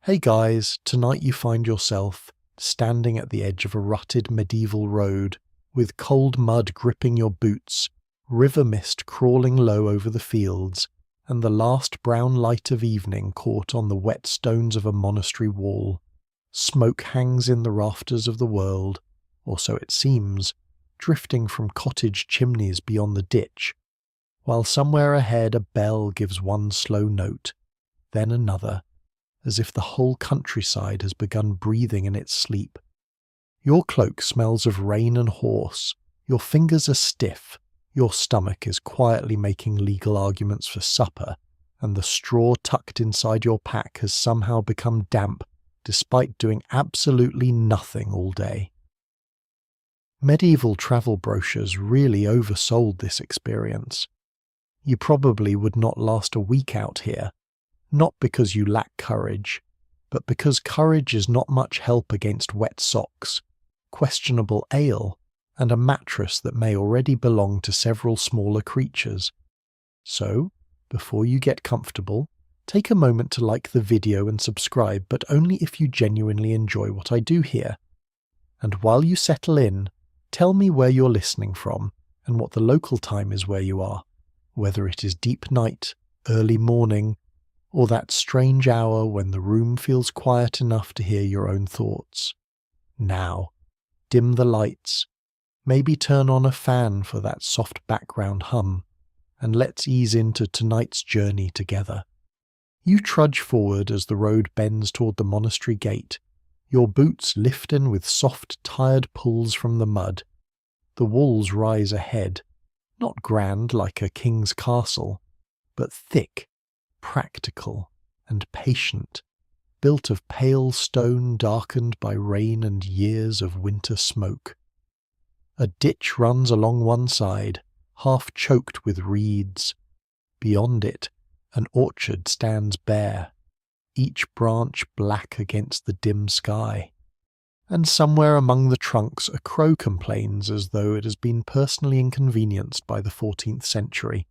Hey guys, tonight you find yourself standing at the edge of a rutted medieval road, with cold mud gripping your boots, river mist crawling low over the fields, and the last brown light of evening caught on the wet stones of a monastery wall. Smoke hangs in the rafters of the world, or so it seems, drifting from cottage chimneys beyond the ditch, while somewhere ahead a bell gives one slow note, then another, as if the whole countryside has begun breathing in its sleep. Your cloak smells of rain and horse, your fingers are stiff, your stomach is quietly making legal arguments for supper, and the straw tucked inside your pack has somehow become damp despite doing absolutely nothing all day. Medieval travel brochures really oversold this experience. You probably would not last a week out here, not because you lack courage, but because courage is not much help against wet socks, questionable ale, and a mattress that may already belong to several smaller creatures. So, before you get comfortable, take a moment to like the video and subscribe, but only if you genuinely enjoy what I do here. And while you settle in, tell me where you're listening from and what the local time is where you are, whether it is deep night, early morning, or that strange hour when the room feels quiet enough to hear your own thoughts. Now, dim the lights, maybe turn on a fan for that soft background hum, and let's ease into tonight's journey together. You trudge forward as the road bends toward the monastery gate, your boots lifting with soft, tired pulls from the mud. The walls rise ahead, not grand like a king's castle, but thick, practical, and patient, built of pale stone darkened by rain and years of winter smoke. A ditch runs along one side, half choked with reeds. Beyond it, an orchard stands bare, each branch black against the dim sky. And somewhere among the trunks a crow complains as though it has been personally inconvenienced by the 14th century.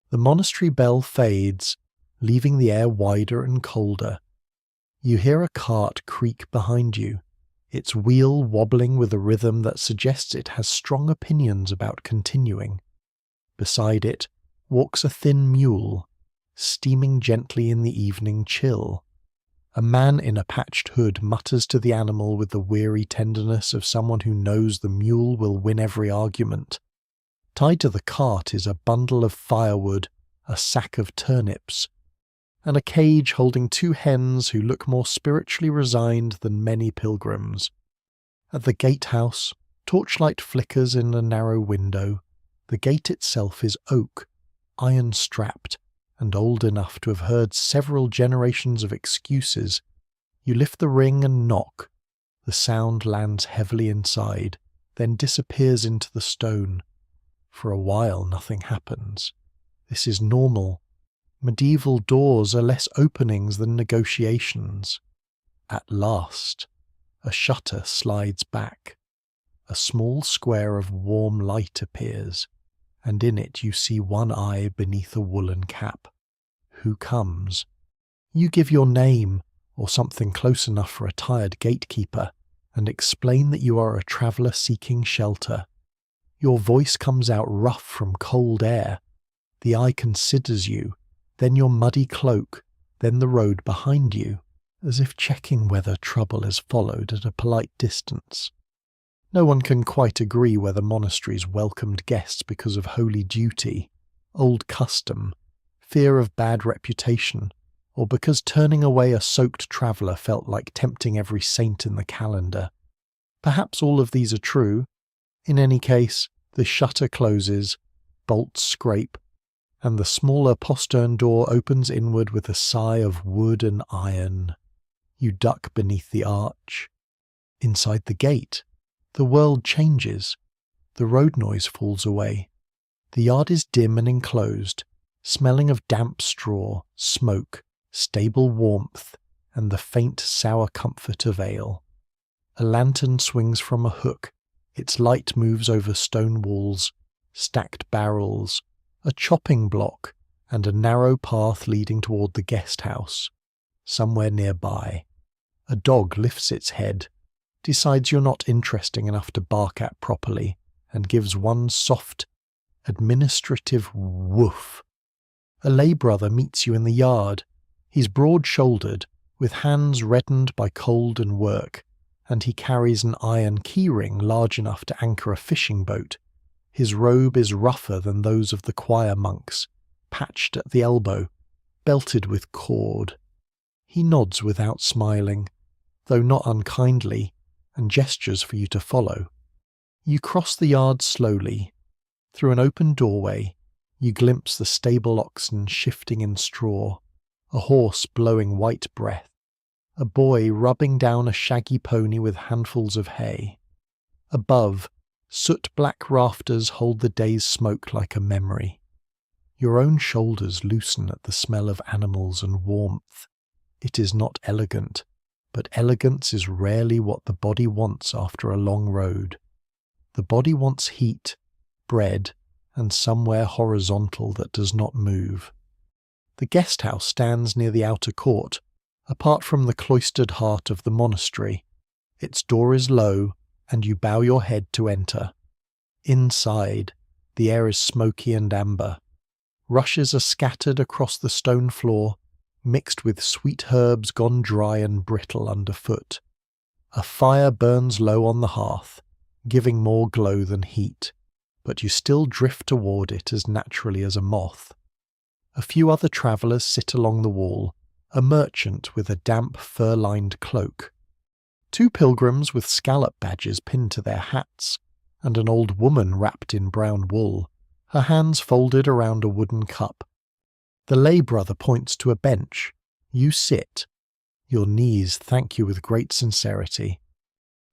The monastery bell fades, leaving the air wider and colder. You hear a cart creak behind you, its wheel wobbling with a rhythm that suggests it has strong opinions about continuing. Beside it walks a thin mule, steaming gently in the evening chill. A man in a patched hood mutters to the animal with the weary tenderness of someone who knows the mule will win every argument. Tied to the cart is a bundle of firewood, a sack of turnips, and a cage holding two hens who look more spiritually resigned than many pilgrims. At the gatehouse, torchlight flickers in a narrow window. The gate itself is oak, iron-strapped, and old enough to have heard several generations of excuses. You lift the ring and knock. The sound lands heavily inside, then disappears into the stone. For a while nothing happens. This is normal. Medieval doors are less openings than negotiations. At last, a shutter slides back. A small square of warm light appears, and in it you see one eye beneath a woolen cap. Who comes? You give your name, or something close enough for a tired gatekeeper, and explain that you are a traveller seeking shelter. Your voice comes out rough from cold air. The eye considers you, then your muddy cloak, then the road behind you, as if checking whether trouble is followed at a polite distance. No one can quite agree whether monasteries welcomed guests because of holy duty, old custom, fear of bad reputation, or because turning away a soaked traveller felt like tempting every saint in the calendar. Perhaps all of these are true. In any case, the shutter closes, bolts scrape, and the smaller postern door opens inward with a sigh of wood and iron. You duck beneath the arch. Inside the gate, the world changes. The road noise falls away. The yard is dim and enclosed, smelling of damp straw, smoke, stable warmth, and the faint sour comfort of ale. A lantern swings from a hook. Its light moves over stone walls, stacked barrels, a chopping block, and a narrow path leading toward the guest house. somewhere nearby. A dog lifts its head, decides you're not interesting enough to bark at properly, and gives one soft, administrative woof. A lay brother meets you in the yard. He's broad-shouldered, with hands reddened by cold and work, and he carries an iron key-ring large enough to anchor a fishing boat. His robe is rougher than those of the choir monks, patched at the elbow, belted with cord. He nods without smiling, though not unkindly, and gestures for you to follow. You cross the yard slowly. Through an open doorway, you glimpse the stable oxen shifting in straw, a horse blowing white breath, a boy rubbing down a shaggy pony with handfuls of hay. Above, soot-black rafters hold the day's smoke like a memory. Your own shoulders loosen at the smell of animals and warmth. It is not elegant, but elegance is rarely what the body wants after a long road. The body wants heat, bread, and somewhere horizontal that does not move. The guest house stands near the outer court, apart from the cloistered heart of the monastery. Its door is low, and you bow your head to enter. Inside, the air is smoky and amber. Rushes are scattered across the stone floor, mixed with sweet herbs gone dry and brittle underfoot. A fire burns low on the hearth, giving more glow than heat, but you still drift toward it as naturally as a moth. A few other travellers sit along the wall, a merchant with a damp fur-lined cloak, 2 pilgrims with scallop badges pinned to their hats, and an old woman wrapped in brown wool, her hands folded around a wooden cup. The lay brother points to a bench. You sit. Your knees thank you with great sincerity.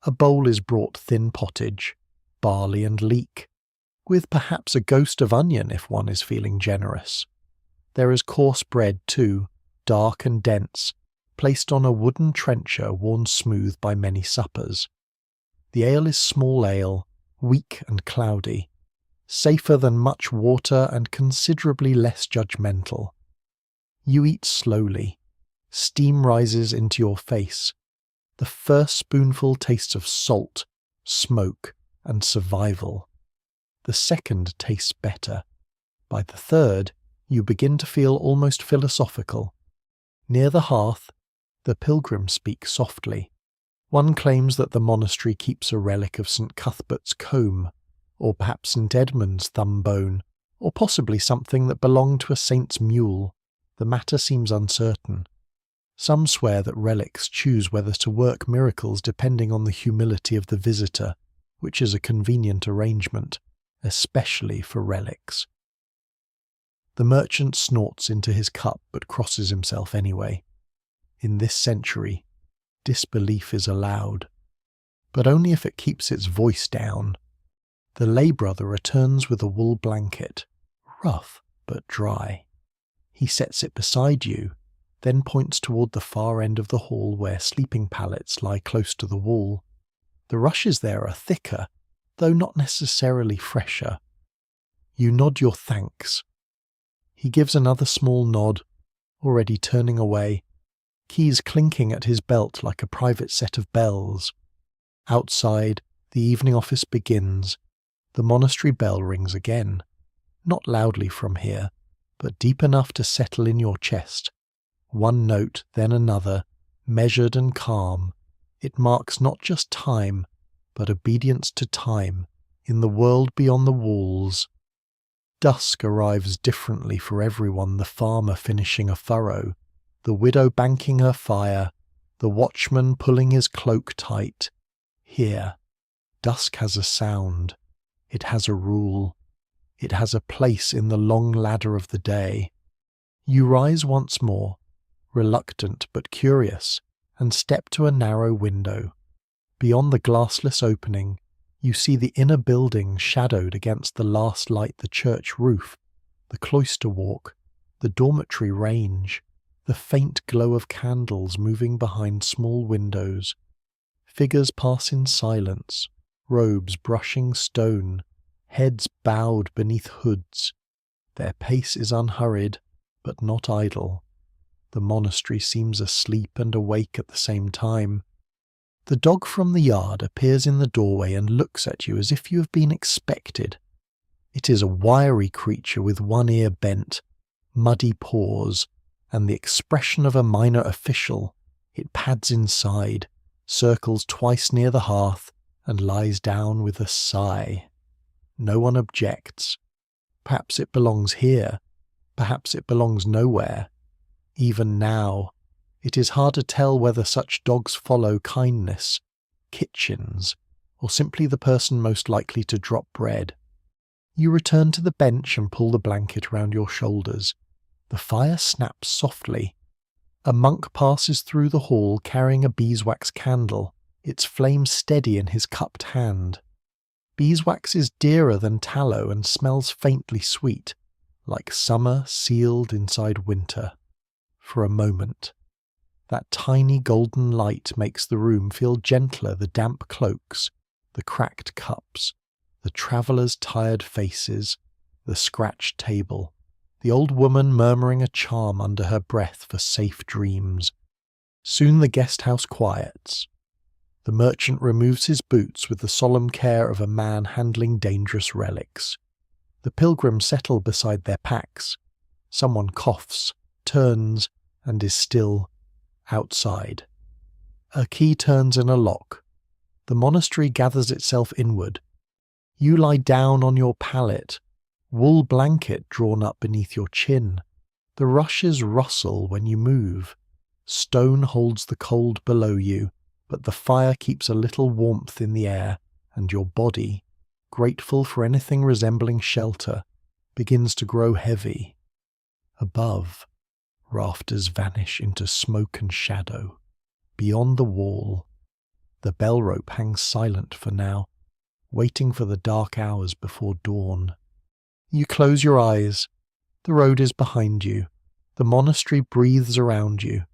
A bowl is brought thin pottage, barley and leek, with perhaps a ghost of onion if one is feeling generous. There is coarse bread too, dark and dense, placed on a wooden trencher worn smooth by many suppers. The ale is small ale, weak and cloudy, safer than much water and considerably less judgmental. You eat slowly. Steam rises into your face. The first spoonful tastes of salt, smoke, and survival. The second tastes better. By the third, you begin to feel almost philosophical. Near the hearth, the pilgrims speak softly. One claims that the monastery keeps a relic of St. Cuthbert's comb, or perhaps St. Edmund's thumb bone, or possibly something that belonged to a saint's mule. The matter seems uncertain. Some swear that relics choose whether to work miracles depending on the humility of the visitor, which is a convenient arrangement, especially for relics. The merchant snorts into his cup but crosses himself anyway. In this century, disbelief is allowed, but only if it keeps its voice down. The lay brother returns with a wool blanket, rough but dry. He sets it beside you, then points toward the far end of the hall where sleeping pallets lie close to the wall. The rushes there are thicker, though not necessarily fresher. You nod your thanks. He gives another small nod, already turning away, keys clinking at his belt like a private set of bells. Outside, the evening office begins. The monastery bell rings again, not loudly from here, but deep enough to settle in your chest. One note, then another, measured and calm. It marks not just time, but obedience to time, in the world beyond the walls. Dusk arrives differently for everyone, the farmer finishing a furrow, the widow banking her fire, the watchman pulling his cloak tight. Here, dusk has a sound. It has a rule. It has a place in the long ladder of the day. You rise once more, reluctant but curious, and step to a narrow window. Beyond the glassless opening, you see the inner building shadowed against the last light, the church roof, the cloister walk, the dormitory range, the faint glow of candles moving behind small windows. Figures pass in silence, robes brushing stone, heads bowed beneath hoods. Their pace is unhurried, but not idle. The monastery seems asleep and awake at the same time. The dog from the yard appears in the doorway and looks at you as if you have been expected. It is a wiry creature with one ear bent, muddy paws, and the expression of a minor official. It pads inside, circles twice near the hearth, and lies down with a sigh. No one objects. Perhaps it belongs here. Perhaps it belongs nowhere. Even now, it is hard to tell whether such dogs follow kindness, kitchens, or simply the person most likely to drop bread. You return to the bench and pull the blanket around your shoulders. The fire snaps softly. A monk passes through the hall carrying a beeswax candle, its flame steady in his cupped hand. Beeswax is dearer than tallow and smells faintly sweet, like summer sealed inside winter. For a moment, that tiny golden light makes the room feel gentler. The damp cloaks, the cracked cups, the travellers' tired faces, the scratched table, the old woman murmuring a charm under her breath for safe dreams. Soon the guest house quiets. The merchant removes his boots with the solemn care of a man handling dangerous relics. The pilgrims settle beside their packs. Someone coughs, turns, and is still. Outside. A key turns in a lock. The monastery gathers itself inward. You lie down on your pallet, wool blanket drawn up beneath your chin. The rushes rustle when you move. Stone holds the cold below you, but the fire keeps a little warmth in the air, and your body, grateful for anything resembling shelter, begins to grow heavy. Above, rafters vanish into smoke and shadow. Beyond the wall, the bell rope hangs silent for now, waiting for the dark hours before dawn. You close your eyes. The road is behind you. The monastery breathes around you,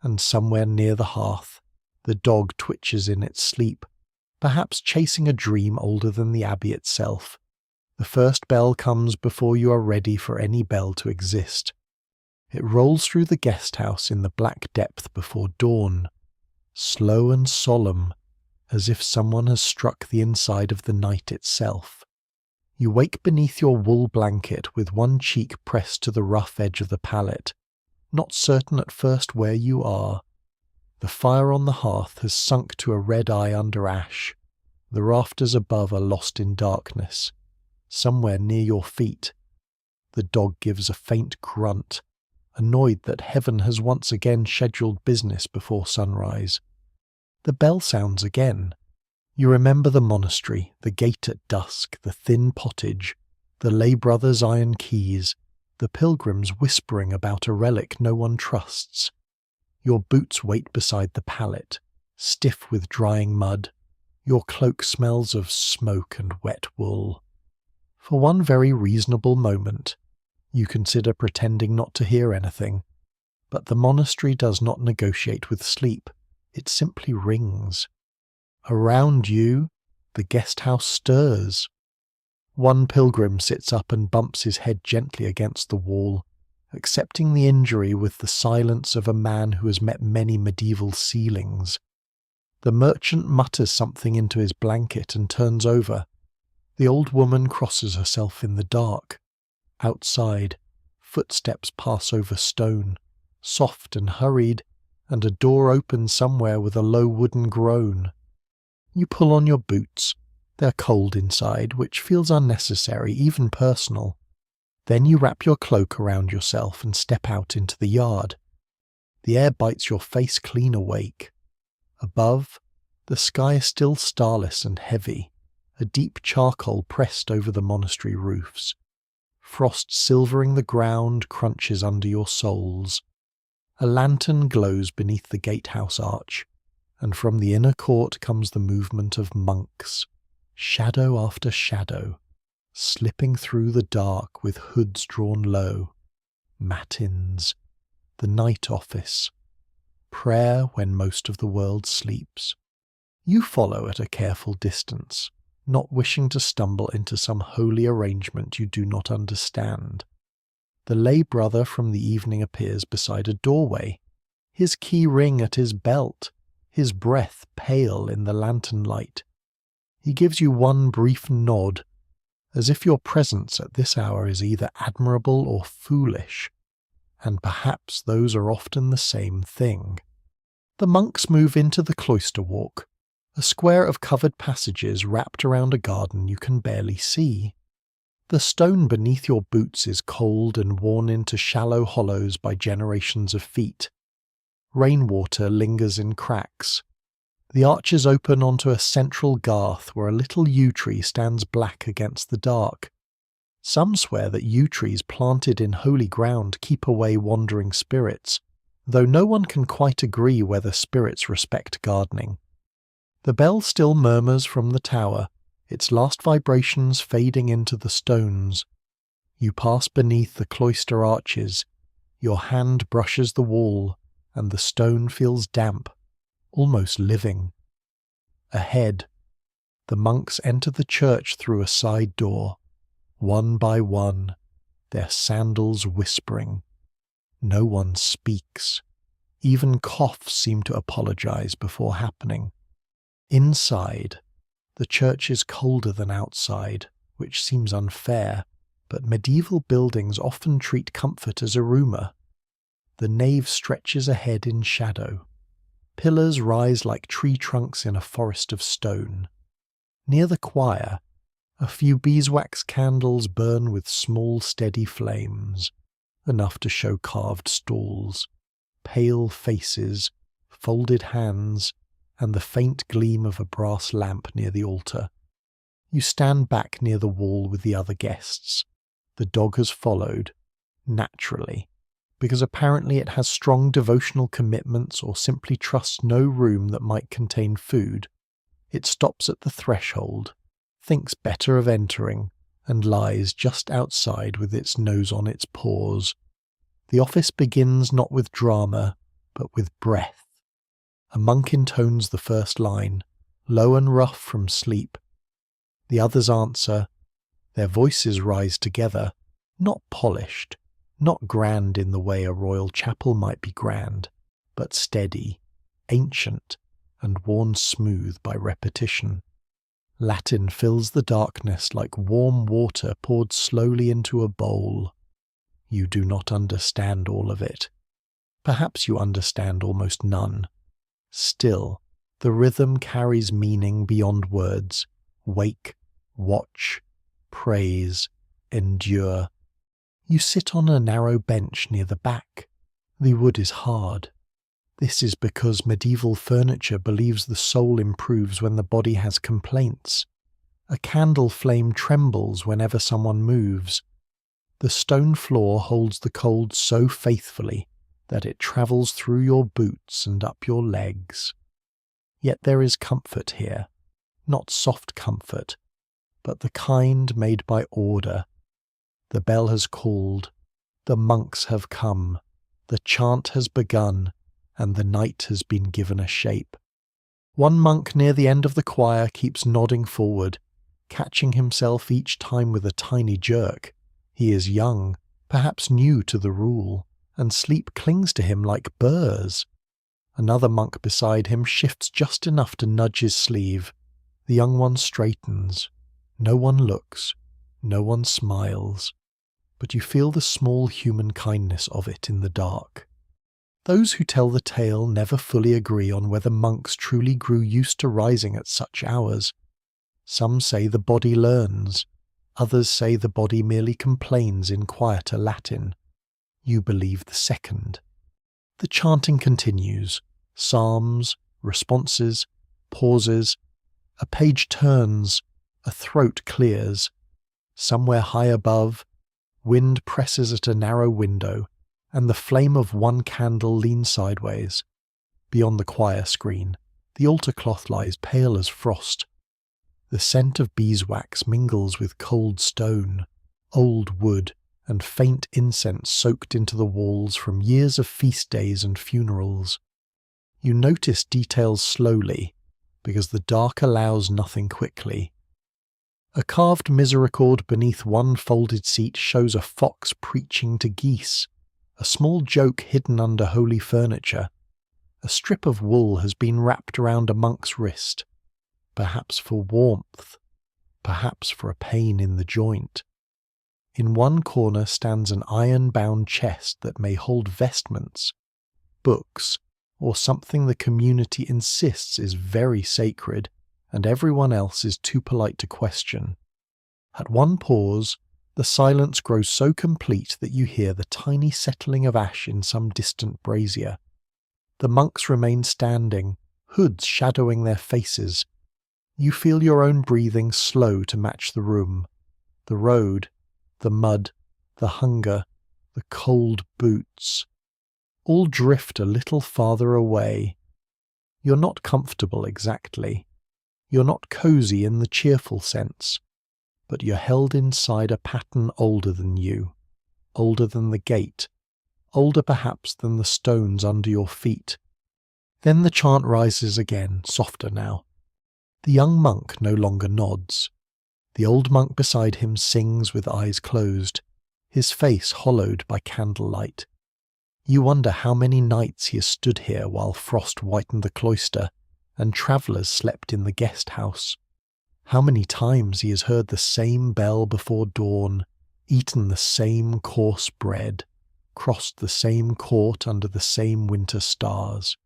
and somewhere near the hearth, the dog twitches in its sleep, perhaps chasing a dream older than the abbey itself. The first bell comes before you are ready for any bell to exist. It rolls through the guest house in the black depth before dawn, slow and solemn, as if someone has struck the inside of the night itself. You wake beneath your wool blanket with one cheek pressed to the rough edge of the pallet, not certain at first where you are. The fire on the hearth has sunk to a red eye under ash. The rafters above are lost in darkness. Somewhere near your feet, the dog gives a faint grunt, annoyed that heaven has once again scheduled business before sunrise. The bell sounds again. You remember the monastery, the gate at dusk, the thin pottage, the lay brothers' iron keys, the pilgrims whispering about a relic no one trusts. Your boots wait beside the pallet, stiff with drying mud. Your cloak smells of smoke and wet wool. For one very reasonable moment, you consider pretending not to hear anything. But the monastery does not negotiate with sleep. It simply rings. Around you, the guest house stirs. One pilgrim sits up and bumps his head gently against the wall, accepting the injury with the silence of a man who has met many medieval ceilings. The merchant mutters something into his blanket and turns over. The old woman crosses herself in the dark. Outside, footsteps pass over stone, soft and hurried, and a door opens somewhere with a low wooden groan. You pull on your boots. They're cold inside, which feels unnecessary, even personal. Then you wrap your cloak around yourself and step out into the yard. The air bites your face clean awake. Above, the sky is still starless and heavy, a deep charcoal pressed over the monastery roofs. Frost silvering the ground crunches under your soles. A lantern glows beneath the gatehouse arch, and from the inner court comes the movement of monks, shadow after shadow, slipping through the dark with hoods drawn low. Matins, the night office, prayer when most of the world sleeps. You follow at a careful distance, not wishing to stumble into some holy arrangement you do not understand. the lay brother from the evening appears beside a doorway, his key ring at his belt, his breath pale in the lantern light. He gives you one brief nod, as if your presence at this hour is either admirable or foolish, and perhaps those are often the same thing. The monks move into the cloister walk, a square of covered passages wrapped around a garden you can barely see. The stone beneath your boots is cold and worn into shallow hollows by generations of feet. Rainwater lingers in cracks. The arches open onto a central garth where a little yew tree stands black against the dark. Some swear that yew trees planted in holy ground keep away wandering spirits, though no one can quite agree whether spirits respect gardening. The bell still murmurs from the tower, its last vibrations fading into the stones. You pass beneath the cloister arches, your hand brushes the wall, and the stone feels damp, almost living. Ahead, the monks enter the church through a side door, one by one, their sandals whispering. No one speaks. Even coughs seem to apologize before happening. Inside, the church is colder than outside, which seems unfair, but medieval buildings often treat comfort as a rumour. The nave stretches ahead in shadow. Pillars rise like tree trunks in a forest of stone. Near the choir, a few beeswax candles burn with small steady flames, enough to show carved stalls, pale faces, folded hands, and the faint gleam of a brass lamp near the altar. You stand back near the wall with the other guests. The dog has followed, naturally, because apparently it has strong devotional commitments or simply trusts no room that might contain food. It stops at the threshold, thinks better of entering, and lies just outside with its nose on its paws. The office begins not with drama, but with breath. A monk intones the first line, low and rough from sleep. The others answer. Their voices rise together, not polished, not grand in the way a royal chapel might be grand, but steady, ancient, and worn smooth by repetition. Latin fills the darkness like warm water poured slowly into a bowl. You do not understand all of it. Perhaps you understand almost none. Still, the rhythm carries meaning beyond words. Wake, watch, praise, endure. You sit on a narrow bench near the back. The wood is hard. This is because medieval furniture believes the soul improves when the body has complaints. A candle flame trembles whenever someone moves. The stone floor holds the cold so faithfully that it travels through your boots and up your legs. Yet there is comfort here, not soft comfort, but the kind made by order. The bell has called, the monks have come, the chant has begun, and the night has been given a shape. One monk near the end of the choir keeps nodding forward, catching himself each time with a tiny jerk. He is young, perhaps new to the rule, and sleep clings to him like burrs. Another monk beside him shifts just enough to nudge his sleeve. The young one straightens. No one looks, no one smiles, but you feel the small human kindness of it in the dark. Those who tell the tale never fully agree on whether monks truly grew used to rising at such hours. Some say the body learns, others say the body merely complains in quieter Latin. You believe the second. The chanting continues. Psalms, responses, pauses. A page turns, a throat clears. Somewhere high above, wind presses at a narrow window, and the flame of one candle leans sideways. Beyond the choir screen, the altar cloth lies pale as frost. The scent of beeswax mingles with cold stone, old wood, and faint incense soaked into the walls from years of feast days and funerals. You notice details slowly, because the dark allows nothing quickly. A carved misericord beneath one folded seat shows a fox preaching to geese, a small joke hidden under holy furniture. A strip of wool has been wrapped around a monk's wrist, perhaps for warmth, perhaps for a pain in the joint. In one corner stands an iron-bound chest that may hold vestments, books, or something the community insists is very sacred and everyone else is too polite to question. At one pause, the silence grows so complete that you hear the tiny settling of ash in some distant brazier. The monks remain standing, hoods shadowing their faces. You feel your own breathing slow to match the room, the road, the mud, the hunger, the cold boots. All drift a little farther away. You're not comfortable exactly. You're not cosy in the cheerful sense, but you're held inside a pattern older than you, older than the gate, older perhaps than the stones under your feet. Then the chant rises again, softer now. The young monk no longer nods. The old monk beside him sings with eyes closed, his face hollowed by candlelight. You wonder how many nights he has stood here while frost whitened the cloister and travellers slept in the guest house. How many times he has heard the same bell before dawn, eaten the same coarse bread, crossed the same court under the same winter stars.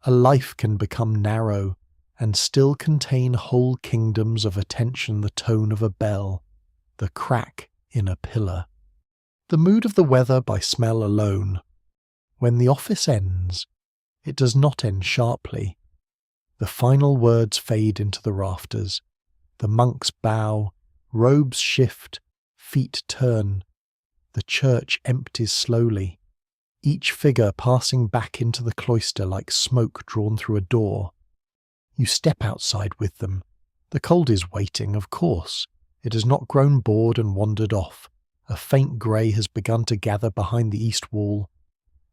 A life can become narrow and still contain whole kingdoms of attention, the tone of a bell, the crack in a pillar. The mood of the weather by smell alone. When the office ends, it does not end sharply. The final words fade into the rafters. The monks bow, robes shift, feet turn. The church empties slowly, each figure passing back into the cloister like smoke drawn through a door. You step outside with them. The cold is waiting, of course. It has not grown bored and wandered off. A faint grey has begun to gather behind the east wall.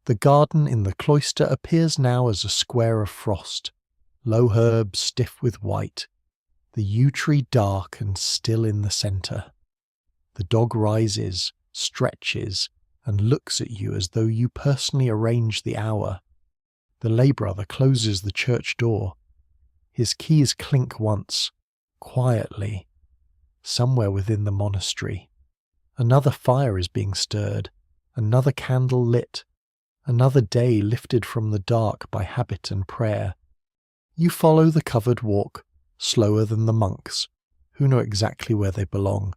The garden in the cloister appears now as a square of frost, low herbs stiff with white, the yew tree dark and still in the centre. The dog rises, stretches, and looks at you as though you personally arrange the hour. The lay brother closes the church door. His keys clink once, quietly, somewhere within the monastery. Another fire is being stirred, another candle lit, another day lifted from the dark by habit and prayer. You follow the covered walk, slower than the monks, who know exactly where they belong.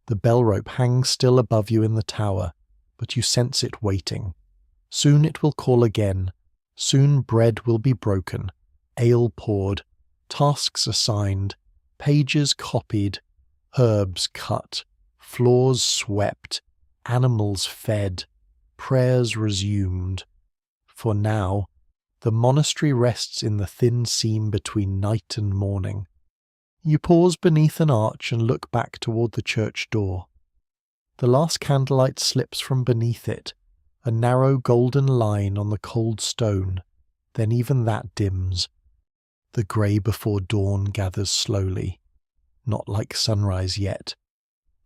The bell rope hangs still above you in the tower, but you sense it waiting. Soon it will call again. Soon bread will be broken, ale poured, tasks assigned, pages copied, herbs cut, floors swept, animals fed, prayers resumed. For now, the monastery rests in the thin seam between night and morning. You pause beneath an arch and look back toward the church door. The last candlelight slips from beneath it, a narrow golden line on the cold stone, then even that dims. The grey before dawn gathers slowly, not like sunrise yet,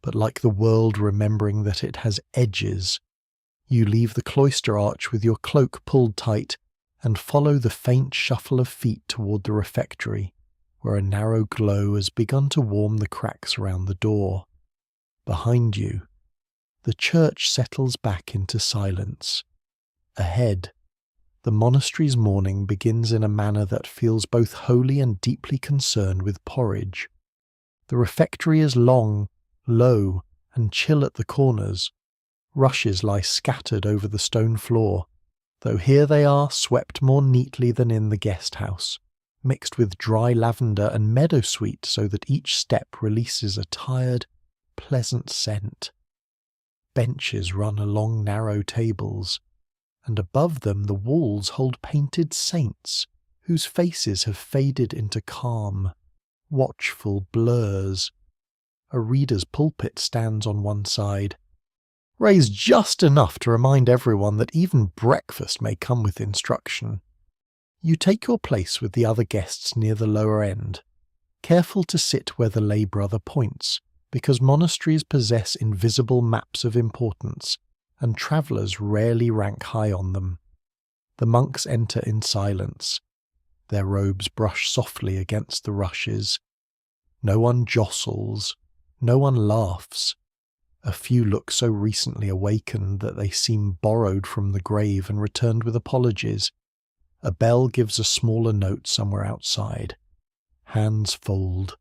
but like the world remembering that it has edges. You leave the cloister arch with your cloak pulled tight and follow the faint shuffle of feet toward the refectory, where a narrow glow has begun to warm the cracks around the door. Behind you, the church settles back into silence. Ahead, the monastery's morning begins in a manner that feels both holy and deeply concerned with porridge. The refectory is long, low, and chill at the corners. Rushes lie scattered over the stone floor, though here they are swept more neatly than in the guest house, mixed with dry lavender and meadowsweet so that each step releases a tired, pleasant scent. Benches run along narrow tables, and above them the walls hold painted saints whose faces have faded into calm, watchful blurs. A reader's pulpit stands on one side, raised just enough to remind everyone that even breakfast may come with instruction. You take your place with the other guests near the lower end. careful to sit where the lay brother points, because monasteries possess invisible maps of importance, and travellers rarely rank high on them. The monks enter in silence. Their robes brush softly against the rushes. No one jostles, no one laughs. A few look so recently awakened that they seem borrowed from the grave and returned with apologies. A bell gives a smaller note somewhere outside. Hands fold,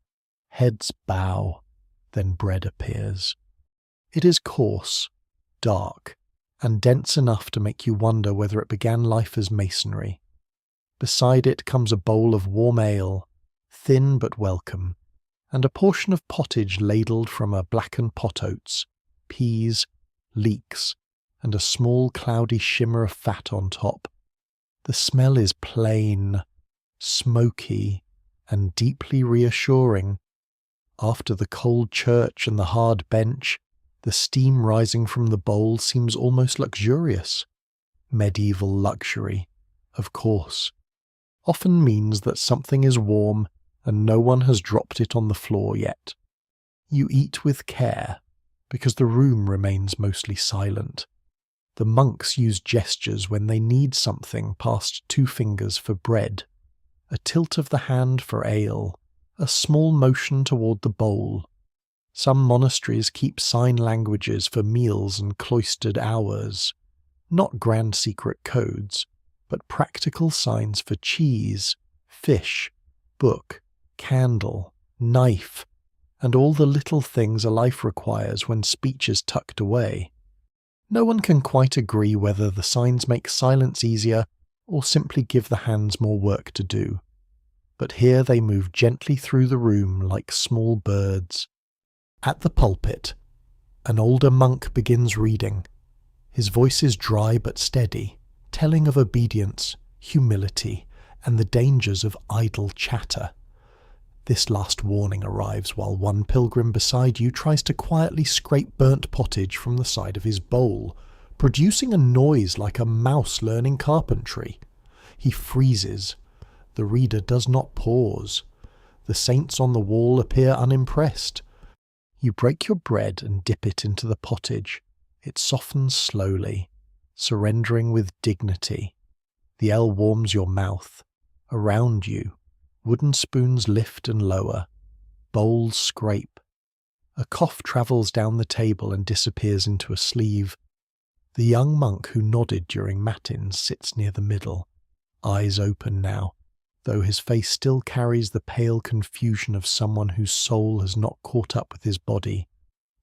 heads bow, then bread appears. It is coarse, dark, and dense enough to make you wonder whether it began life as masonry. Beside it comes a bowl of warm ale, thin but welcome, and a portion of pottage ladled from a blackened pot oats, peas, leeks, and a small cloudy shimmer of fat on top. The smell is plain, smoky, and deeply reassuring. After the cold church and the hard bench, the steam rising from the bowl seems almost luxurious. Medieval luxury, of course, often means that something is warm and no one has dropped it on the floor yet. You eat with care, because the room remains mostly silent. The monks use gestures when they need something past 2 fingers for bread, a tilt of the hand for ale, a small motion toward the bowl. Some monasteries keep sign languages for meals and cloistered hours, not grand secret codes, but practical signs for cheese, fish, book, candle, knife, and all the little things a life requires when speech is tucked away. No one can quite agree whether the signs make silence easier or simply give the hands more work to do. But here they move gently through the room like small birds. At the pulpit, an older monk begins reading. His voice is dry but steady, telling of obedience, humility, and the dangers of idle chatter. This last warning arrives while one pilgrim beside you tries to quietly scrape burnt pottage from the side of his bowl, producing a noise like a mouse learning carpentry. He freezes. The reader does not pause. The saints on the wall appear unimpressed. You break your bread and dip it into the pottage. It softens slowly, surrendering with dignity. The ale warms your mouth. Around you, wooden spoons lift and lower. Bowls scrape. A cough travels down the table and disappears into a sleeve. The young monk who nodded during matins sits near the middle, eyes open now, though his face still carries the pale confusion of someone whose soul has not caught up with his body.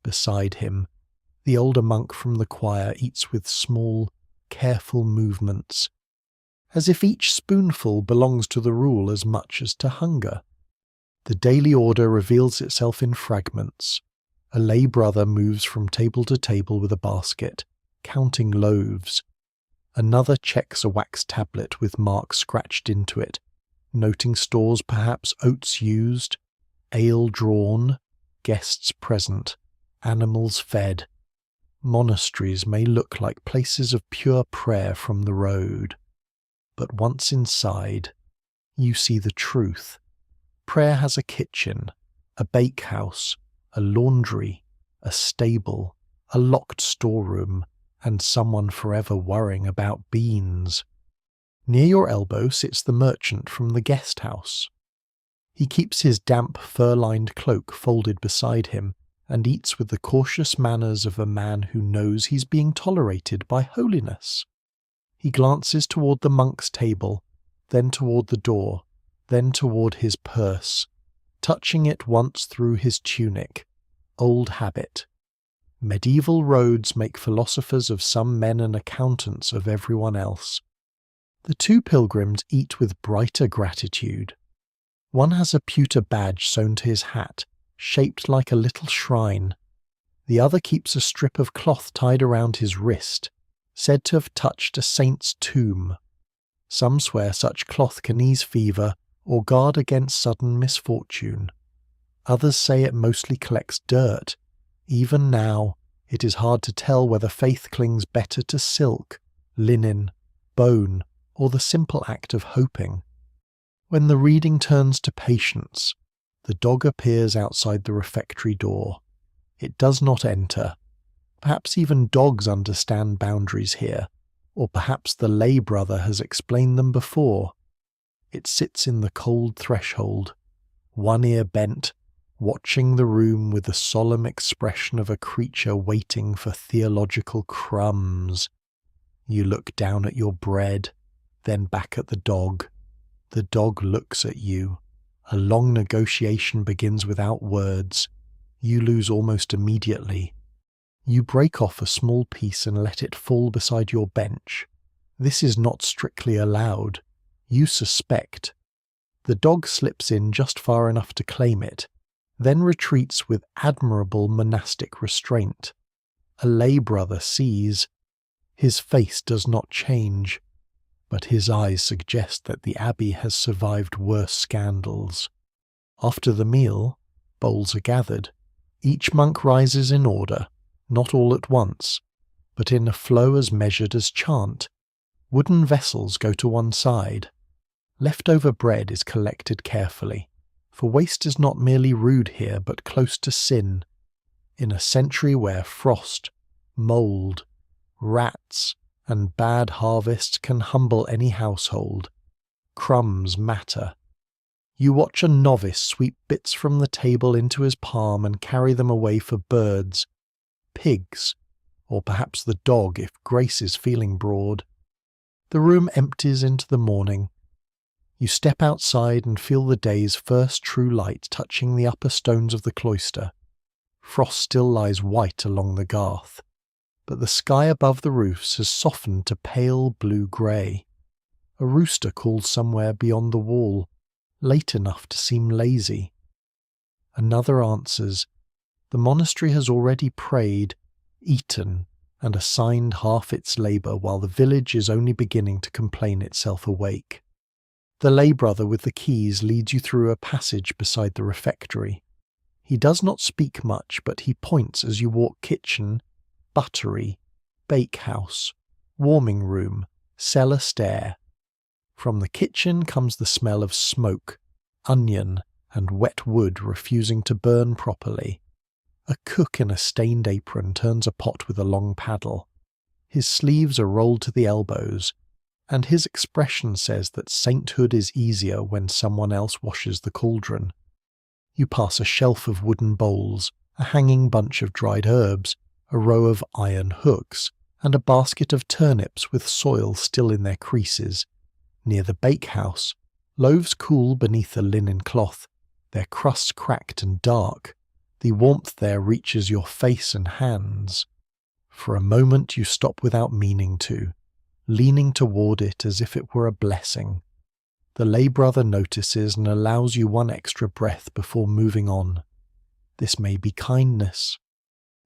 Beside him, the older monk from the choir eats with small, careful movements, as if each spoonful belongs to the rule as much as to hunger. The daily order reveals itself in fragments. A lay brother moves from table to table with a basket, counting loaves. Another checks a wax tablet with marks scratched into it, noting stores perhaps oats used, ale drawn, guests present, animals fed. Monasteries may look like places of pure prayer from the road, but once inside, you see the truth. Prayer has a kitchen, a bakehouse, a laundry, a stable, a locked storeroom, and someone forever worrying about beans. Near your elbow sits the merchant from the guest house. He keeps his damp fur-lined cloak folded beside him and eats with the cautious manners of a man who knows he's being tolerated by holiness. He glances toward the monk's table, then toward the door, then toward his purse, touching it once through his tunic. Old habit. Medieval roads make philosophers of some men and accountants of everyone else. The 2 pilgrims eat with brighter gratitude. One has a pewter badge sewn to his hat, shaped like a little shrine. The other keeps a strip of cloth tied around his wrist, said to have touched a saint's tomb. Some swear such cloth can ease fever or guard against sudden misfortune. Others say it mostly collects dirt. Even now, it is hard to tell whether faith clings better to silk, linen, bone, or the simple act of hoping. When the reading turns to patience, The dog appears outside the refectory door. It does not enter. Perhaps even dogs understand boundaries here, or perhaps the lay brother has explained them before. It sits in the cold threshold, one ear bent, watching the room with the solemn expression of a creature waiting for theological crumbs. You look down at your bread, then back at the dog. The dog looks at you. A long negotiation begins without words. You lose almost immediately. You break off a small piece and let it fall beside your bench. This is not strictly allowed. You suspect. The dog slips in just far enough to claim it, then retreats with admirable monastic restraint. A lay brother sees. His face does not change, but his eyes suggest that the abbey has survived worse scandals. After the meal, bowls are gathered. Each monk rises in order, not all at once, but in a flow as measured as chant. Wooden vessels go to one side. Leftover bread is collected carefully, for waste is not merely rude here but close to sin. In a century where frost, mould, rats, and bad harvests can humble any household, crumbs matter. You watch a novice sweep bits from the table into his palm and carry them away for birds, pigs, or perhaps the dog if grace is feeling broad. The room empties into the morning. You step outside and feel the day's first true light touching the upper stones of the cloister. Frost still lies white along the garth, but the sky above the roofs has softened to pale blue-grey. A rooster calls somewhere beyond the wall, late enough to seem lazy. Another answers. The monastery has already prayed, eaten, and assigned half its labour while the village is only beginning to complain itself awake. The lay brother with the keys leads you through a passage beside the refectory. He does not speak much, but he points as you walk kitchen, buttery, bakehouse, warming room, cellar stair. From the kitchen comes the smell of smoke, onion, and wet wood refusing to burn properly. A cook in a stained apron turns a pot with a long paddle. His sleeves are rolled to the elbows, and his expression says that sainthood is easier when someone else washes the cauldron. You pass a shelf of wooden bowls, a hanging bunch of dried herbs, a row of iron hooks, and a basket of turnips with soil still in their creases. Near the bakehouse, loaves cool beneath a linen cloth, their crusts cracked and dark. The warmth there reaches your face and hands. For a moment you stop without meaning to, leaning toward it as if it were a blessing. The lay brother notices and allows you one extra breath before moving on. This may be kindness.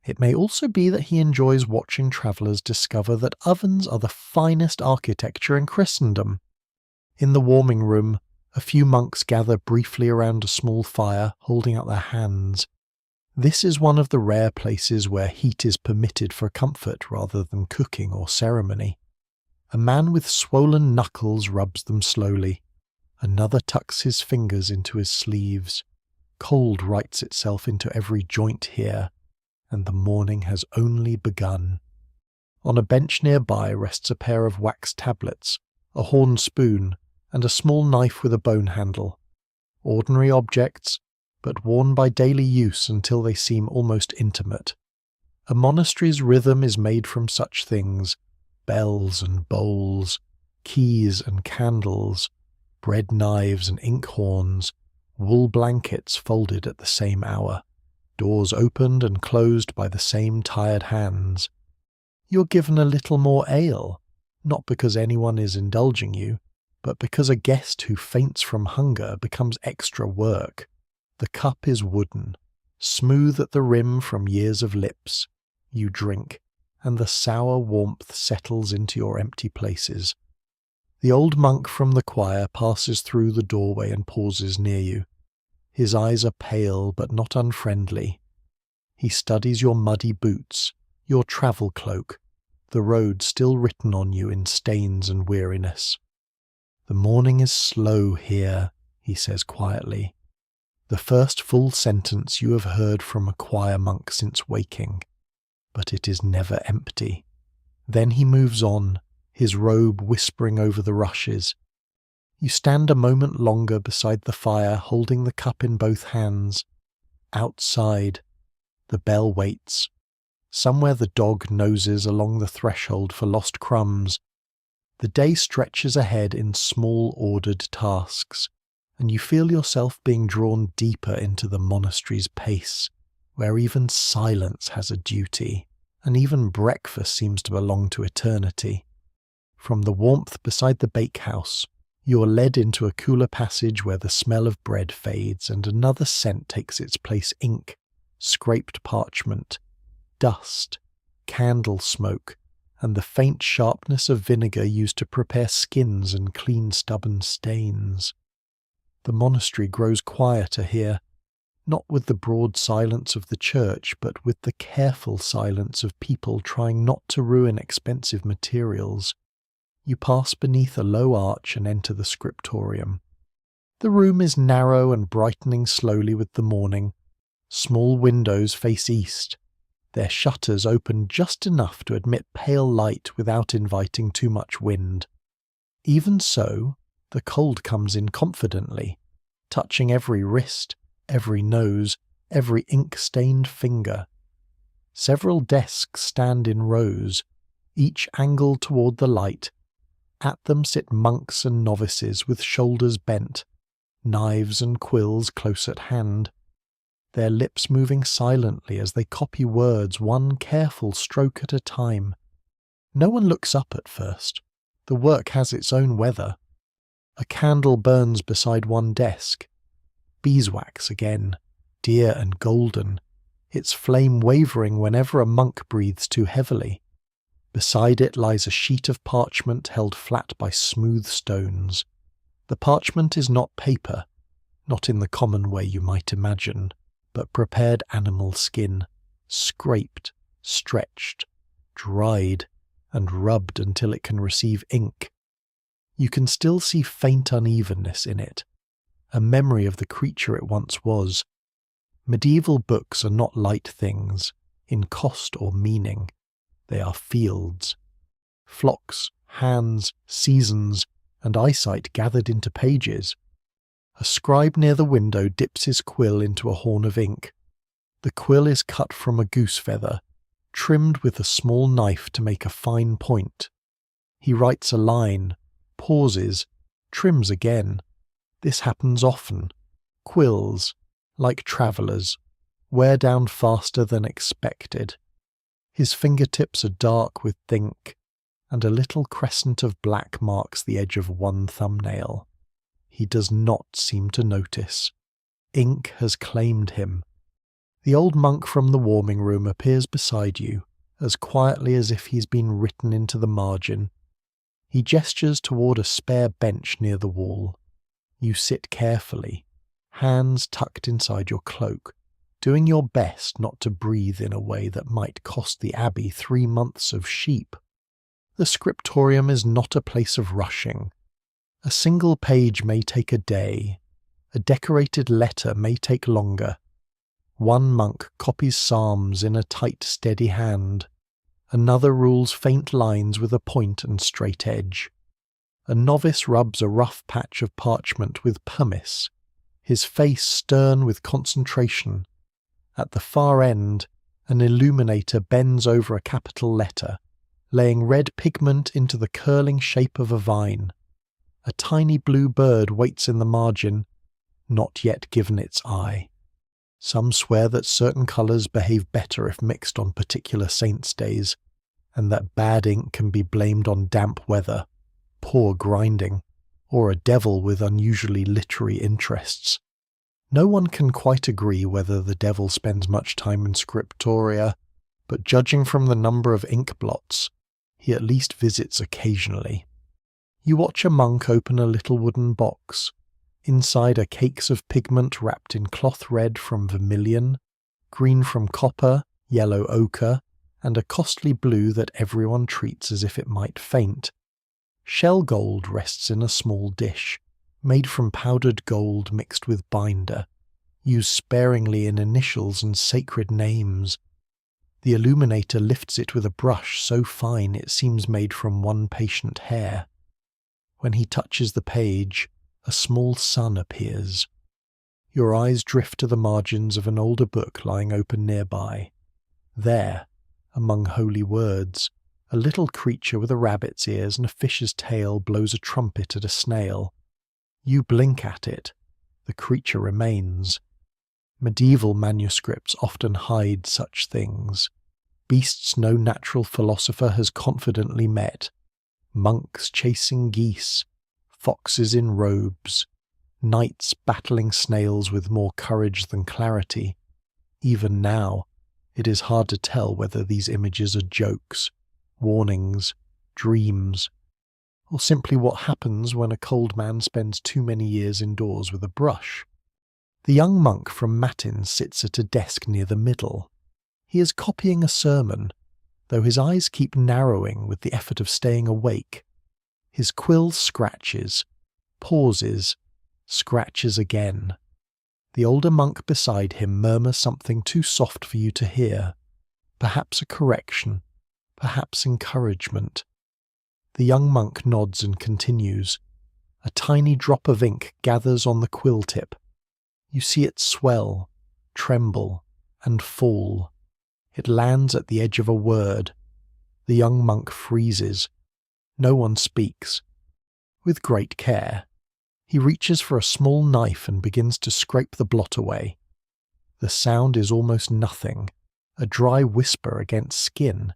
It may also be that he enjoys watching travellers discover that ovens are the finest architecture in Christendom. In the warming room, a few monks gather briefly around a small fire, holding out their hands. This is one of the rare places where heat is permitted for comfort rather than cooking or ceremony. A man with swollen knuckles rubs them slowly. Another tucks his fingers into his sleeves. Cold writes itself into every joint here, and the morning has only begun. On a bench nearby rests a pair of wax tablets, a horn spoon, and a small knife with a bone handle. Ordinary objects, but worn by daily use until they seem almost intimate. A monastery's rhythm is made from such things: bells and bowls, keys and candles, bread knives and ink horns, wool blankets folded at the same hour, doors opened and closed by the same tired hands. You're given a little more ale, not because anyone is indulging you, but because a guest who faints from hunger becomes extra work. The cup is wooden, smooth at the rim from years of lips. You drink, and the sour warmth settles into your empty places. The old monk from the choir passes through the doorway and pauses near you. His eyes are pale but not unfriendly. He studies your muddy boots, your travel cloak, the road still written on you in stains and weariness. "The morning is slow here," he says quietly. the first full sentence you have heard from a choir monk since waking, but it is never empty. Then he moves on, his robe whispering over the rushes. You stand a moment longer beside the fire, holding the cup in both hands. Outside, the bell waits. Somewhere the dog noses along the threshold for lost crumbs. The day stretches ahead in small ordered tasks, and you feel yourself being drawn deeper into the monastery's pace, where even silence has a duty, and even breakfast seems to belong to eternity. From the warmth beside the bakehouse, you are led into a cooler passage where the smell of bread fades and another scent takes its place: ink, scraped parchment, dust, candle smoke, and the faint sharpness of vinegar used to prepare skins and clean stubborn stains. The monastery grows quieter here, not with the broad silence of the church, but with the careful silence of people trying not to ruin expensive materials. You pass beneath a low arch and enter the scriptorium. The room is narrow and brightening slowly with the morning. Small windows face east. Their shutters open just enough to admit pale light without inviting too much wind. Even so, the cold comes in confidently, touching every wrist, every nose, every ink-stained finger. Several desks stand in rows, each angled toward the light. At them sit monks and novices with shoulders bent, knives and quills close at hand, their lips moving silently as they copy words one careful stroke at a time. No one looks up at first. The work has its own weather. A candle burns beside one desk. Beeswax again, dear and golden, its flame wavering whenever a monk breathes too heavily. Beside it lies a sheet of parchment held flat by smooth stones. The parchment is not paper, not in the common way you might imagine, but prepared animal skin, scraped, stretched, dried, and rubbed until it can receive ink. You can still see faint unevenness in it, a memory of the creature it once was. Medieval books are not light things, in cost or meaning. They are fields. Flocks, hands, seasons, and eyesight gathered into pages. A scribe near the window dips his quill into a horn of ink. The quill is cut from a goose feather, trimmed with a small knife to make a fine point. He writes a line, pauses, trims again. This happens often. Quills, like travellers, wear down faster than expected. His fingertips are dark with ink, and a little crescent of black marks the edge of one thumbnail. He does not seem to notice. Ink has claimed him. The old monk from the warming room appears beside you, as quietly as if he's been written into the margin. He gestures toward a spare bench near the wall. You sit carefully, hands tucked inside your cloak, doing your best not to breathe in a way that might cost the abbey 3 months of sheep. The scriptorium is not a place of rushing. A single page may take a day. A decorated letter may take longer. One monk copies psalms in a tight, steady hand. Another rules faint lines with a point and straight edge. A novice rubs a rough patch of parchment with pumice, his face stern with concentration. At the far end, an illuminator bends over a capital letter, laying red pigment into the curling shape of a vine. A tiny blue bird waits in the margin, not yet given its eye. Some swear that certain colours behave better if mixed on particular saints' days, and that bad ink can be blamed on damp weather, poor grinding, or a devil with unusually literary interests. No one can quite agree whether the devil spends much time in scriptoria, but judging from the number of ink blots, he at least visits occasionally. You watch a monk open a little wooden box. Inside are cakes of pigment wrapped in cloth red from vermilion, green from copper, yellow ochre, and a costly blue that everyone treats as if it might faint. Shell gold rests in a small dish, made from powdered gold mixed with binder. used sparingly in initials and sacred names. The illuminator lifts it with a brush so fine it seems made from one patient hair. When he touches the page, a small sun appears. Your eyes drift to the margins of an older book lying open nearby. There, among holy words, a little creature with a rabbit's ears and a fish's tail blows a trumpet at a snail. You blink at it. The creature remains. Medieval manuscripts often hide such things. Beasts no natural philosopher has confidently met. Monks chasing geese, foxes in robes, knights battling snails with more courage than clarity. Even now, it is hard to tell whether these images are jokes, warnings, dreams, or simply what happens when a cold man spends too many years indoors with a brush. The young monk from Matins sits at a desk near the middle. He is copying a sermon, though his eyes keep narrowing with the effort of staying awake. His quill scratches, pauses, scratches again. The older monk beside him murmurs something too soft for you to hear, perhaps a correction, perhaps encouragement. The young monk nods and continues. A tiny drop of ink gathers on the quill tip. You see it swell, tremble, and fall. It lands at the edge of a word. The young monk freezes. No one speaks. With great care, he reaches for a small knife and begins to scrape the blot away. The sound is almost nothing, a dry whisper against skin.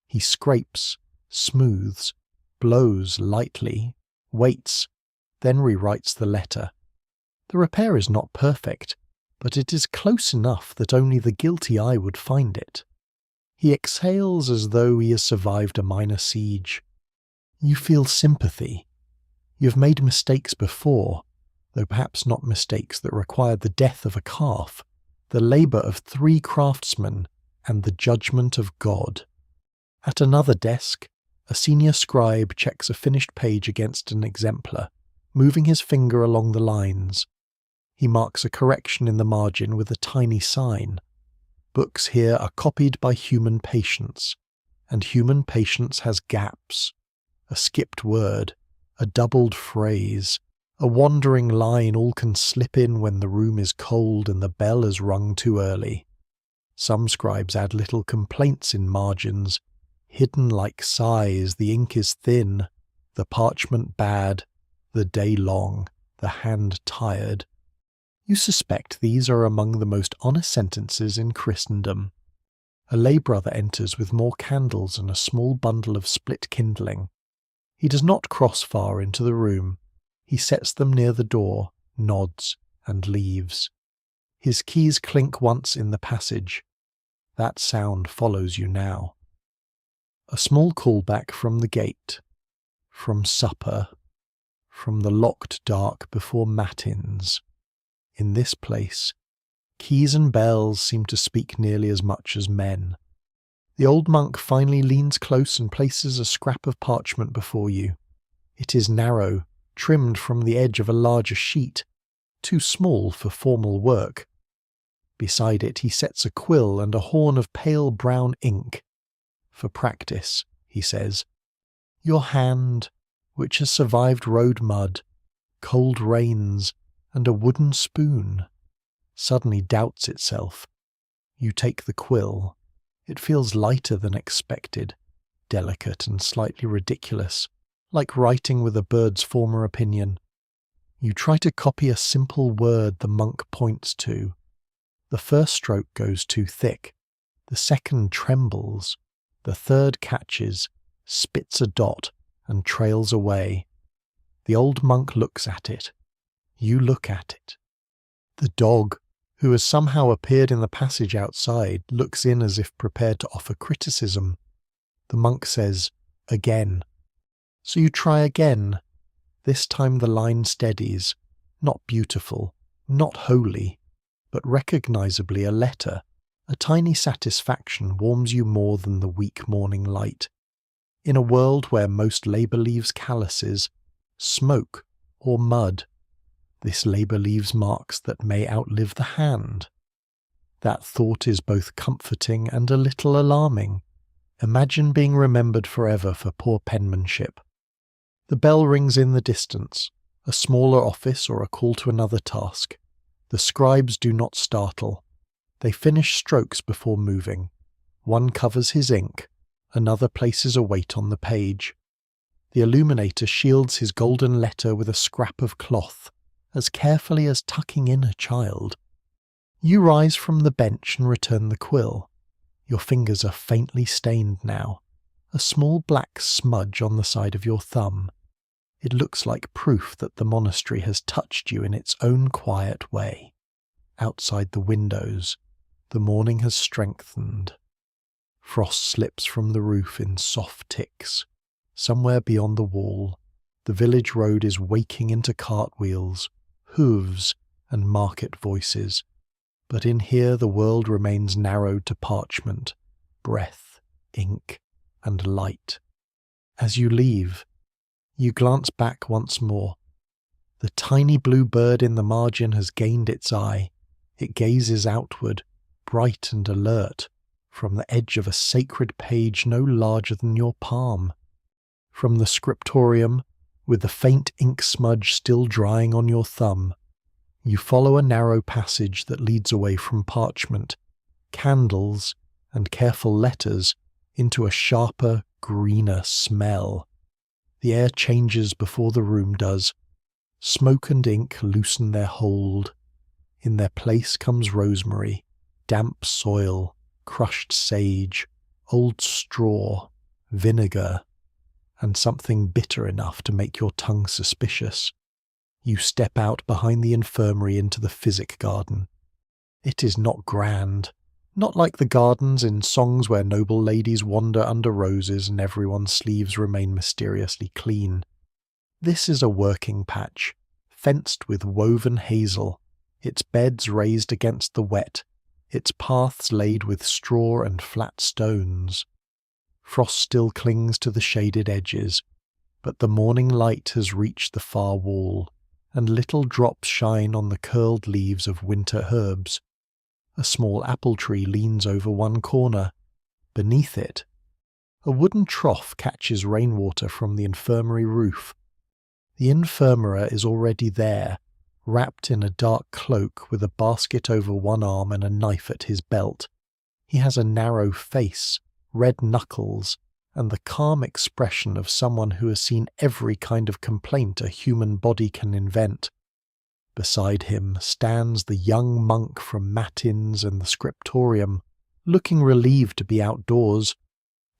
He scrapes, smooths, blows lightly, waits, then rewrites the letter. The repair is not perfect, but it is close enough that only the guilty eye would find it. He exhales as though he has survived a minor siege. You feel sympathy. You have made mistakes before, though perhaps not mistakes that required the death of a calf, the labour of 3 craftsmen, and the judgment of God. At another desk, a senior scribe checks a finished page against an exemplar, moving his finger along the lines. He marks a correction in the margin with a tiny sign. Books here are copied by human patience, and human patience has gaps. A skipped word, a doubled phrase, a wandering line all can slip in when the room is cold and the bell is rung too early. Some scribes add little complaints in margins. Hidden like sighs, the ink is thin, the parchment bad, the day long, the hand tired. You suspect these are among the most honest sentences in Christendom. A lay brother enters with more candles and a small bundle of split kindling. He does not cross far into the room. He sets them near the door, nods, and leaves. His keys clink once in the passage. That sound follows you now. A small callback from the gate, from supper, from the locked dark before matins. In this place, keys and bells seem to speak nearly as much as men. The old monk finally leans close and places a scrap of parchment before you. It is narrow, trimmed from the edge of a larger sheet, too small for formal work. Beside it he sets a quill and a horn of pale brown ink. For practice, he says. Your hand, which has survived road mud, cold rains, and a wooden spoon, suddenly doubts itself. You take the quill. It feels lighter than expected, delicate and slightly ridiculous, like writing with a bird's former opinion. You try to copy a simple word the monk points to. The first stroke goes too thick. The second trembles. The third catches, spits a dot, and trails away. The old monk looks at it. You look at it. The dog, who has somehow appeared in the passage outside, looks in as if prepared to offer criticism. The monk says, again. So you try again. This time the line steadies, not beautiful, not holy, but recognizably a letter. A tiny satisfaction warms you more than the weak morning light. In a world where most labour leaves calluses, smoke, or mud, This labour leaves marks that may outlive the hand. That thought is both comforting and a little alarming. Imagine being remembered forever for poor penmanship. The bell rings in the distance, a smaller office or a call to another task. The scribes do not startle. They finish strokes before moving. One covers his ink, another places a weight on the page. The illuminator shields his golden letter with a scrap of cloth, as carefully as tucking in a child. You rise from the bench and return the quill. Your fingers are faintly stained now, a small black smudge on the side of your thumb. It looks like proof that the monastery has touched you in its own quiet way. Outside the windows, the morning has strengthened. Frost slips from the roof in soft ticks. Somewhere beyond the wall, the village road is waking into cartwheels, hooves, and market voices. But in here the world remains narrowed to parchment, breath, ink, and light. As you leave, you glance back once more. The tiny blue bird in the margin has gained its eye. It gazes outward, bright and alert, from the edge of a sacred page no larger than your palm. From the scriptorium, with the faint ink smudge still drying on your thumb, you follow a narrow passage that leads away from parchment, candles, and careful letters into a sharper, greener smell. The air changes before the room does. Smoke and ink loosen their hold. In their place comes rosemary, damp soil, crushed sage, old straw, vinegar, and something bitter enough to make your tongue suspicious. You step out behind the infirmary into the physic garden. It is not grand, not like the gardens in songs where noble ladies wander under roses and everyone's sleeves remain mysteriously clean. This is a working patch, fenced with woven hazel, its beds raised against the wet, its paths laid with straw and flat stones. Frost still clings to the shaded edges, but the morning light has reached the far wall, and little drops shine on the curled leaves of winter herbs. A small apple tree leans over one corner. Beneath it, a wooden trough catches rainwater from the infirmary roof. The infirmerer is already there, wrapped in a dark cloak with a basket over one arm and a knife at his belt. He has a narrow face, red knuckles, and the calm expression of someone who has seen every kind of complaint a human body can invent. Beside him stands the young monk from Matins and the scriptorium, looking relieved to be outdoors,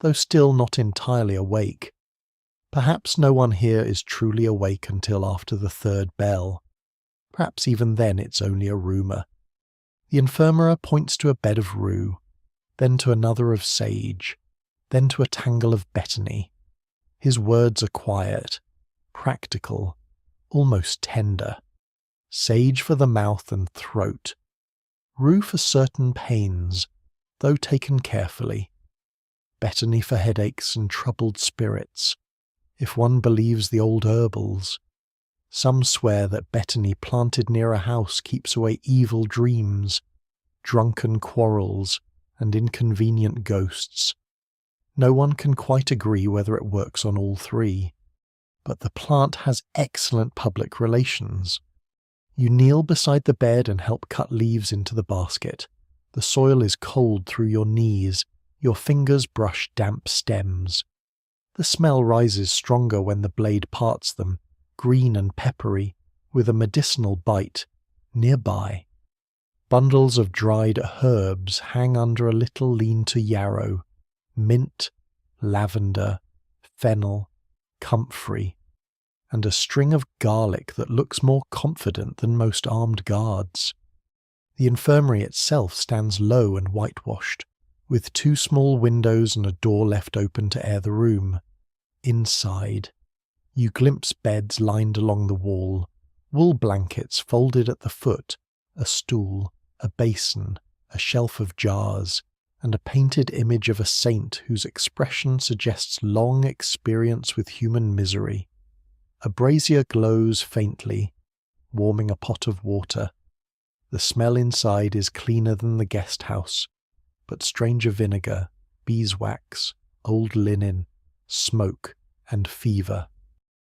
though still not entirely awake. Perhaps no one here is truly awake until after the third bell. Perhaps even then it's only a rumour. The infirmerer points to a bed of rue, then to another of sage, then to a tangle of betony. His words are quiet, practical, almost tender. Sage for the mouth and throat. Rue for certain pains, though taken carefully. Betony for headaches and troubled spirits, if one believes the old herbals. Some swear that betony planted near a house keeps away evil dreams, drunken quarrels, and inconvenient ghosts. No one can quite agree whether it works on all three, but the plant has excellent public relations. You kneel beside the bed and help cut leaves into the basket. The soil is cold through your knees, your fingers brush damp stems. The smell rises stronger when the blade parts them, green and peppery, with a medicinal bite, nearby. Bundles of dried herbs hang under a little lean-to yarrow. Mint, lavender, fennel, comfrey, and a string of garlic that looks more confident than most armed guards. The infirmary itself stands low and whitewashed, with two small windows and a door left open to air the room. Inside, you glimpse beds lined along the wall, wool blankets folded at the foot, a stool, a basin, a shelf of jars, and a painted image of a saint whose expression suggests long experience with human misery. A brazier glows faintly, warming a pot of water. The smell inside is cleaner than the guest house, but stranger vinegar, beeswax, old linen, smoke, and fever.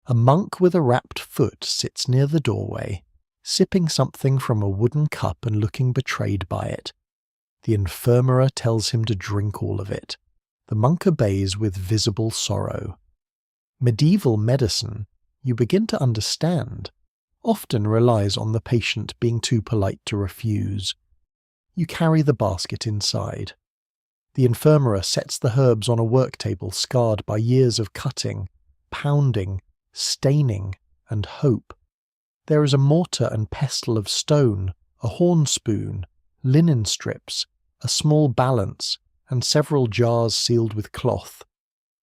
A monk with a wrapped foot sits near the doorway, sipping something from a wooden cup and looking betrayed by it. The infirmera tells him to drink all of it. The monk obeys with visible sorrow. Medieval medicine, you begin to understand, often relies on the patient being too polite to refuse. You carry the basket inside. The infirmera sets the herbs on a work table scarred by years of cutting, pounding, staining, and hope. There is a mortar and pestle of stone, a horn spoon, linen strips, a small balance, and several jars sealed with cloth.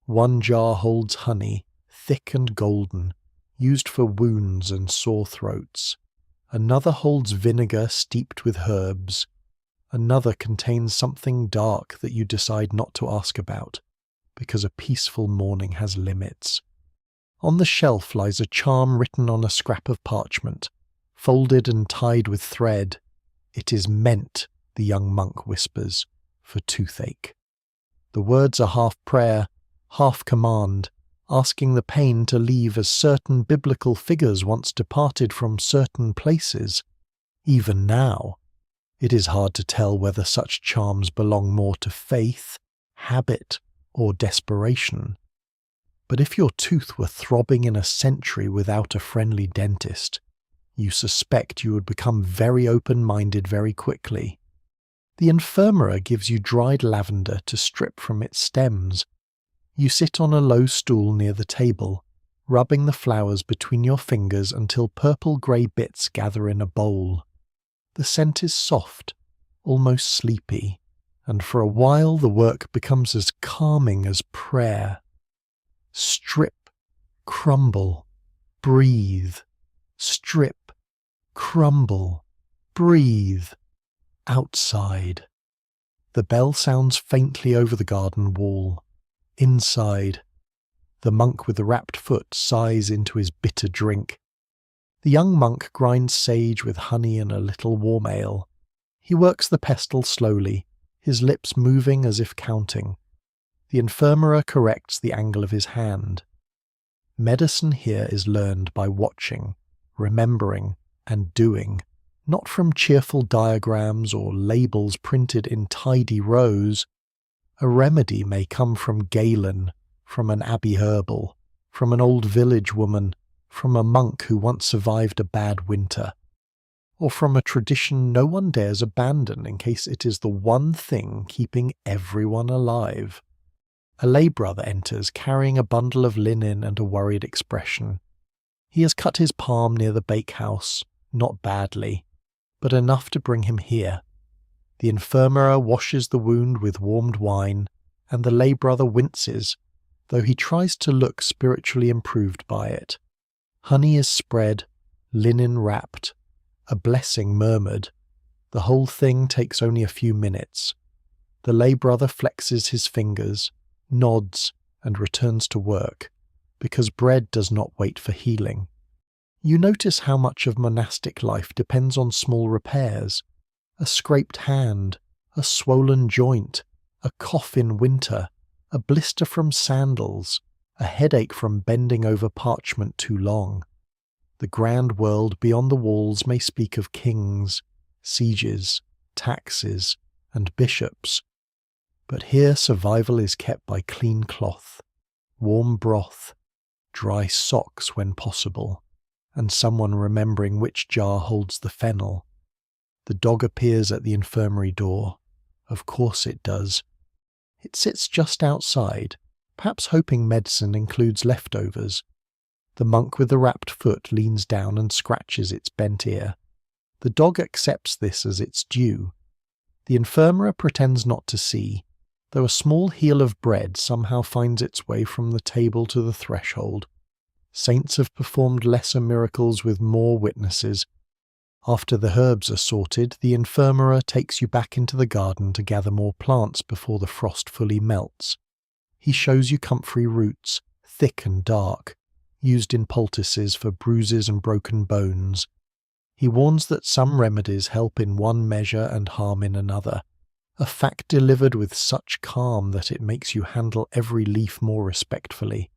One jar holds honey, thick and golden, used for wounds and sore throats. Another holds vinegar steeped with herbs. Another contains something dark that you decide not to ask about, because a peaceful morning has limits. On the shelf lies a charm written on a scrap of parchment, folded and tied with thread. It is meant, the young monk whispers, for toothache. The words are half prayer, half command, asking the pain to leave as certain biblical figures once departed from certain places. Even now, it is hard to tell whether such charms belong more to faith, habit, or desperation. But if your tooth were throbbing in a century without a friendly dentist, you suspect you would become very open-minded very quickly. The infirmera gives you dried lavender to strip from its stems. You sit on a low stool near the table, rubbing the flowers between your fingers until purple-grey bits gather in a bowl. The scent is soft, almost sleepy, and for a while the work becomes as calming as prayer. Strip, crumble, breathe. Strip, crumble, breathe. Outside. The bell sounds faintly over the garden wall. Inside. The monk with the wrapped foot sighs into his bitter drink. The young monk grinds sage with honey and a little warm ale. He works the pestle slowly, his lips moving as if counting. The infirmera corrects the angle of his hand. Medicine here is learned by watching, remembering, and doing, not from cheerful diagrams or labels printed in tidy rows. A remedy may come from Galen, from an abbey herbal, from an old village woman, from a monk who once survived a bad winter, or from a tradition no one dares abandon in case it is the one thing keeping everyone alive. A lay brother enters carrying a bundle of linen and a worried expression. He has cut his palm near the bakehouse, not badly, but enough to bring him here. The infirmera washes the wound with warmed wine, and the lay brother winces, though he tries to look spiritually improved by it. Honey is spread, linen wrapped, a blessing murmured. The whole thing takes only a few minutes. The lay brother flexes his fingers, nods, and returns to work, because bread does not wait for healing. You notice how much of monastic life depends on small repairs. A scraped hand, a swollen joint, a cough in winter, a blister from sandals, a headache from bending over parchment too long. The grand world beyond the walls may speak of kings, sieges, taxes, and bishops. But here survival is kept by clean cloth, warm broth, dry socks when possible, and someone remembering which jar holds the fennel. The dog appears at the infirmary door. Of course it does. It sits just outside, perhaps hoping medicine includes leftovers. The monk with the wrapped foot leans down and scratches its bent ear. The dog accepts this as its due. The infirmera pretends not to see, though a small heel of bread somehow finds its way from the table to the threshold. Saints have performed lesser miracles with more witnesses. After the herbs are sorted, the infirmera takes you back into the garden to gather more plants before the frost fully melts. He shows you comfrey roots, thick and dark, used in poultices for bruises and broken bones. He warns that some remedies help in one measure and harm in another, a fact delivered with such calm that it makes you handle every leaf more respectfully.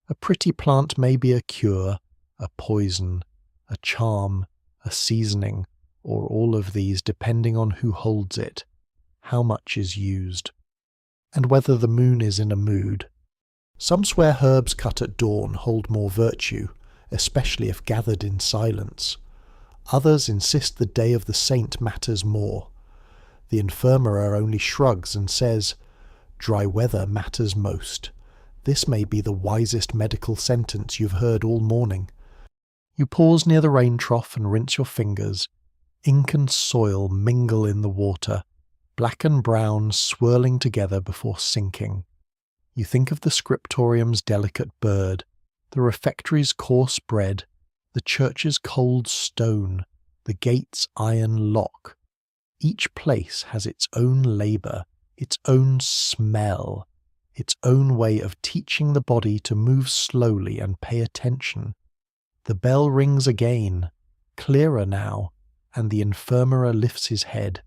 A pretty plant may be a cure, a poison, a charm, a seasoning, or all of these depending on who holds it, how much is used, and whether the moon is in a mood. Some swear herbs cut at dawn hold more virtue, especially if gathered in silence. Others insist the day of the saint matters more. The infirmera only shrugs and says, "Dry weather matters most." This may be the wisest medical sentence you've heard all morning. You pause near the rain trough and rinse your fingers. Ink and soil mingle in the water, black and brown swirling together before sinking. You think of the scriptorium's delicate bird, the refectory's coarse bread, the church's cold stone, the gate's iron lock. Each place has its own labour, its own smell, its own way of teaching the body to move slowly and pay attention. The bell rings again, clearer now, and the infirmera lifts his head.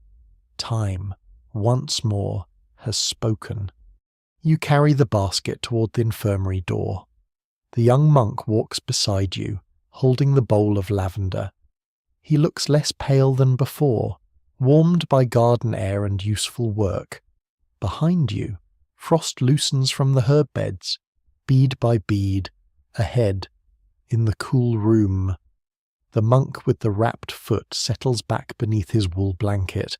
Time, once more, has spoken. You carry the basket toward the infirmary door. The young monk walks beside you, holding the bowl of lavender. He looks less pale than before, warmed by garden air and useful work. Behind you, frost loosens from the herb beds, bead by bead, ahead, in the cool room. The monk with the wrapped foot settles back beneath his wool blanket,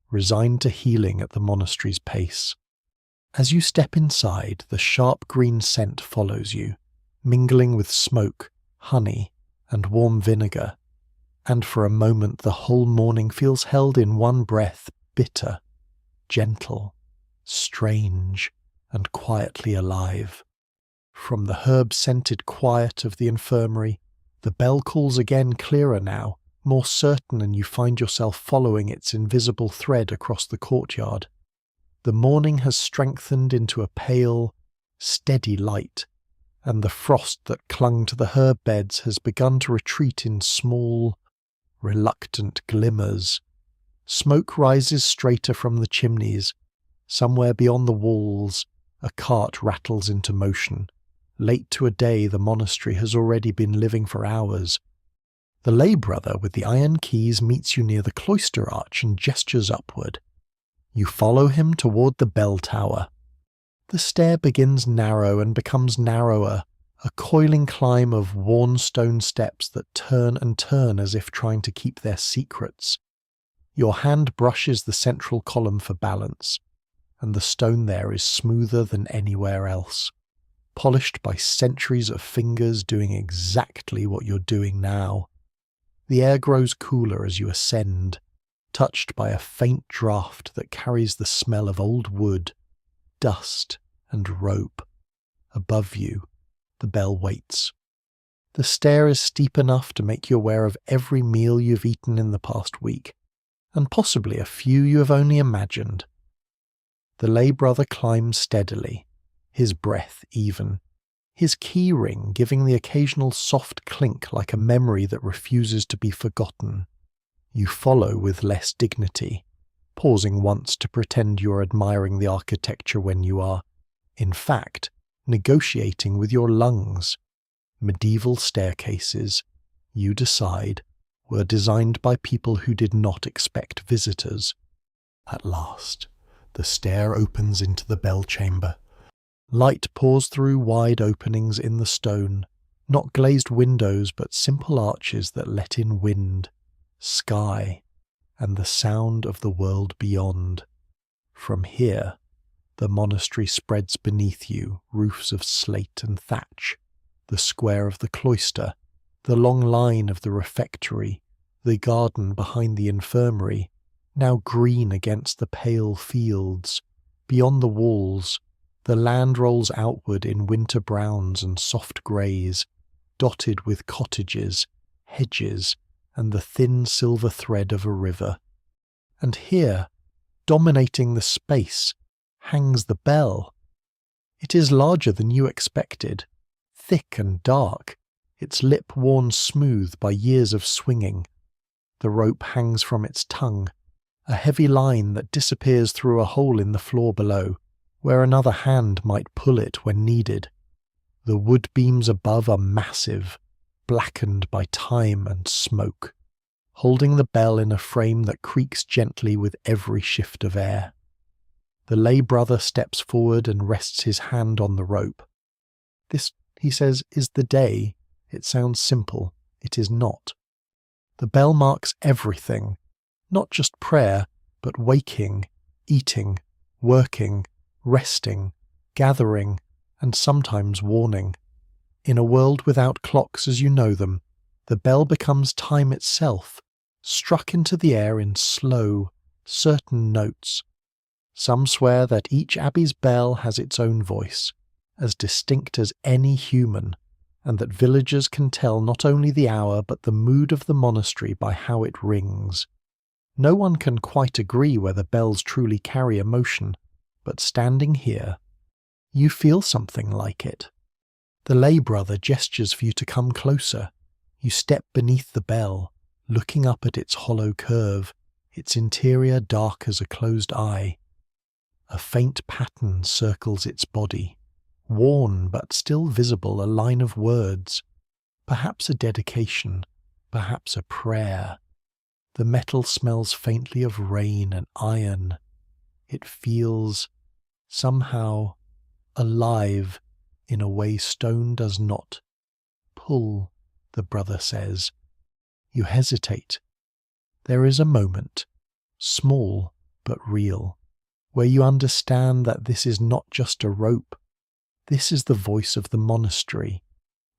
resigned to healing at the monastery's pace. As you step inside, the sharp green scent follows you, mingling with smoke, honey, and warm vinegar, and for a moment the whole morning feels held in one breath, bitter, gentle, strange, and quietly alive. From the herb-scented quiet of the infirmary, the bell calls again clearer now, more certain, and you find yourself following its invisible thread across the courtyard. The morning has strengthened into a pale, steady light, and the frost that clung to the herb beds has begun to retreat in small, reluctant glimmers. Smoke rises straighter from the chimneys. Somewhere beyond the walls, a cart rattles into motion. Late to a day the monastery has already been living for hours. The lay brother with the iron keys meets you near the cloister arch and gestures upward. You follow him toward the bell tower. The stair begins narrow and becomes narrower, a coiling climb of worn stone steps that turn and turn as if trying to keep their secrets. Your hand brushes the central column for balance, and the stone there is smoother than anywhere else, polished by centuries of fingers doing exactly what you're doing now. The air grows cooler as you ascend, touched by a faint draught that carries the smell of old wood, dust, and rope. Above you, the bell waits. The stair is steep enough to make you aware of every meal you've eaten in the past week, and possibly a few you have only imagined. The lay brother climbs steadily, his breath even, his key ring giving the occasional soft clink like a memory that refuses to be forgotten. You follow with less dignity, pausing once to pretend you're admiring the architecture when you are, in fact, negotiating with your lungs. Medieval staircases, you decide, were designed by people who did not expect visitors. At last, the stair opens into the bell chamber. Light pours through wide openings in the stone, not glazed windows but simple arches that let in wind, sky, and the sound of the world beyond. From here, the monastery spreads beneath you, roofs of slate and thatch, the square of the cloister, the long line of the refectory, the garden behind the infirmary, now green against the pale fields. Beyond the walls, the land rolls outward in winter browns and soft greys, dotted with cottages, hedges, and the thin silver thread of a river. And here, dominating the space, hangs the bell. It is larger than you expected, thick and dark, its lip worn smooth by years of swinging, The rope hangs from its tongue, a heavy line that disappears through a hole in the floor below, where another hand might pull it when needed. The wood beams above are massive, blackened by time and smoke, holding the bell in a frame that creaks gently with every shift of air. The lay brother steps forward and rests his hand on the rope. This, he says, is the day. It sounds simple. It is not. The bell marks everything, not just prayer, but waking, eating, working, resting, gathering, and sometimes warning. In a world without clocks as you know them, the bell becomes time itself, struck into the air in slow, certain notes. Some swear that each abbey's bell has its own voice, as distinct as any human, and that villagers can tell not only the hour but the mood of the monastery by how it rings. No one can quite agree whether bells truly carry emotion, but standing here, you feel something like it. The lay brother gestures for you to come closer. You step beneath the bell, looking up at its hollow curve, its interior dark as a closed eye. A faint pattern circles its body, worn but still visible a line of words, perhaps a dedication, perhaps a prayer. The metal smells faintly of rain and iron. It feels, somehow, alive in a way stone does not. Pull, the brother says. You hesitate. There is a moment, small but real, where you understand that this is not just a rope. This is the voice of the monastery.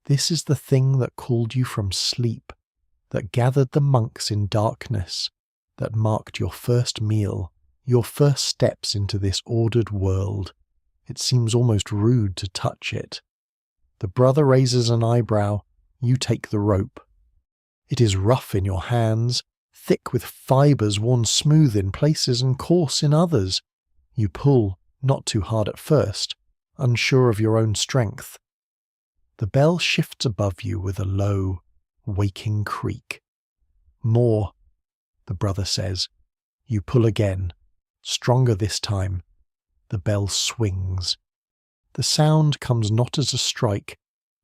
This is the thing that called you from sleep, that gathered the monks in darkness, that marked your first meal, your first steps into this ordered world. It seems almost rude to touch it. The brother raises an eyebrow. You take the rope. It is rough in your hands, thick with fibres worn smooth in places and coarse in others. You pull, not too hard at first, unsure of your own strength. The bell shifts above you with a low, waking creak. More, the brother says. You pull again, stronger this time. The bell swings. The sound comes not as a strike,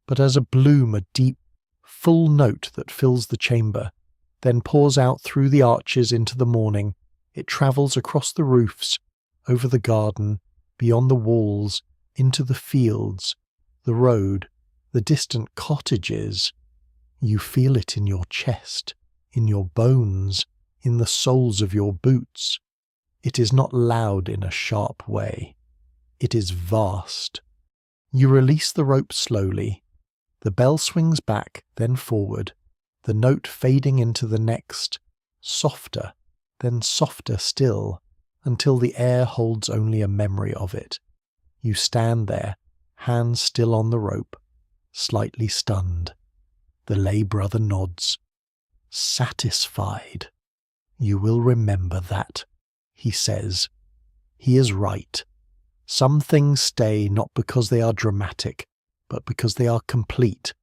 but as a bloom, a deep, full note that fills the chamber, then pours out through the arches into the morning. It travels across the roofs, over the garden, beyond the walls, into the fields, the road, the distant cottages. You feel it in your chest, in your bones, in the soles of your boots. It is not loud in a sharp way. It is vast. You release the rope slowly. The bell swings back, then forward, the note fading into the next, softer, then softer still, until the air holds only a memory of it. You stand there, hands still on the rope, slightly stunned. The lay brother nods. Satisfied. You will remember that, he says. He is right. Some things stay not because they are dramatic, but because they are complete.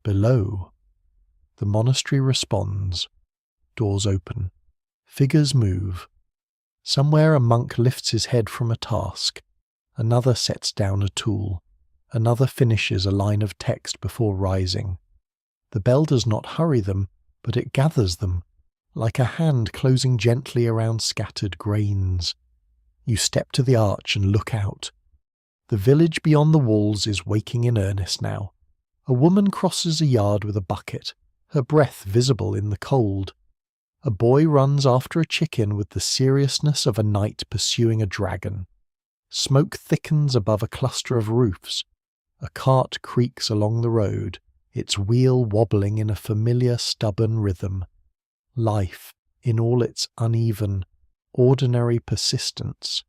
Below, the monastery responds. Doors open. Figures move. Somewhere a monk lifts his head from a task. Another sets down a tool. Another finishes a line of text before rising. The bell does not hurry them, but it gathers them, like a hand closing gently around scattered grains. You step to the arch and look out. The village beyond the walls is waking in earnest now. A woman crosses a yard with a bucket, her breath visible in the cold. A boy runs after a chicken with the seriousness of a knight pursuing a dragon. Smoke thickens above a cluster of roofs. A cart creaks along the road, its wheel wobbling in a familiar stubborn rhythm. Life, in all its uneven, ordinary persistence,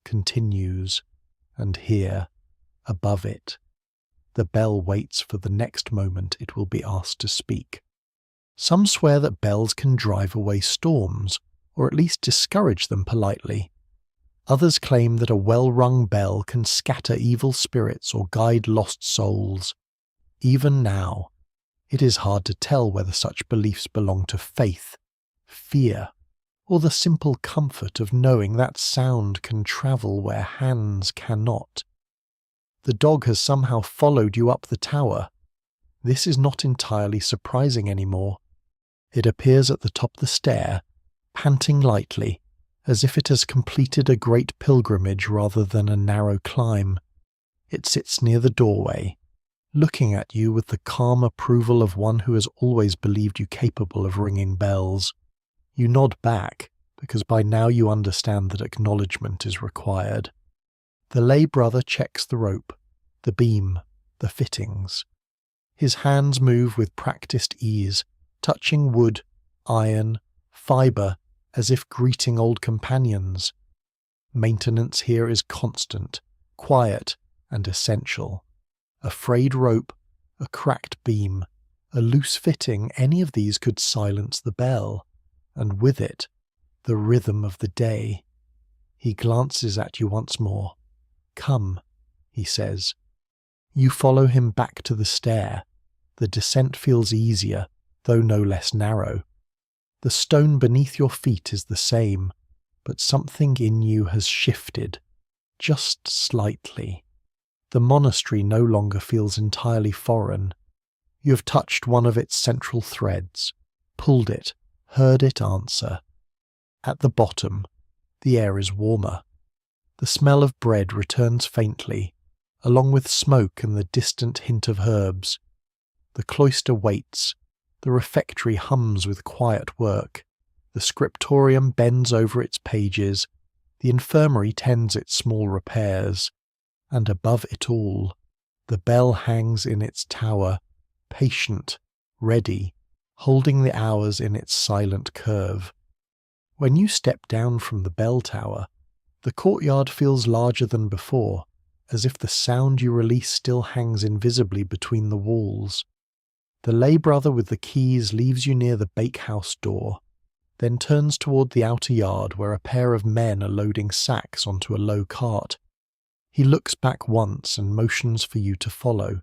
continues, and here, above it, the bell waits for the next moment it will be asked to speak. Some swear that bells can drive away storms, or at least discourage them politely. Others claim that a well-rung bell can scatter evil spirits or guide lost souls. Even now, it is hard to tell whether such beliefs belong to faith, fear, or the simple comfort of knowing that sound can travel where hands cannot. The dog has somehow followed you up the tower. This is not entirely surprising anymore. It appears at the top of the stair, panting lightly, as if it has completed a great pilgrimage rather than a narrow climb. It sits near the doorway, looking at you with the calm approval of one who has always believed you capable of ringing bells. You nod back, because by now you understand that acknowledgement is required. The lay brother checks the rope, the beam, the fittings. His hands move with practiced ease, touching wood, iron, fibre, as if greeting old companions. Maintenance here is constant, quiet, and essential. A frayed rope, a cracked beam, a loose fitting, any of these could silence the bell, and with it, the rhythm of the day. He glances at you once more. "Come," he says. You follow him back to the stair. The descent feels easier, though no less narrow. The stone beneath your feet is the same, but something in you has shifted, just slightly. The monastery no longer feels entirely foreign. You have touched one of its central threads, pulled it, heard it answer. At the bottom, the air is warmer. The smell of bread returns faintly, along with smoke and the distant hint of herbs. The cloister waits. The refectory hums with quiet work. The scriptorium bends over its pages. The infirmary tends its small repairs. And above it all, the bell hangs in its tower, patient, ready, holding the hours in its silent curve. When you step down from the bell tower, the courtyard feels larger than before, as if the sound you release still hangs invisibly between the walls. The lay brother with the keys leaves you near the bakehouse door, then turns toward the outer yard where a pair of men are loading sacks onto a low cart. He looks back once and motions for you to follow.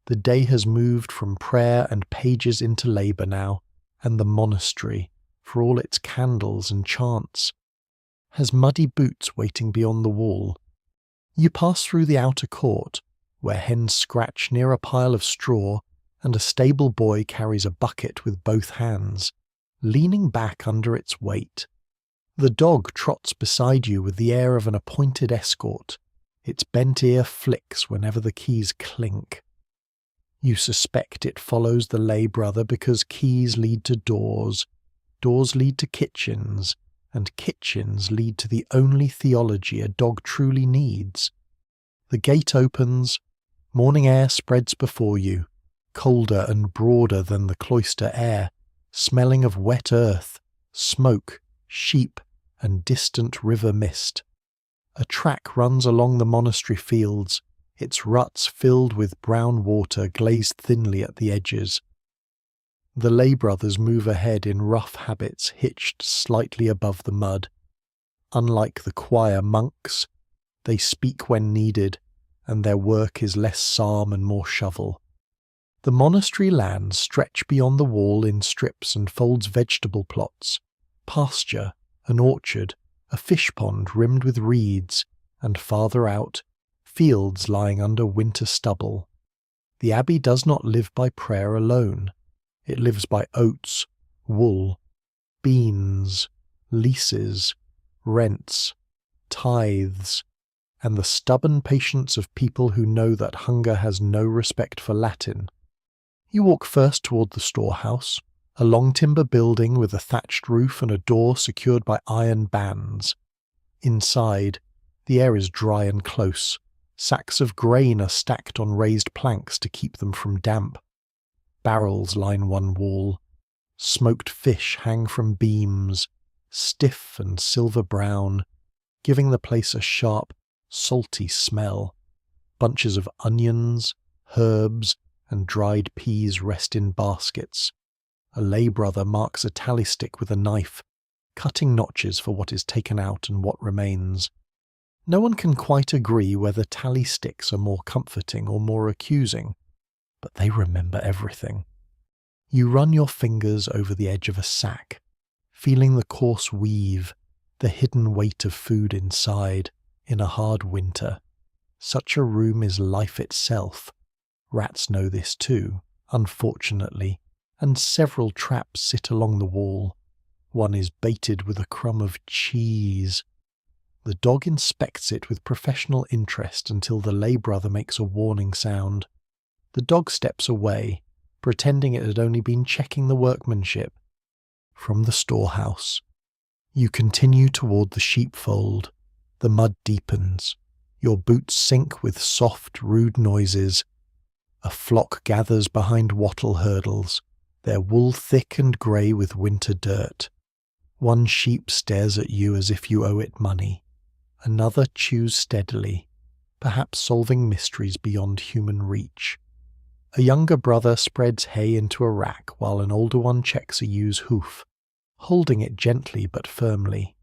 The day has moved from prayer and pages into labour now, and the monastery, for all its candles and chants, has muddy boots waiting beyond the wall. You pass through the outer court, where hens scratch near a pile of straw, and a stable boy carries a bucket with both hands, leaning back under its weight. The dog trots beside you with the air of an appointed escort. Its bent ear flicks whenever the keys clink. You suspect it follows the lay brother because keys lead to doors, doors lead to kitchens, and kitchens lead to the only theology a dog truly needs. The gate opens, morning air spreads before you, colder and broader than the cloister air, smelling of wet earth, smoke, sheep, and distant river mist. A track runs along the monastery fields, its ruts filled with brown water glazed thinly at the edges. The lay brothers move ahead in rough habits hitched slightly above the mud. Unlike the choir monks, they speak when needed, and their work is less psalm and more shovel. The monastery lands stretch beyond the wall in strips and folds vegetable plots, pasture, an orchard, a fish pond rimmed with reeds, and farther out, fields lying under winter stubble. The abbey does not live by prayer alone. It lives by oats, wool, beans, leases, rents, tithes, and the stubborn patience of people who know that hunger has no respect for Latin. You walk first toward the storehouse, a long timber building with a thatched roof and a door secured by iron bands. Inside, the air is dry and close. Sacks of grain are stacked on raised planks to keep them from damp. Barrels line one wall. Smoked fish hang from beams, stiff and silver-brown, giving the place a sharp, salty smell. Bunches of onions, herbs, and dried peas rest in baskets. A lay brother marks a tally stick with a knife, cutting notches for what is taken out and what remains. No one can quite agree whether tally sticks are more comforting or more accusing, but they remember everything. You run your fingers over the edge of a sack, feeling the coarse weave, the hidden weight of food inside in a hard winter. Such a room is life itself. Rats know this too, unfortunately, and several traps sit along the wall. One is baited with a crumb of cheese. The dog inspects it with professional interest until the lay brother makes a warning sound. The dog steps away, pretending it had only been checking the workmanship. From the storehouse, you continue toward the sheepfold. The mud deepens. Your boots sink with soft, rude noises. A flock gathers behind wattle hurdles, their wool thick and grey with winter dirt. One sheep stares at you as if you owe it money. Another chews steadily, perhaps solving mysteries beyond human reach. A younger brother spreads hay into a rack while an older one checks a ewe's hoof, holding it gently but firmly.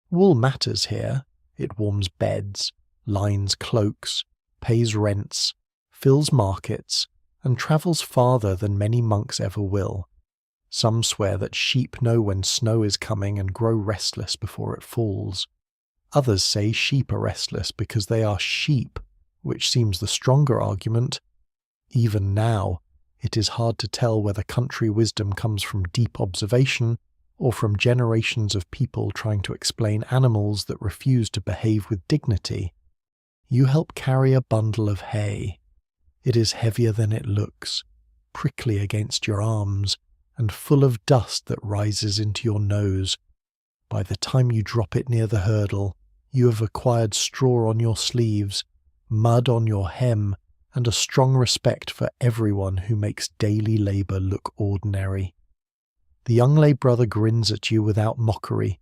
Wool matters here. It warms beds, lines cloaks, pays rents, fills markets, and travels farther than many monks ever will. Some swear that sheep know when snow is coming and grow restless before it falls. Others say sheep are restless because they are sheep, which seems the stronger argument. Even now, it is hard to tell whether country wisdom comes from deep observation or from generations of people trying to explain animals that refuse to behave with dignity. You help carry a bundle of hay. It is heavier than it looks, prickly against your arms, and full of dust that rises into your nose. By the time you drop it near the hurdle, you have acquired straw on your sleeves, mud on your hem, and a strong respect for everyone who makes daily labour look ordinary. The young lay brother grins at you without mockery,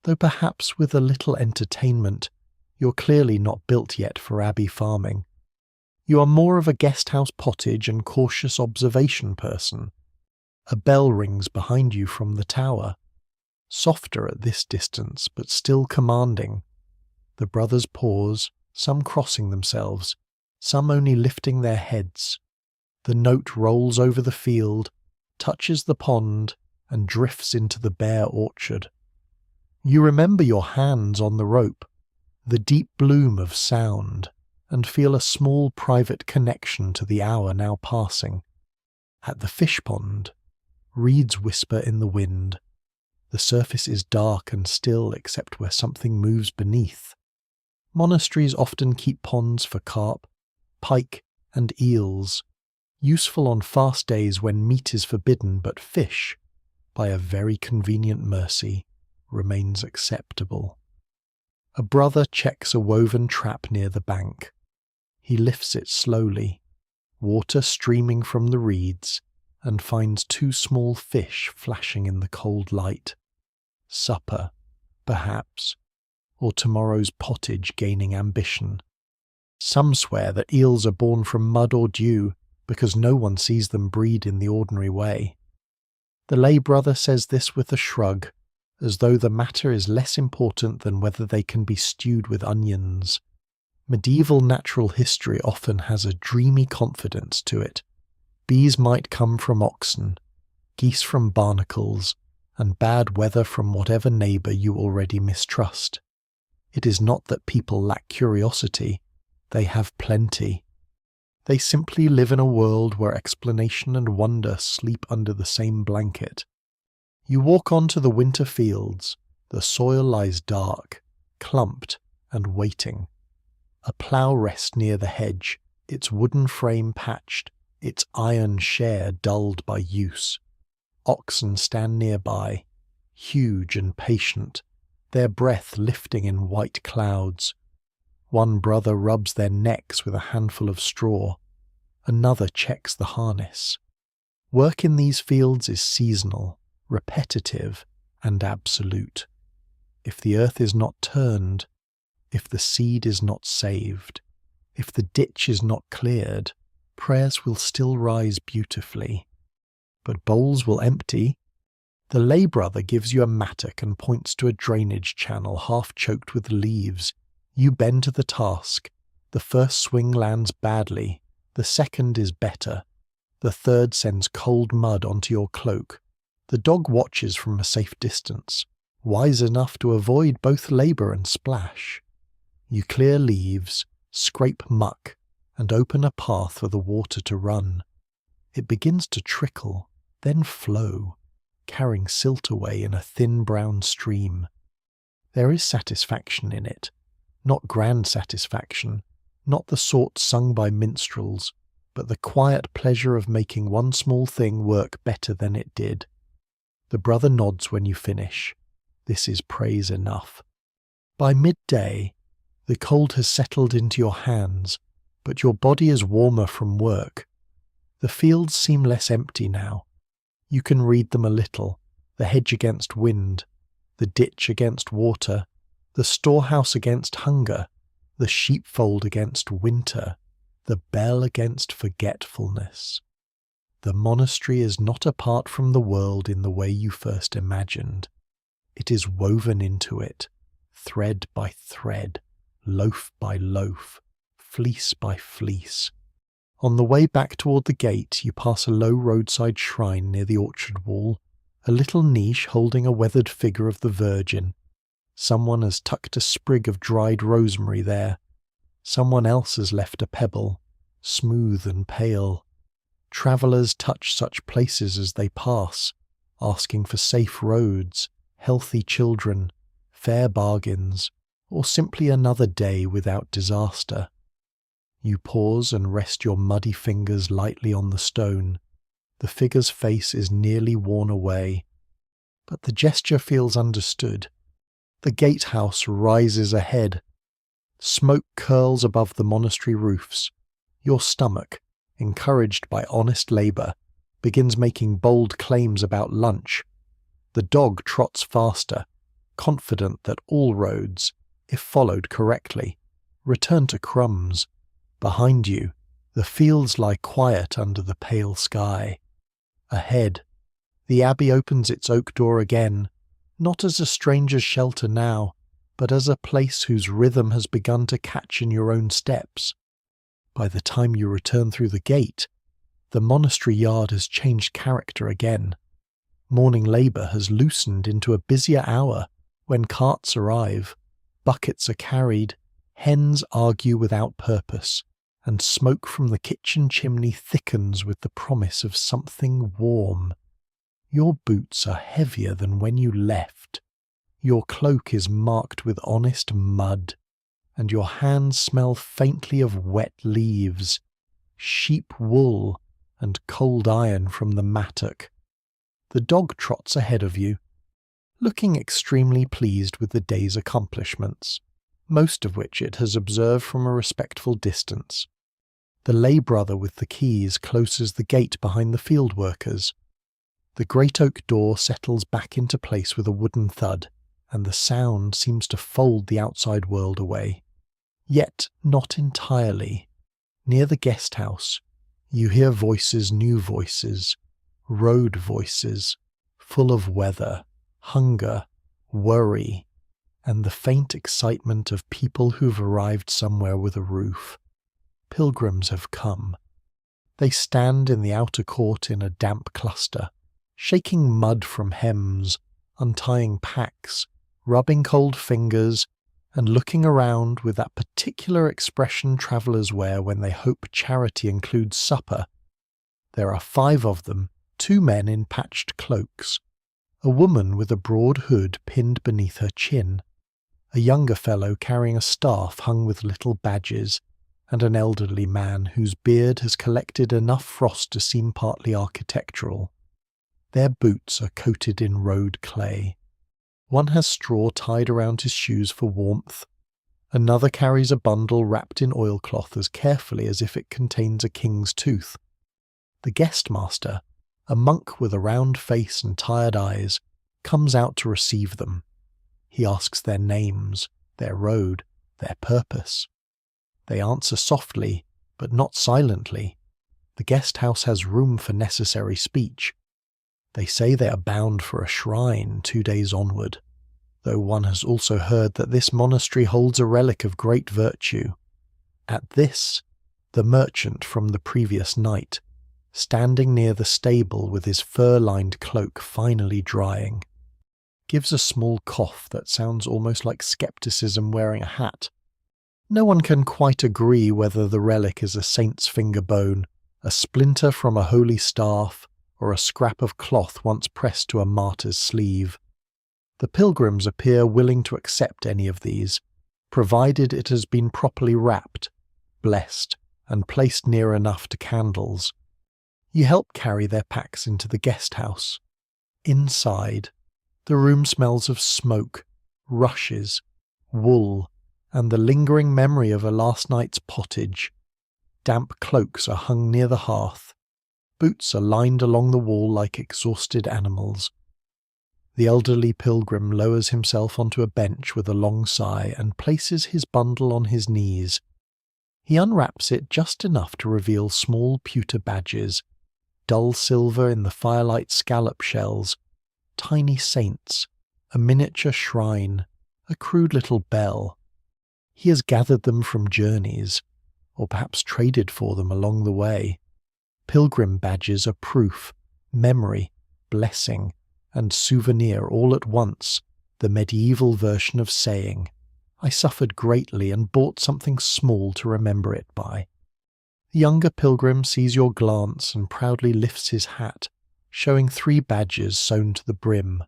though perhaps with a little entertainment. You're clearly not built yet for abbey farming. You are more of a guest-house pottage and cautious observation person. A bell rings behind you from the tower, softer at this distance but still commanding. The brothers pause, some crossing themselves, some only lifting their heads. The note rolls over the field, touches the pond, and drifts into the bare orchard. You remember your hands on the rope, the deep bloom of sound, and feel a small private connection to the hour now passing. At the fish pond, reeds whisper in the wind. The surface is dark and still except where something moves beneath. Monasteries often keep ponds for carp, pike, and eels, useful on fast days when meat is forbidden, but fish, by a very convenient mercy, remains acceptable. A brother checks a woven trap near the bank. He lifts it slowly, water streaming from the reeds, and finds 2 small fish flashing in the cold light. Supper, perhaps, or tomorrow's pottage gaining ambition. Some swear that eels are born from mud or dew because no one sees them breed in the ordinary way. The lay brother says this with a shrug, as though the matter is less important than whether they can be stewed with onions. Medieval natural history often has a dreamy confidence to it. Bees might come from oxen, geese from barnacles, and bad weather from whatever neighbour you already mistrust. It is not that people lack curiosity, they have plenty. They simply live in a world where explanation and wonder sleep under the same blanket. You walk on to the winter fields. The soil lies dark, clumped, and waiting. A plough rests near the hedge, its wooden frame patched, its iron share dulled by use. Oxen stand nearby, huge and patient, their breath lifting in white clouds. One brother rubs their necks with a handful of straw. Another checks the harness. Work in these fields is seasonal, repetitive, and absolute. If the earth is not turned, if the seed is not saved, if the ditch is not cleared, prayers will still rise beautifully. But bowls will empty. The lay brother gives you a mattock and points to a drainage channel half choked with leaves. You bend to the task. The first swing lands badly. The second is better. The third sends cold mud onto your cloak. The dog watches from a safe distance, wise enough to avoid both labour and splash. You clear leaves, scrape muck, and open a path for the water to run. It begins to trickle, then flow, carrying silt away in a thin brown stream. There is satisfaction in it, not grand satisfaction, not the sort sung by minstrels, but the quiet pleasure of making one small thing work better than it did. The brother nods when you finish. This is praise enough. By midday, the cold has settled into your hands, but your body is warmer from work. The fields seem less empty now. You can read them a little, the hedge against wind, the ditch against water, the storehouse against hunger, the sheepfold against winter, the bell against forgetfulness. The monastery is not apart from the world in the way you first imagined. It is woven into it, thread by thread, loaf by loaf, fleece by fleece. On the way back toward the gate, you pass a low roadside shrine near the orchard wall, a little niche holding a weathered figure of the Virgin. Someone has tucked a sprig of dried rosemary there. Someone else has left a pebble, smooth and pale. Travellers touch such places as they pass, asking for safe roads, healthy children, fair bargains, or simply another day without disaster. You pause and rest your muddy fingers lightly on the stone. The figure's face is nearly worn away, but the gesture feels understood. The gatehouse rises ahead. Smoke curls above the monastery roofs. Your stomach, encouraged by honest labour, begins making bold claims about lunch. The dog trots faster, confident that all roads, if followed correctly, return to crumbs. Behind you, the fields lie quiet under the pale sky. Ahead, the abbey opens its oak door again, not as a stranger's shelter now, but as a place whose rhythm has begun to catch in your own steps. By the time you return through the gate, the monastery yard has changed character again. Morning labour has loosened into a busier hour when carts arrive, buckets are carried, hens argue without purpose, and smoke from the kitchen chimney thickens with the promise of something warm. Your boots are heavier than when you left. Your cloak is marked with honest mud, and your hands smell faintly of wet leaves, sheep wool, and cold iron from the mattock. The dog trots ahead of you, looking extremely pleased with the day's accomplishments, most of which it has observed from a respectful distance. The lay brother with the keys closes the gate behind the field workers. The great oak door settles back into place with a wooden thud, and the sound seems to fold the outside world away. Yet not entirely. Near the guest house, you hear voices, new voices, road voices, full of weather, hunger, worry, and the faint excitement of people who've arrived somewhere with a roof. Pilgrims have come. They stand in the outer court in a damp cluster, shaking mud from hems, untying packs, rubbing cold fingers, and looking around with that particular expression travellers wear when they hope charity includes supper. There are 5 of them, 2 men in patched cloaks, a woman with a broad hood pinned beneath her chin, a younger fellow carrying a staff hung with little badges, and an elderly man whose beard has collected enough frost to seem partly architectural. Their boots are coated in road clay. One has straw tied around his shoes for warmth. Another carries a bundle wrapped in oilcloth as carefully as if it contains a king's tooth. The guest master, a monk with a round face and tired eyes, comes out to receive them. He asks their names, their road, their purpose. They answer softly, but not silently. The guest house has room for necessary speech. They say they are bound for a shrine 2 days onward, though one has also heard that this monastery holds a relic of great virtue. At this, the merchant from the previous night, standing near the stable with his fur-lined cloak finally drying. Gives a small cough that sounds almost like skepticism wearing a hat. No one can quite agree whether the relic is a saint's finger bone, a splinter from a holy staff, or a scrap of cloth once pressed to a martyr's sleeve. The pilgrims appear willing to accept any of these, provided it has been properly wrapped, blessed, and placed near enough to candles. You help carry their packs into the guest house. Inside, the room smells of smoke, rushes, wool, and the lingering memory of a last night's pottage. Damp cloaks are hung near the hearth. Boots are lined along the wall like exhausted animals. The elderly pilgrim lowers himself onto a bench with a long sigh and places his bundle on his knees. He unwraps it just enough to reveal small pewter badges, dull silver in the firelight scallop shells, tiny saints, a miniature shrine, a crude little bell. He has gathered them from journeys, or perhaps traded for them along the way. Pilgrim badges are proof, memory, blessing, and souvenir all at once, the medieval version of saying, "I suffered greatly and bought something small to remember it by." The younger pilgrim sees your glance and proudly lifts his hat, showing 3 badges sewn to the brim.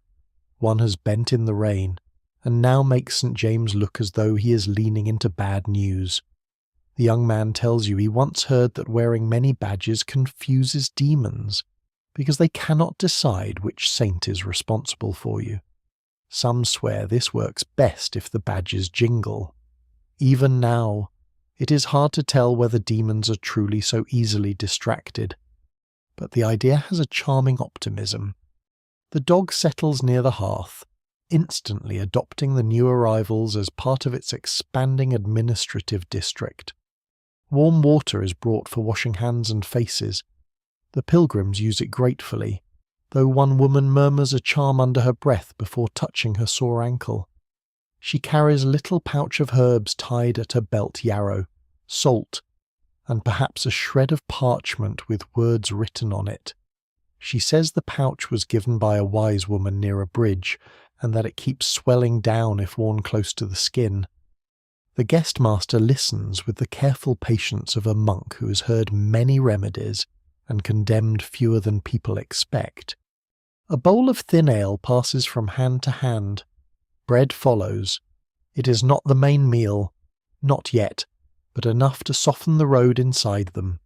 One has bent in the rain, and now makes St. James look as though he is leaning into bad news. The young man tells you he once heard that wearing many badges confuses demons, because they cannot decide which saint is responsible for you. Some swear this works best if the badges jingle. Even now, it is hard to tell whether demons are truly so easily distracted. But the idea has a charming optimism. The dog settles near the hearth, instantly adopting the new arrivals as part of its expanding administrative district. Warm water is brought for washing hands and faces. The pilgrims use it gratefully, though one woman murmurs a charm under her breath before touching her sore ankle. She carries a little pouch of herbs tied at her belt yarrow, salt, and perhaps a shred of parchment with words written on it. She says the pouch was given by a wise woman near a bridge, and that it keeps swelling down if worn close to the skin. The guest master listens with the careful patience of a monk who has heard many remedies and condemned fewer than people expect. A bowl of thin ale passes from hand to hand. Bread follows. It is not the main meal, not yet, but enough to soften the road inside them.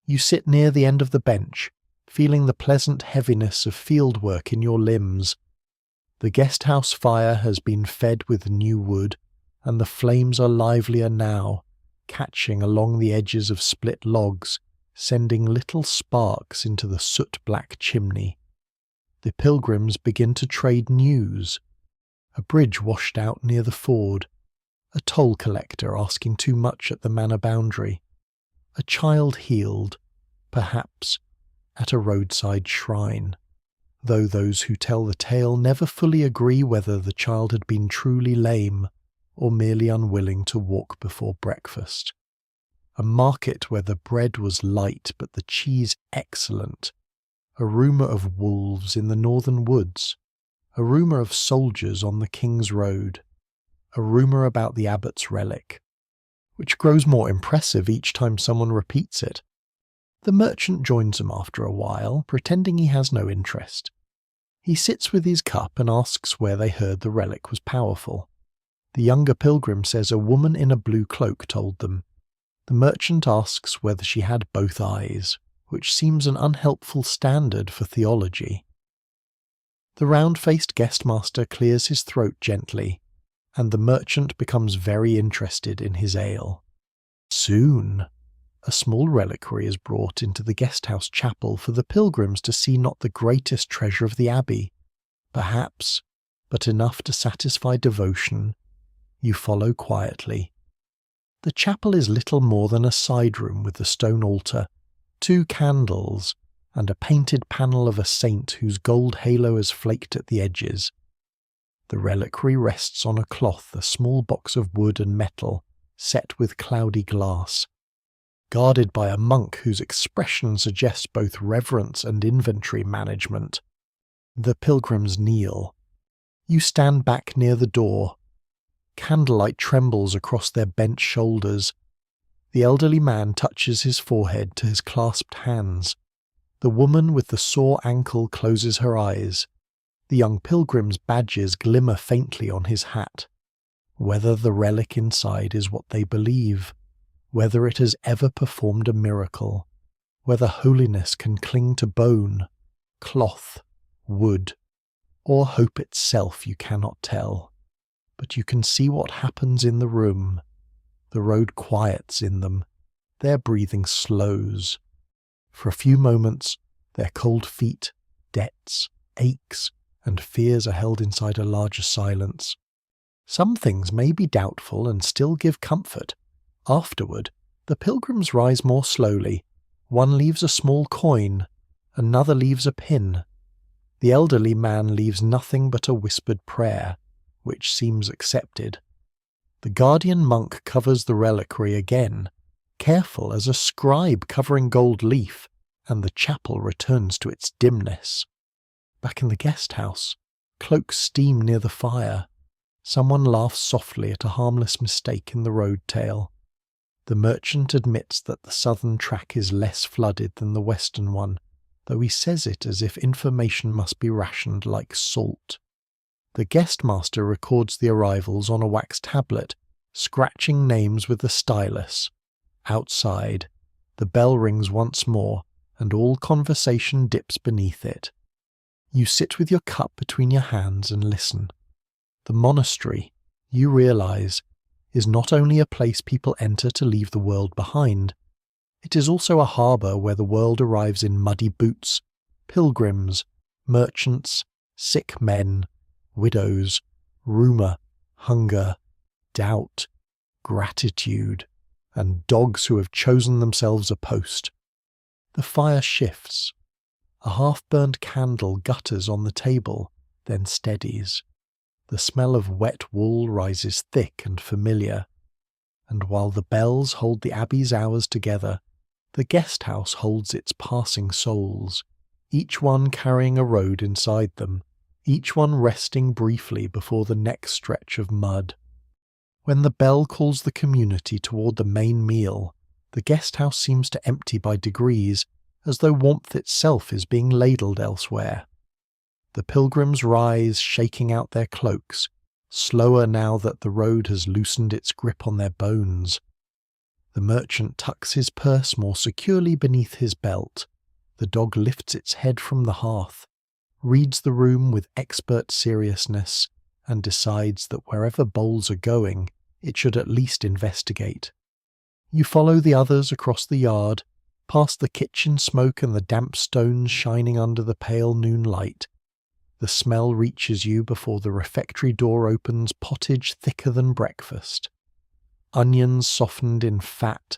You sit near the end of the bench, feeling the pleasant heaviness of field work in your limbs. The guest house fire has been fed with new wood, and the flames are livelier now, catching along the edges of split logs, sending little sparks into the soot-black chimney. The pilgrims begin to trade news. A bridge washed out near the ford, a toll collector asking too much at the manor boundary, a child healed, perhaps, at a roadside shrine, though those who tell the tale never fully agree whether the child had been truly lame or merely unwilling to walk before breakfast. A market where the bread was light but the cheese excellent, a rumour of wolves in the northern woods, a rumour of soldiers on the King's Road, a rumour about the abbot's relic, which grows more impressive each time someone repeats it. The merchant joins them after a while, pretending he has no interest. He sits with his cup and asks where they heard the relic was powerful. The younger pilgrim says a woman in a blue cloak told them. The merchant asks whether she had both eyes, which seems an unhelpful standard for theology. The round-faced guest-master clears his throat gently, and the merchant becomes very interested in his ale. Soon, a small reliquary is brought into the guest-house chapel for the pilgrims to see, not the greatest treasure of the abbey, perhaps, but enough to satisfy devotion. You follow quietly. The chapel is little more than a side room with a stone altar, 2 candles, and a painted panel of a saint whose gold halo is flaked at the edges. The reliquary rests on a cloth, a small box of wood and metal, set with cloudy glass. guarded by a monk whose expression suggests both reverence and inventory management. The pilgrims kneel. You stand back near the door. Candlelight trembles across their bent shoulders. The elderly man touches his forehead to his clasped hands. The woman with the sore ankle closes her eyes. The young pilgrim's badges glimmer faintly on his hat. Whether the relic inside is what they believe, whether it has ever performed a miracle, whether holiness can cling to bone, cloth, wood, or hope itself, you cannot tell. But you can see what happens in the room. The road quiets in them. Their breathing slows. For a few moments, their cold feet, debts, aches, and fears are held inside a larger silence. Some things may be doubtful and still give comfort. Afterward, the pilgrims rise more slowly. One leaves a small coin, another leaves a pin. The elderly man leaves nothing but a whispered prayer, which seems accepted. The guardian monk covers the reliquary again, careful as a scribe covering gold leaf, and the chapel returns to its dimness. Back in the guest house, cloaks steam near the fire. Someone laughs softly at a harmless mistake in the road tale. The merchant admits that the southern track is less flooded than the western one, though he says it as if information must be rationed like salt. The guest master records the arrivals on a wax tablet, scratching names with the stylus. Outside, the bell rings once more, and all conversation dips beneath it. You sit with your cup between your hands and listen. The monastery, you realize, is not only a place people enter to leave the world behind, it is also a harbour where the world arrives in muddy boots, pilgrims, merchants, sick men, widows, rumour, hunger, doubt, gratitude, and dogs who have chosen themselves a post. The fire shifts. A half-burned candle gutters on the table, then steadies. The smell of wet wool rises thick and familiar, and while the bells hold the abbey's hours together, the guest house holds its passing souls, each one carrying a road inside them, each one resting briefly before the next stretch of mud. When the bell calls the community toward the main meal, the guest house seems to empty by degrees, as though warmth itself is being ladled elsewhere. The pilgrims rise, shaking out their cloaks, slower now that the road has loosened its grip on their bones. The merchant tucks his purse more securely beneath his belt. The dog lifts its head from the hearth, reads the room with expert seriousness, and decides that wherever bowls are going, it should at least investigate. You follow the others across the yard, past the kitchen smoke and the damp stones shining under the pale noon light. The smell reaches you before the refectory door opens pottage thicker than breakfast. Onions softened in fat,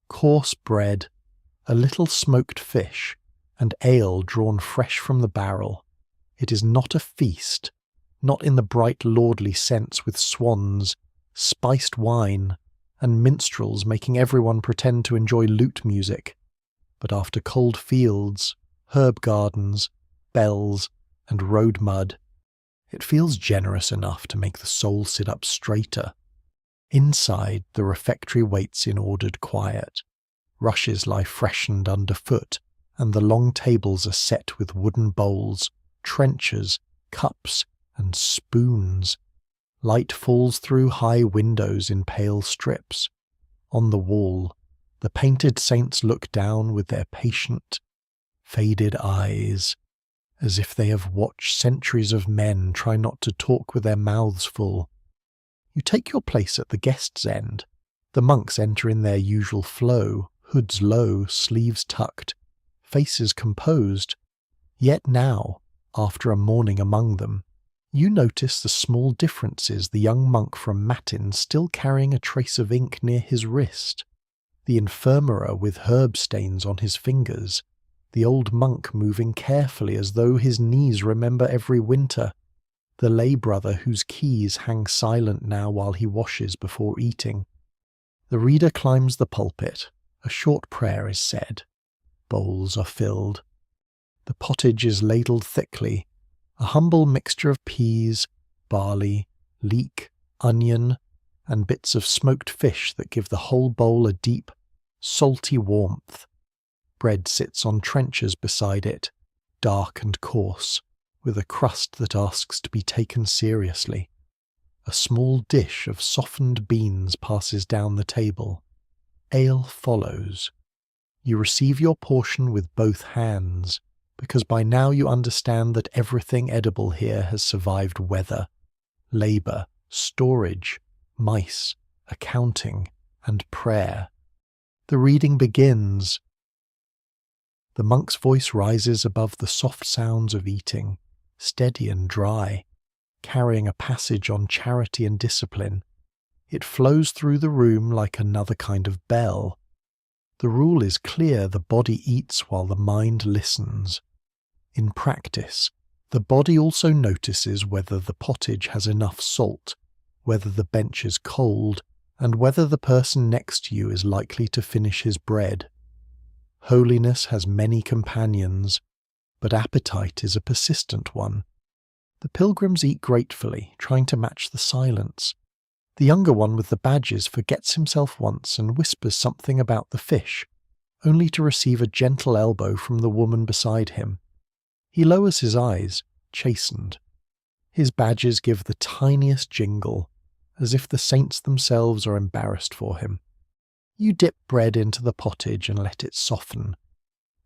coarse bread, a little smoked fish, and ale drawn fresh from the barrel. It is not a feast, not in the bright lordly sense with swans, spiced wine, and minstrels making everyone pretend to enjoy lute music, but after cold fields, herb gardens, bells, and road mud, it feels generous enough to make the soul sit up straighter. Inside, the refectory waits in ordered quiet. Rushes lie freshened underfoot, and the long tables are set with wooden bowls, trenchers, cups, and spoons. Light falls through high windows in pale strips. On the wall, the painted saints look down with their patient, faded eyes, as if they have watched centuries of men try not to talk with their mouths full. You take your place at the guest's end. The monks enter in their usual flow, hoods low, sleeves tucked, faces composed. Yet now, after a morning among them, you notice the small differences: the young monk from Matin still carrying a trace of ink near his wrist, the infirmary with herb stains on his fingers, the old monk moving carefully as though his knees remember every winter, the lay brother whose keys hang silent now while he washes before eating. The reader climbs the pulpit, A short prayer is said. Bowls are filled. The pottage is ladled thickly, a humble mixture of peas, barley, leek, onion, and bits of smoked fish that give the whole bowl a deep, salty warmth. Bread sits on trenchers beside it, dark and coarse, with a crust that asks to be taken seriously. A small dish of softened beans passes down the table. Ale follows. You receive your portion with both hands, because by now you understand that everything edible here has survived weather, labour, storage, mice, accounting, and prayer. The reading begins. The monk's voice rises above the soft sounds of eating, steady and dry, carrying a passage on charity and discipline. It flows through the room like another kind of bell. The rule is clear: the body eats while the mind listens. In practice, the body also notices whether the pottage has enough salt, whether the bench is cold, and whether the person next to you is likely to finish his bread. Holiness has many companions, but appetite is a persistent one. The pilgrims eat gratefully, trying to match the silence. The younger one with the badges forgets himself once and whispers something about the fish, only to receive a gentle elbow from the woman beside him. He lowers his eyes, chastened. His badges give the tiniest jingle, as if the saints themselves are embarrassed for him. You dip bread into the pottage and let it soften.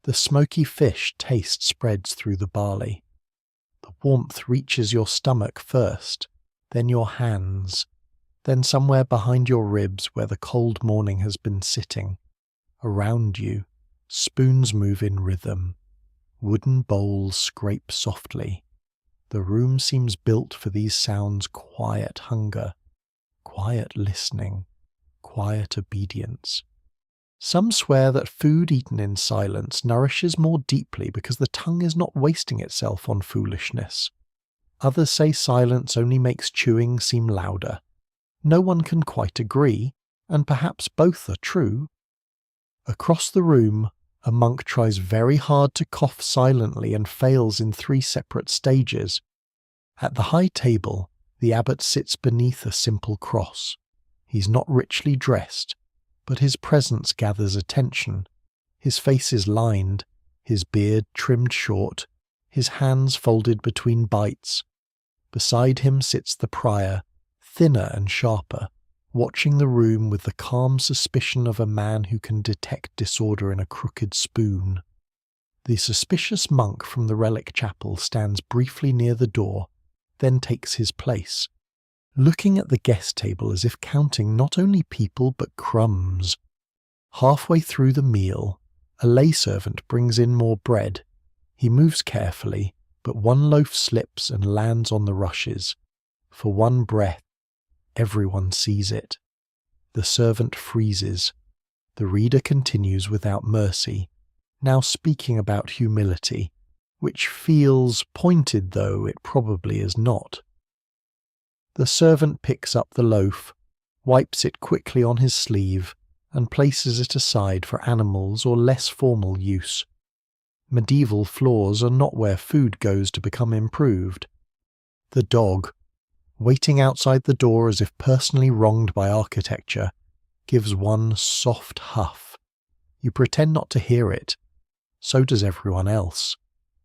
The smoky fish taste spreads through the barley. The warmth reaches your stomach first, then your hands, then somewhere behind your ribs where the cold morning has been sitting. Around you, spoons move in rhythm. Wooden bowls scrape softly. The room seems built for these sounds: quiet hunger, quiet listening, quiet obedience. Some swear that food eaten in silence nourishes more deeply because the tongue is not wasting itself on foolishness. Others say silence only makes chewing seem louder. No one can quite agree, and perhaps both are true. Across the room, a monk tries very hard to cough silently and fails in 3 separate stages. At the high table, the abbot sits beneath a simple cross. He's not richly dressed, but his presence gathers attention. His face is lined, his beard trimmed short, his hands folded between bites. Beside him sits the prior, thinner and sharper, watching the room with the calm suspicion of a man who can detect disorder in a crooked spoon. The suspicious monk from the relic chapel stands briefly near the door, then takes his place, looking at the guest table as if counting not only people but crumbs. Halfway through the meal, a lay servant brings in more bread. He moves carefully, but one loaf slips and lands on the rushes. For one breath, everyone sees it. The servant freezes. The reader continues without mercy, now speaking about humility, which feels pointed though it probably is not. The servant picks up the loaf, wipes it quickly on his sleeve, and places it aside for animals or less formal use. Medieval floors are not where food goes to become improved. The dog, waiting outside the door as if personally wronged by architecture, gives one soft huff. You pretend not to hear it. So does everyone else.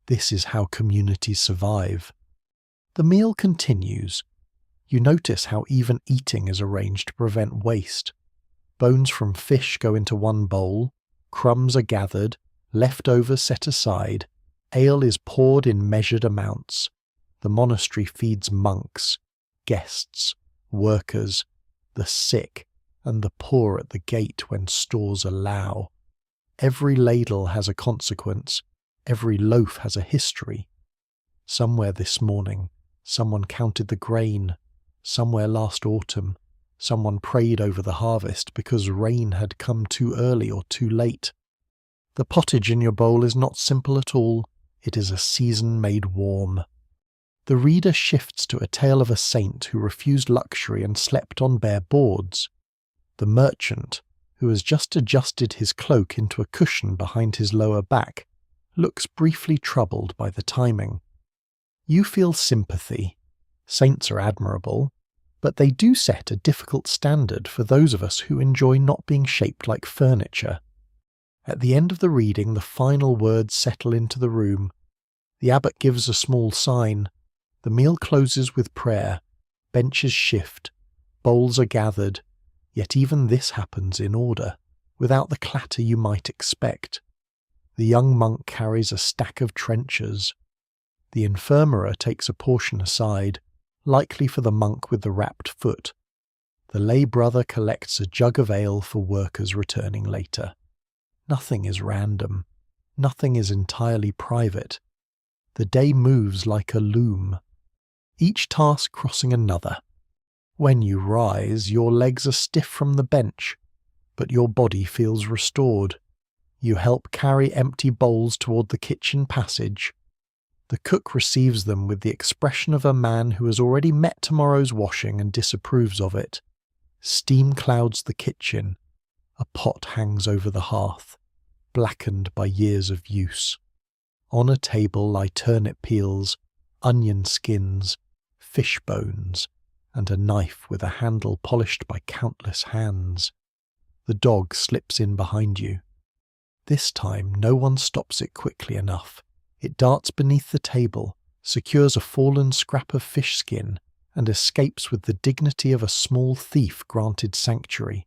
This is how communities survive. The meal continues. You notice how even eating is arranged to prevent waste. Bones from fish go into one bowl, crumbs are gathered, leftovers set aside, ale is poured in measured amounts. The monastery feeds monks, guests, workers, the sick, and the poor at the gate when stores allow. Every ladle has a consequence, every loaf has a history. Somewhere this morning, someone counted the grain. Somewhere last autumn, someone prayed over the harvest because rain had come too early or too late. The pottage in your bowl is not simple at all, it is a season made warm. The reader shifts to a tale of a saint who refused luxury and slept on bare boards. The merchant, who has just adjusted his cloak into a cushion behind his lower back, looks briefly troubled by the timing. You feel sympathy. Saints are admirable, but they do set a difficult standard for those of us who enjoy not being shaped like furniture. At the end of the reading, the final words settle into the room. The abbot gives a small sign. The meal closes with prayer. Benches shift. Bowls are gathered. Yet even this happens in order, without the clatter you might expect. The young monk carries a stack of trenchers. The infirmera takes a portion aside, likely for the monk with the wrapped foot. The lay brother collects a jug of ale for workers returning later. Nothing is random. Nothing is entirely private. The day moves like a loom, each task crossing another. When you rise, your legs are stiff from the bench, but your body feels restored. You help carry empty bowls toward the kitchen passage. The cook receives them with the expression of a man who has already met tomorrow's washing and disapproves of it. Steam clouds the kitchen. A pot hangs over the hearth, blackened by years of use. On a table lie turnip peels, onion skins, fish bones, and a knife with a handle polished by countless hands. The dog slips in behind you. This time no one stops it quickly enough. It darts beneath the table, secures a fallen scrap of fish skin, and escapes with the dignity of a small thief granted sanctuary.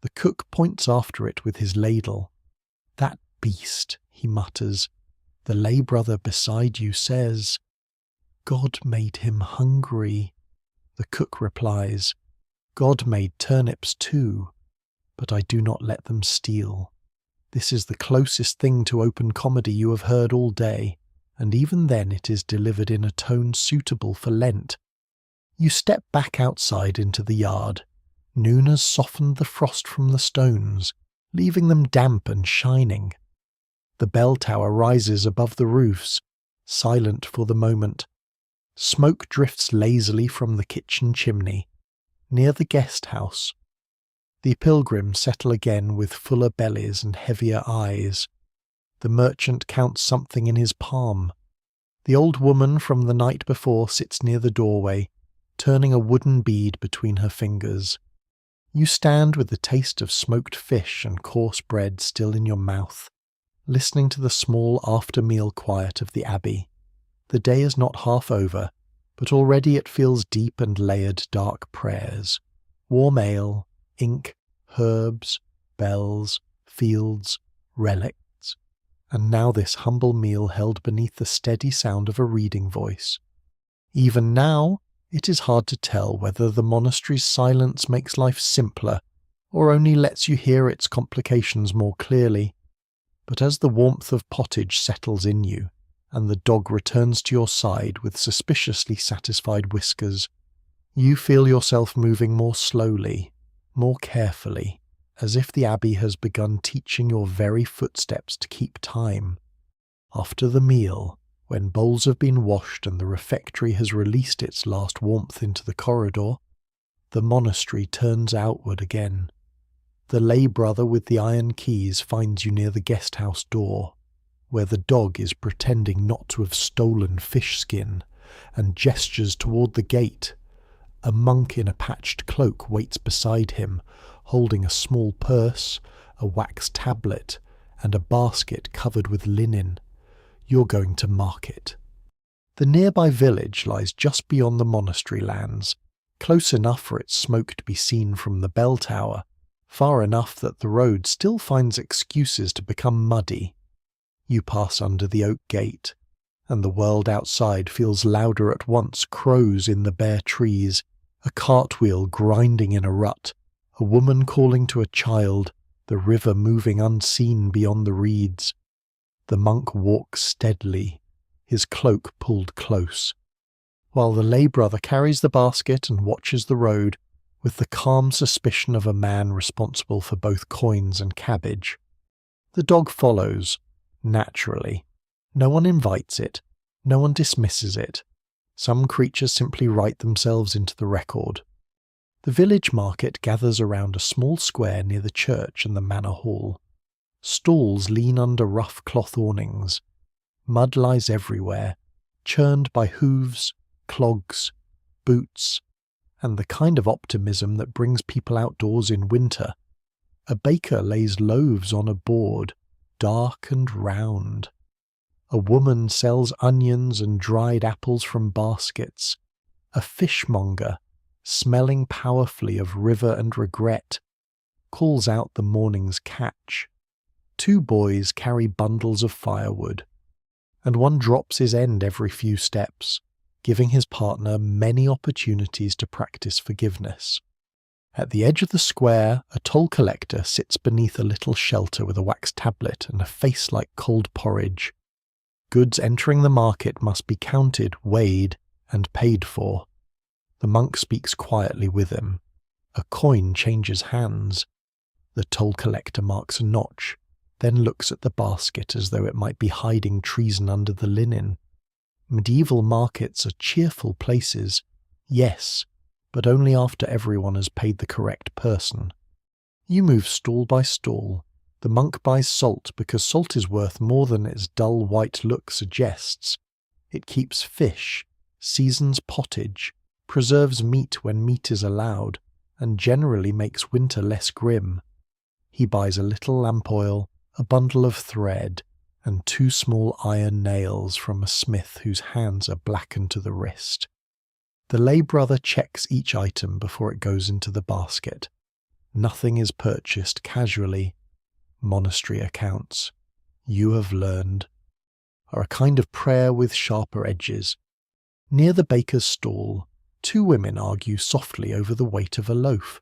The cook points after it with his ladle. "That beast," he mutters. The lay brother beside you says, "God made him hungry." The cook replies, "God made turnips too, but I do not let them steal." This is the closest thing to open comedy you have heard all day, and even then it is delivered in a tone suitable for Lent. You step back outside into the yard. Noon has softened the frost from the stones, leaving them damp and shining. The bell tower rises above the roofs, silent for the moment. Smoke drifts lazily from the kitchen chimney. Near the guest house, the pilgrims settle again with fuller bellies and heavier eyes. The merchant counts something in his palm. The old woman from the night before sits near the doorway, turning a wooden bead between her fingers. You stand with the taste of smoked fish and coarse bread still in your mouth, listening to the small after-meal quiet of the abbey. The day is not half over, but already it feels deep and layered dark prayers. Warm ale, ink, herbs, bells, fields, relics, and now this humble meal held beneath the steady sound of a reading voice. Even now, it is hard to tell whether the monastery's silence makes life simpler or only lets you hear its complications more clearly. But as the warmth of pottage settles in you, and the dog returns to your side with suspiciously satisfied whiskers, you feel yourself moving more slowly, more carefully, as if the abbey has begun teaching your very footsteps to keep time. After the meal, when bowls have been washed and the refectory has released its last warmth into the corridor, the monastery turns outward again. The lay brother with the iron keys finds you near the guest house door, where the dog is pretending not to have stolen fish skin, and gestures toward the gate. A monk in a patched cloak waits beside him, holding a small purse, a wax tablet, and a basket covered with linen. You're going to market. The nearby village lies just beyond the monastery lands, close enough for its smoke to be seen from the bell tower, far enough that the road still finds excuses to become muddy. You pass under the oak gate, and the world outside feels louder at once. Crows in the bare trees, a cartwheel grinding in a rut, a woman calling to a child, the river moving unseen beyond the reeds. The monk walks steadily, his cloak pulled close, while the lay brother carries the basket and watches the road with the calm suspicion of a man responsible for both coins and cabbage. The dog follows, naturally. No one invites it, no one dismisses it. Some creatures simply write themselves into the record. The village market gathers around a small square near the church and the manor hall. Stalls lean under rough cloth awnings. Mud lies everywhere, churned by hooves, clogs, boots, and the kind of optimism that brings people outdoors in winter. A baker lays loaves on a board, dark and round. A woman sells onions and dried apples from baskets. A fishmonger, smelling powerfully of river and regret, calls out the morning's catch. 2 boys carry bundles of firewood, and one drops his end every few steps, giving his partner many opportunities to practice forgiveness. At the edge of the square, a toll collector sits beneath a little shelter with a wax tablet and a face like cold porridge. Goods entering the market must be counted, weighed, and paid for. The monk speaks quietly with him. A coin changes hands. The toll collector marks a notch, then looks at the basket as though it might be hiding treason under the linen. Medieval markets are cheerful places, yes, but only after everyone has paid the correct person. You move stall by stall. The monk buys salt because salt is worth more than its dull white look suggests. It keeps fish, seasons pottage, preserves meat when meat is allowed, and generally makes winter less grim. He buys a little lamp oil, a bundle of thread, and 2 small iron nails from a smith whose hands are blackened to the wrist. The lay brother checks each item before it goes into the basket. Nothing is purchased casually. Monastery accounts, you have learned, are a kind of prayer with sharper edges. Near the baker's stall, 2 women argue softly over the weight of a loaf.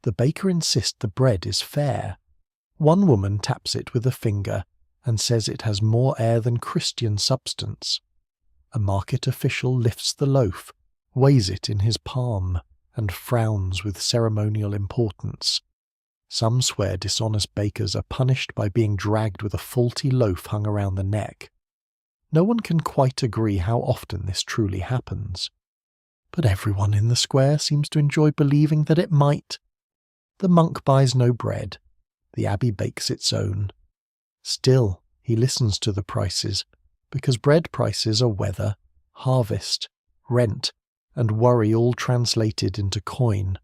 The baker insists the bread is fair. One woman taps it with a finger and says it has more air than Christian substance. A market official lifts the loaf, weighs it in his palm, and frowns with ceremonial importance. Some swear dishonest bakers are punished by being dragged with a faulty loaf hung around the neck. No one can quite agree how often this truly happens. But everyone in the square seems to enjoy believing that it might. The monk buys no bread. The abbey bakes its own. Still, he listens to the prices, because bread prices are weather, harvest, rent, and worry all translated into coin.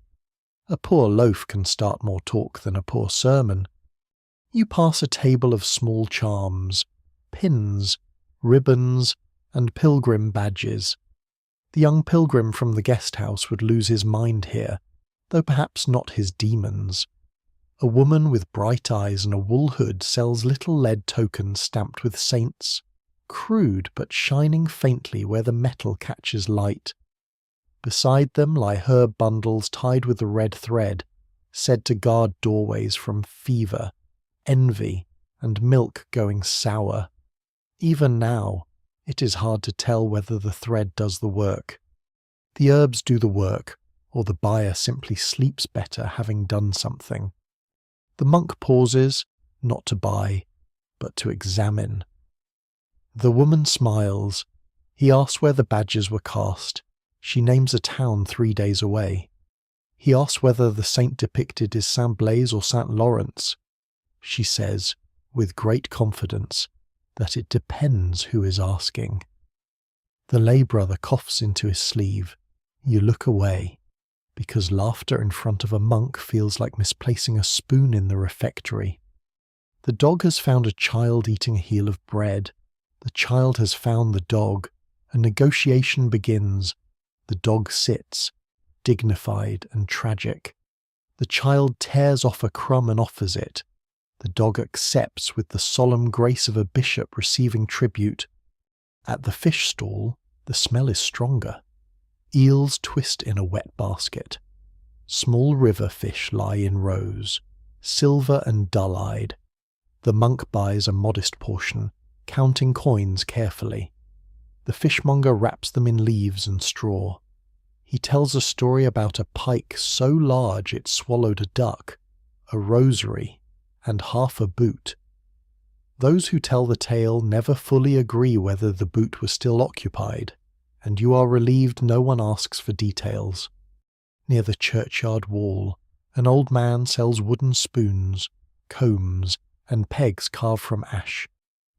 A poor loaf can start more talk than a poor sermon. You pass a table of small charms, pins, ribbons, and pilgrim badges. The young pilgrim from the guest house would lose his mind here, though perhaps not his demons. A woman with bright eyes and a wool hood sells little lead tokens stamped with saints, crude but shining faintly where the metal catches light. Beside them lie herb bundles tied with a red thread, said to guard doorways from fever, envy, and milk going sour. Even now, it is hard to tell whether the thread does the work. The herbs do the work, or the buyer simply sleeps better having done something. The monk pauses, not to buy, but to examine. The woman smiles. He asks where the badges were cast. She names a town 3 days away. He asks whether the saint depicted is Saint Blaise or Saint Lawrence. She says, with great confidence, that it depends who is asking. The lay brother coughs into his sleeve. You look away, because laughter in front of a monk feels like misplacing a spoon in the refectory. The dog has found a child eating a heel of bread. The child has found the dog. A negotiation begins. The dog sits, dignified and tragic. The child tears off a crumb and offers it. The dog accepts with the solemn grace of a bishop receiving tribute. At the fish stall, the smell is stronger. Eels twist in a wet basket. Small river fish lie in rows, silver and dull-eyed. The monk buys a modest portion, counting coins carefully. The fishmonger wraps them in leaves and straw. He tells a story about a pike so large it swallowed a duck, a rosary, and half a boot. Those who tell the tale never fully agree whether the boot was still occupied, and you are relieved no one asks for details. Near the churchyard wall, an old man sells wooden spoons, combs, and pegs carved from ash.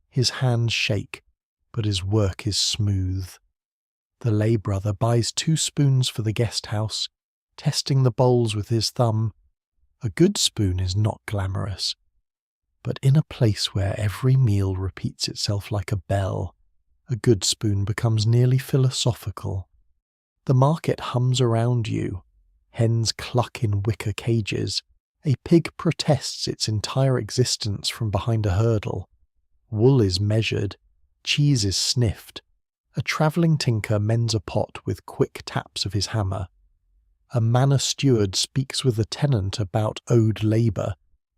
His hands shake, but his work is smooth. The lay brother buys 2 spoons for the guest house, testing the bowls with his thumb. A good spoon is not glamorous, but in a place where every meal repeats itself like a bell, a good spoon becomes nearly philosophical. The market hums around you. Hens cluck in wicker cages. A pig protests its entire existence from behind a hurdle. Wool is measured. Cheese is sniffed. A travelling tinker mends a pot with quick taps of his hammer. A manor steward speaks with a tenant about owed labour,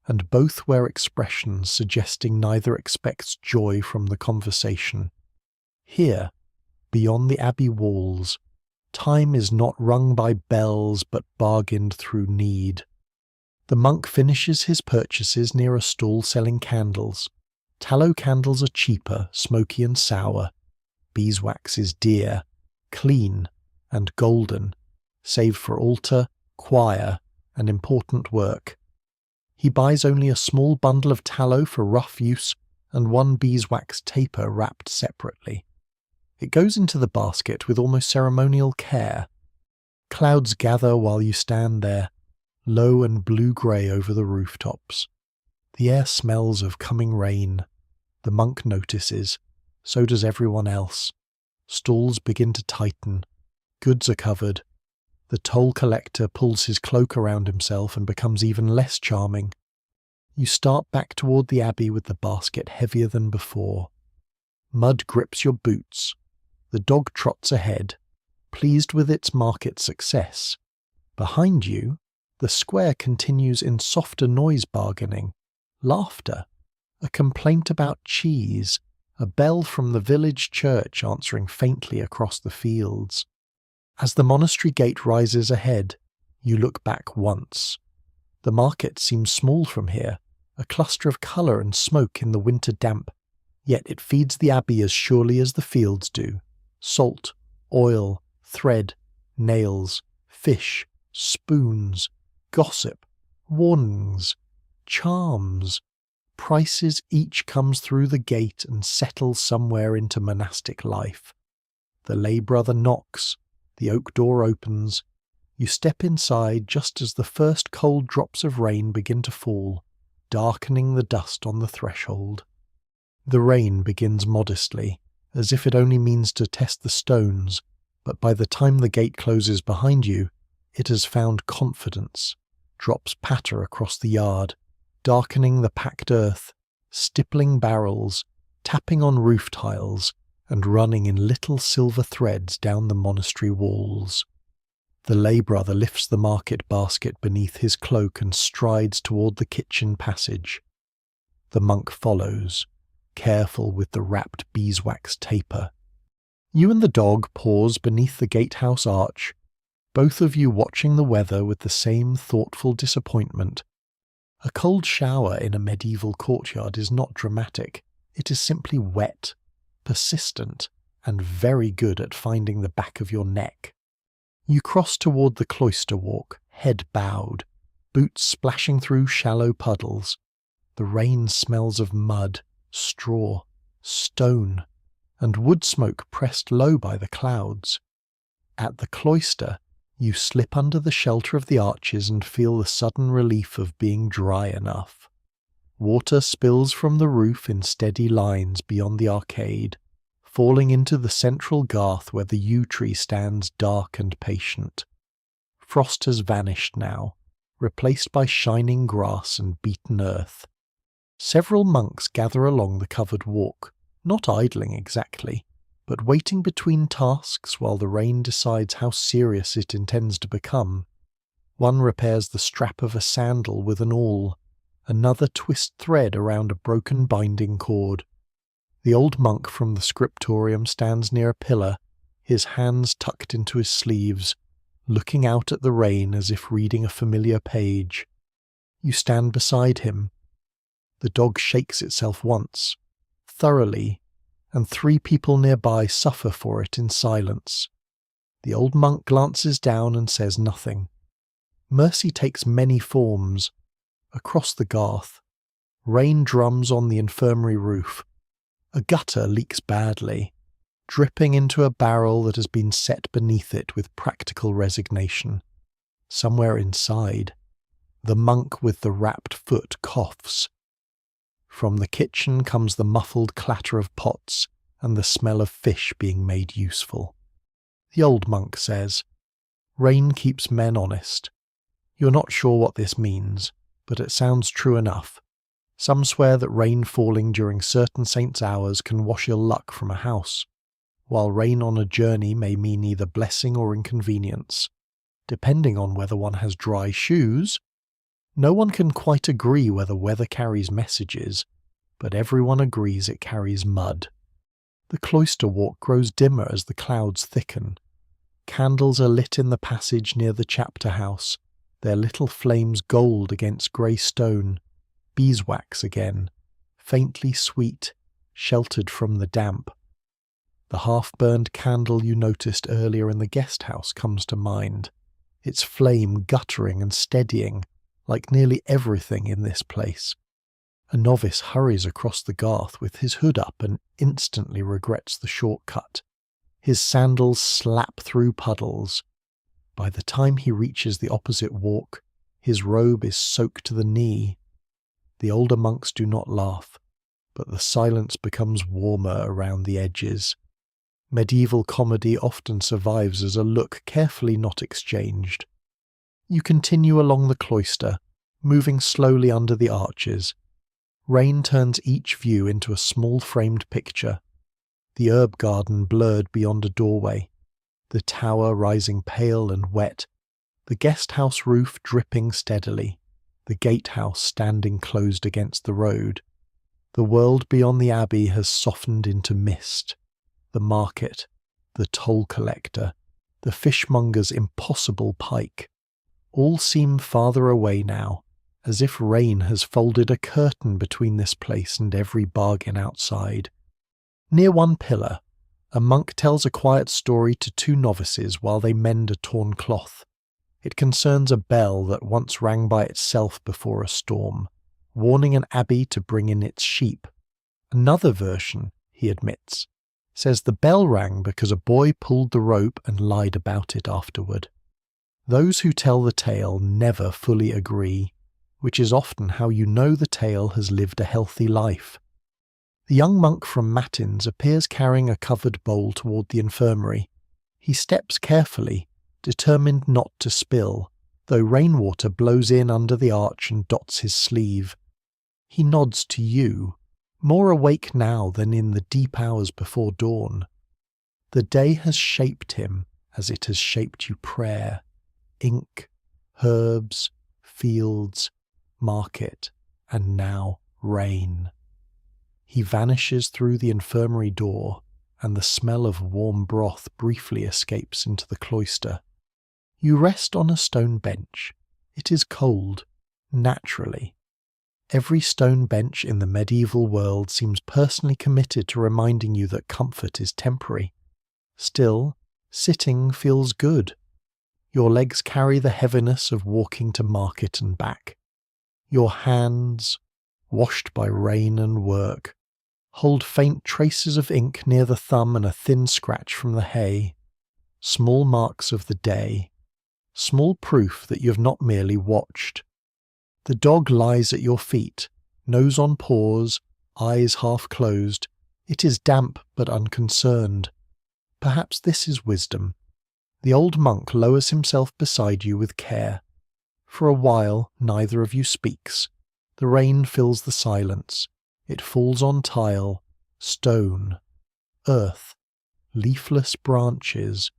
and both wear expressions suggesting neither expects joy from the conversation. Here, beyond the abbey walls, time is not rung by bells but bargained through need. The monk finishes his purchases near a stall selling candles. Tallow candles are cheaper, smoky and sour. Beeswax is dear, clean, and golden, saved for altar, choir, and important work. He buys only a small bundle of tallow for rough use and 1 beeswax taper wrapped separately. It goes into the basket with almost ceremonial care. Clouds gather while you stand there, low and blue-grey over the rooftops. The air smells of coming rain. The monk notices. So does everyone else. Stalls begin to tighten. Goods are covered. The toll collector pulls his cloak around himself and becomes even less charming. You start back toward the abbey with the basket heavier than before. Mud grips your boots. The dog trots ahead, pleased with its market success. Behind you, the square continues in softer noise bargaining, laughter, a complaint about cheese, a bell from the village church answering faintly across the fields. As the monastery gate rises ahead, you look back once. The market seems small from here, a cluster of colour and smoke in the winter damp, yet it feeds the abbey as surely as the fields do. Salt, oil, thread, nails, fish, spoons, gossip, warnings, charms. Prices each comes through the gate and settles somewhere into monastic life. The lay brother knocks. The oak door opens. You step inside just as the first cold drops of rain begin to fall, darkening the dust on the threshold. The rain begins modestly, as if it only means to test the stones, but by the time the gate closes behind you, it has found confidence. Drops patter across the yard, darkening the packed earth, stippling barrels, tapping on roof tiles, and running in little silver threads down the monastery walls. The lay brother lifts the market basket beneath his cloak and strides toward the kitchen passage. The monk follows, careful with the wrapped beeswax taper. You and the dog pause beneath the gatehouse arch, both of you watching the weather with the same thoughtful disappointment. A cold shower in a medieval courtyard is not dramatic. It is simply wet, persistent, and very good at finding the back of your neck. You cross toward the cloister walk, head bowed, boots splashing through shallow puddles. The rain smells of mud, straw, stone, and wood smoke pressed low by the clouds. At the cloister, you slip under the shelter of the arches and feel the sudden relief of being dry enough. Water spills from the roof in steady lines beyond the arcade, falling into the central garth where the yew tree stands dark and patient. Frost has vanished now, replaced by shining grass and beaten earth. Several monks gather along the covered walk, not idling exactly, but waiting between tasks while the rain decides how serious it intends to become. One repairs the strap of a sandal with an awl, another twists thread around a broken binding cord. The old monk from the scriptorium stands near a pillar, his hands tucked into his sleeves, looking out at the rain as if reading a familiar page. You stand beside him. The dog shakes itself once, thoroughly, and 3 people nearby suffer for it in silence. The old monk glances down and says nothing. Mercy takes many forms. Across the garth, rain drums on the infirmary roof. A gutter leaks badly, dripping into a barrel that has been set beneath it with practical resignation. Somewhere inside, the monk with the wrapped foot coughs. From the kitchen comes the muffled clatter of pots and the smell of fish being made useful. The old monk says, "Rain keeps men honest." You're not sure what this means, but it sounds true enough. Some swear that rain falling during certain saints' hours can wash ill luck from a house, while rain on a journey may mean either blessing or inconvenience, depending on whether one has dry shoes. No one can quite agree whether weather carries messages, but everyone agrees it carries mud. The cloister walk grows dimmer as the clouds thicken. Candles are lit in the passage near the chapter house, their little flames gold against grey stone, beeswax again, faintly sweet, sheltered from the damp. The half-burned candle you noticed earlier in the guest house comes to mind, its flame guttering and steadying, like nearly everything in this place. A novice hurries across the garth with his hood up and instantly regrets the shortcut. His sandals slap through puddles. By the time he reaches the opposite walk, his robe is soaked to the knee. The older monks do not laugh, but the silence becomes warmer around the edges. Medieval comedy often survives as a look carefully not exchanged. You continue along the cloister, moving slowly under the arches. Rain turns each view into a small framed picture. The herb garden blurred beyond a doorway, the tower rising pale and wet, the guest house roof dripping steadily, the gatehouse standing closed against the road. The world beyond the abbey has softened into mist. The market, the toll collector, the fishmonger's impossible pike, all seem farther away now, as if rain has folded a curtain between this place and every bargain outside. Near one pillar, a monk tells a quiet story to two novices while they mend a torn cloth. It concerns a bell that once rang by itself before a storm, warning an abbey to bring in its sheep. Another version, he admits, says the bell rang because a boy pulled the rope and lied about it afterward. Those who tell the tale never fully agree, which is often how you know the tale has lived a healthy life. The young monk from Matins appears carrying a covered bowl toward the infirmary. He steps carefully, determined not to spill, though rainwater blows in under the arch and dots his sleeve. He nods to you, more awake now than in the deep hours before dawn. The day has shaped him as it has shaped you prayer. Ink, herbs, fields, market, and now rain. He vanishes through the infirmary door, and the smell of warm broth briefly escapes into the cloister. You rest on a stone bench. It is cold, naturally. Every stone bench in the medieval world seems personally committed to reminding you that comfort is temporary. Still, sitting feels good. Your legs carry the heaviness of walking to market and back. Your hands, washed by rain and work, hold faint traces of ink near the thumb and a thin scratch from the hay. Small marks of the day. Small proof that you have not merely watched. The dog lies at your feet, nose on paws, eyes half closed. It is damp but unconcerned. Perhaps this is wisdom. The old monk lowers himself beside you with care. For a while, neither of you speaks. The rain fills the silence. It falls on tile, stone, earth, leafless branches,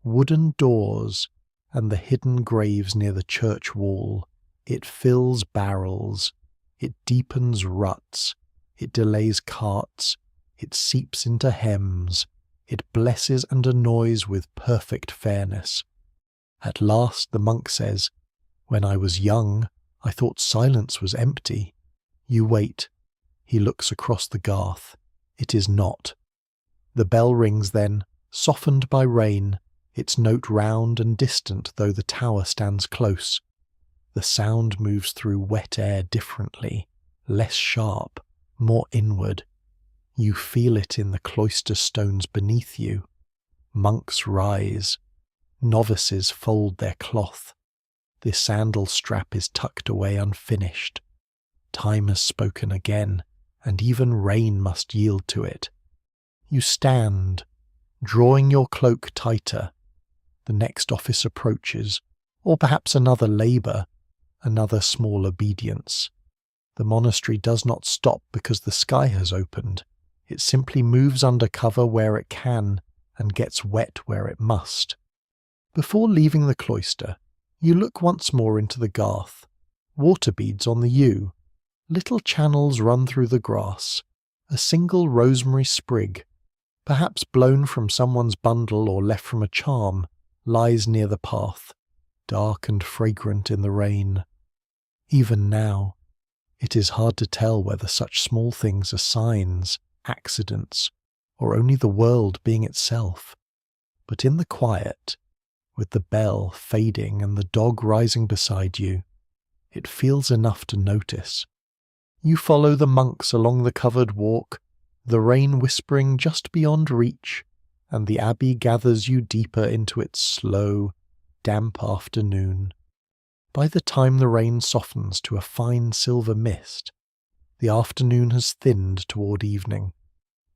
wooden doors, and the hidden graves near the church wall. It fills barrels. It deepens ruts. It delays carts. It seeps into hems. It blesses and annoys with perfect fairness. At last the monk says, "When I was young, I thought silence was empty." You wait. He looks across the garth. It is not. The bell rings then, softened by rain, its note round and distant though the tower stands close. The sound moves through wet air differently, less sharp, more inward. You feel it in the cloister stones beneath you. Monks rise. Novices fold their cloth. The sandal strap is tucked away unfinished. Time has spoken again, and even rain must yield to it. You stand, drawing your cloak tighter. The next office approaches, or perhaps another labour, another small obedience. The monastery does not stop because the sky has opened. It simply moves under cover where it can and gets wet where it must. Before leaving the cloister, you look once more into the garth. Water beads on the yew. Little channels run through the grass. A single rosemary sprig, perhaps blown from someone's bundle or left from a charm, lies near the path, dark and fragrant in the rain. Even now, it is hard to tell whether such small things are signs, accidents, or only the world being itself. But in the quiet, with the bell fading and the dog rising beside you, it feels enough to notice. You follow the monks along the covered walk, the rain whispering just beyond reach, and the abbey gathers you deeper into its slow, damp afternoon. By the time the rain softens to a fine silver mist, the afternoon has thinned toward evening.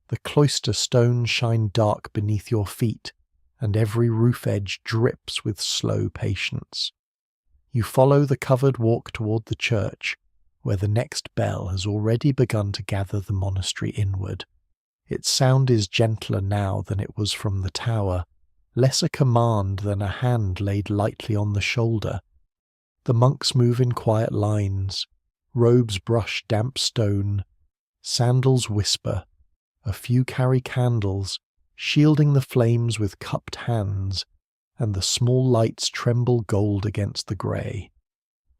The cloister stones shine dark beneath your feet, and every roof edge drips with slow patience. You follow the covered walk toward the church, where the next bell has already begun to gather the monastery inward. Its sound is gentler now than it was from the tower, less a command than a hand laid lightly on the shoulder. The monks move in quiet lines, robes brush damp stone, sandals whisper, a few carry candles, shielding the flames with cupped hands, and the small lights tremble gold against the grey.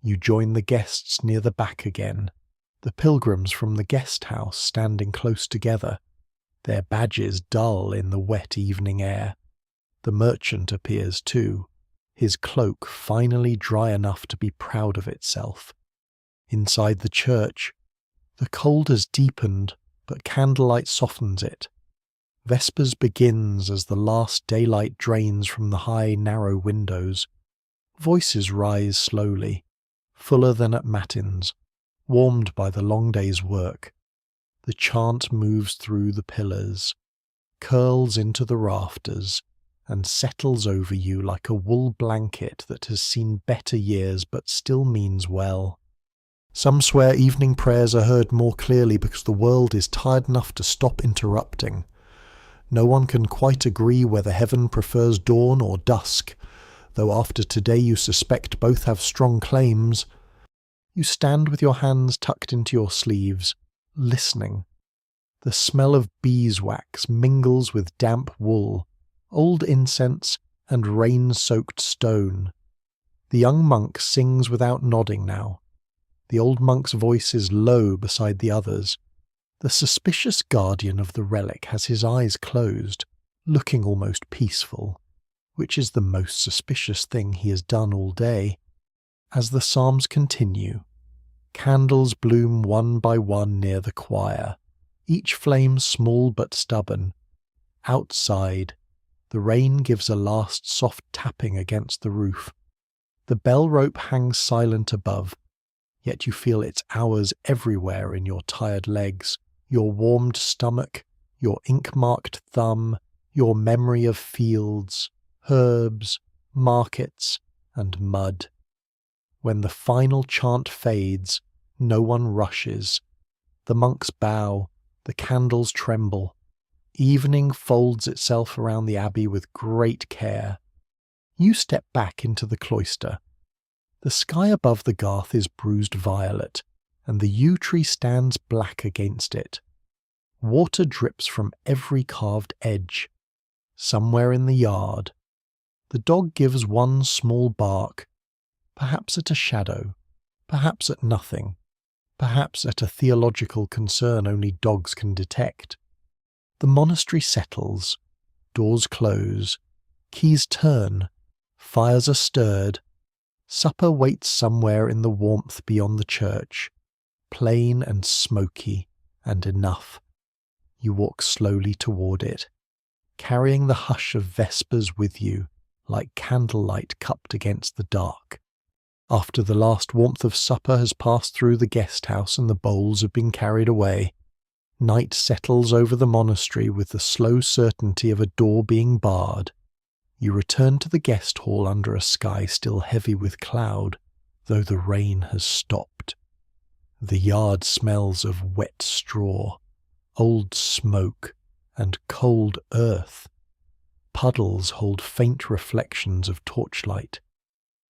You join the guests near the back again, the pilgrims from the guest house standing close together, their badges dull in the wet evening air. The merchant appears too, his cloak finally dry enough to be proud of itself. Inside the church, the cold has deepened, but candlelight softens it. Vespers begins as the last daylight drains from the high, narrow windows. Voices rise slowly, fuller than at matins, warmed by the long day's work. The chant moves through the pillars, curls into the rafters, and settles over you like a wool blanket that has seen better years but still means well. Some swear evening prayers are heard more clearly because the world is tired enough to stop interrupting. No one can quite agree whether heaven prefers dawn or dusk, though after today you suspect both have strong claims. You stand with your hands tucked into your sleeves, listening. The smell of beeswax mingles with damp wool, old incense, and rain-soaked stone. The young monk sings without nodding now. The old monk's voice is low beside the others. The suspicious guardian of the relic has his eyes closed, looking almost peaceful, which is the most suspicious thing he has done all day. As the psalms continue, candles bloom one by one near the choir, each flame small but stubborn. Outside, the rain gives a last soft tapping against the roof. The bell rope hangs silent above, yet you feel its hours everywhere in your tired legs, your warmed stomach, your ink-marked thumb, your memory of fields, herbs, markets, and mud. When the final chant fades, no one rushes. The monks bow, the candles tremble. Evening folds itself around the abbey with great care. You step back into the cloister. The sky above the garth is bruised violet, and the yew tree stands black against it. Water drips from every carved edge. Somewhere in the yard, the dog gives one small bark, perhaps at a shadow, perhaps at nothing, perhaps at a theological concern only dogs can detect. The monastery settles, doors close, keys turn, fires are stirred, Supper waits somewhere in the warmth beyond the church, plain and smoky, and enough. You walk slowly toward it, carrying the hush of vespers with you, like candlelight cupped against the dark. After the last warmth of supper has passed through the guest house and the bowls have been carried away, night settles over the monastery with the slow certainty of a door being barred. You return to the guest hall under a sky still heavy with cloud, though the rain has stopped. The yard smells of wet straw, old smoke, and cold earth. Puddles hold faint reflections of torchlight.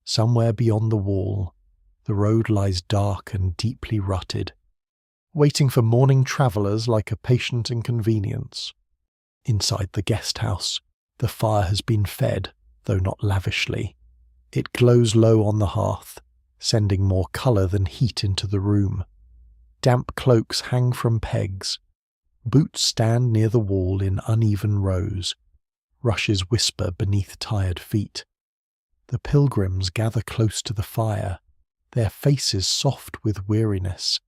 Somewhere beyond the wall, the road lies dark and deeply rutted, waiting for morning travellers like a patient inconvenience. Inside the guest house, the fire has been fed, though not lavishly. It glows low on the hearth, sending more colour than heat into the room. Damp cloaks hang from pegs. Boots stand near the wall in uneven rows. Rushes whisper beneath tired feet. The pilgrims gather close to the fire, their faces soft with weariness,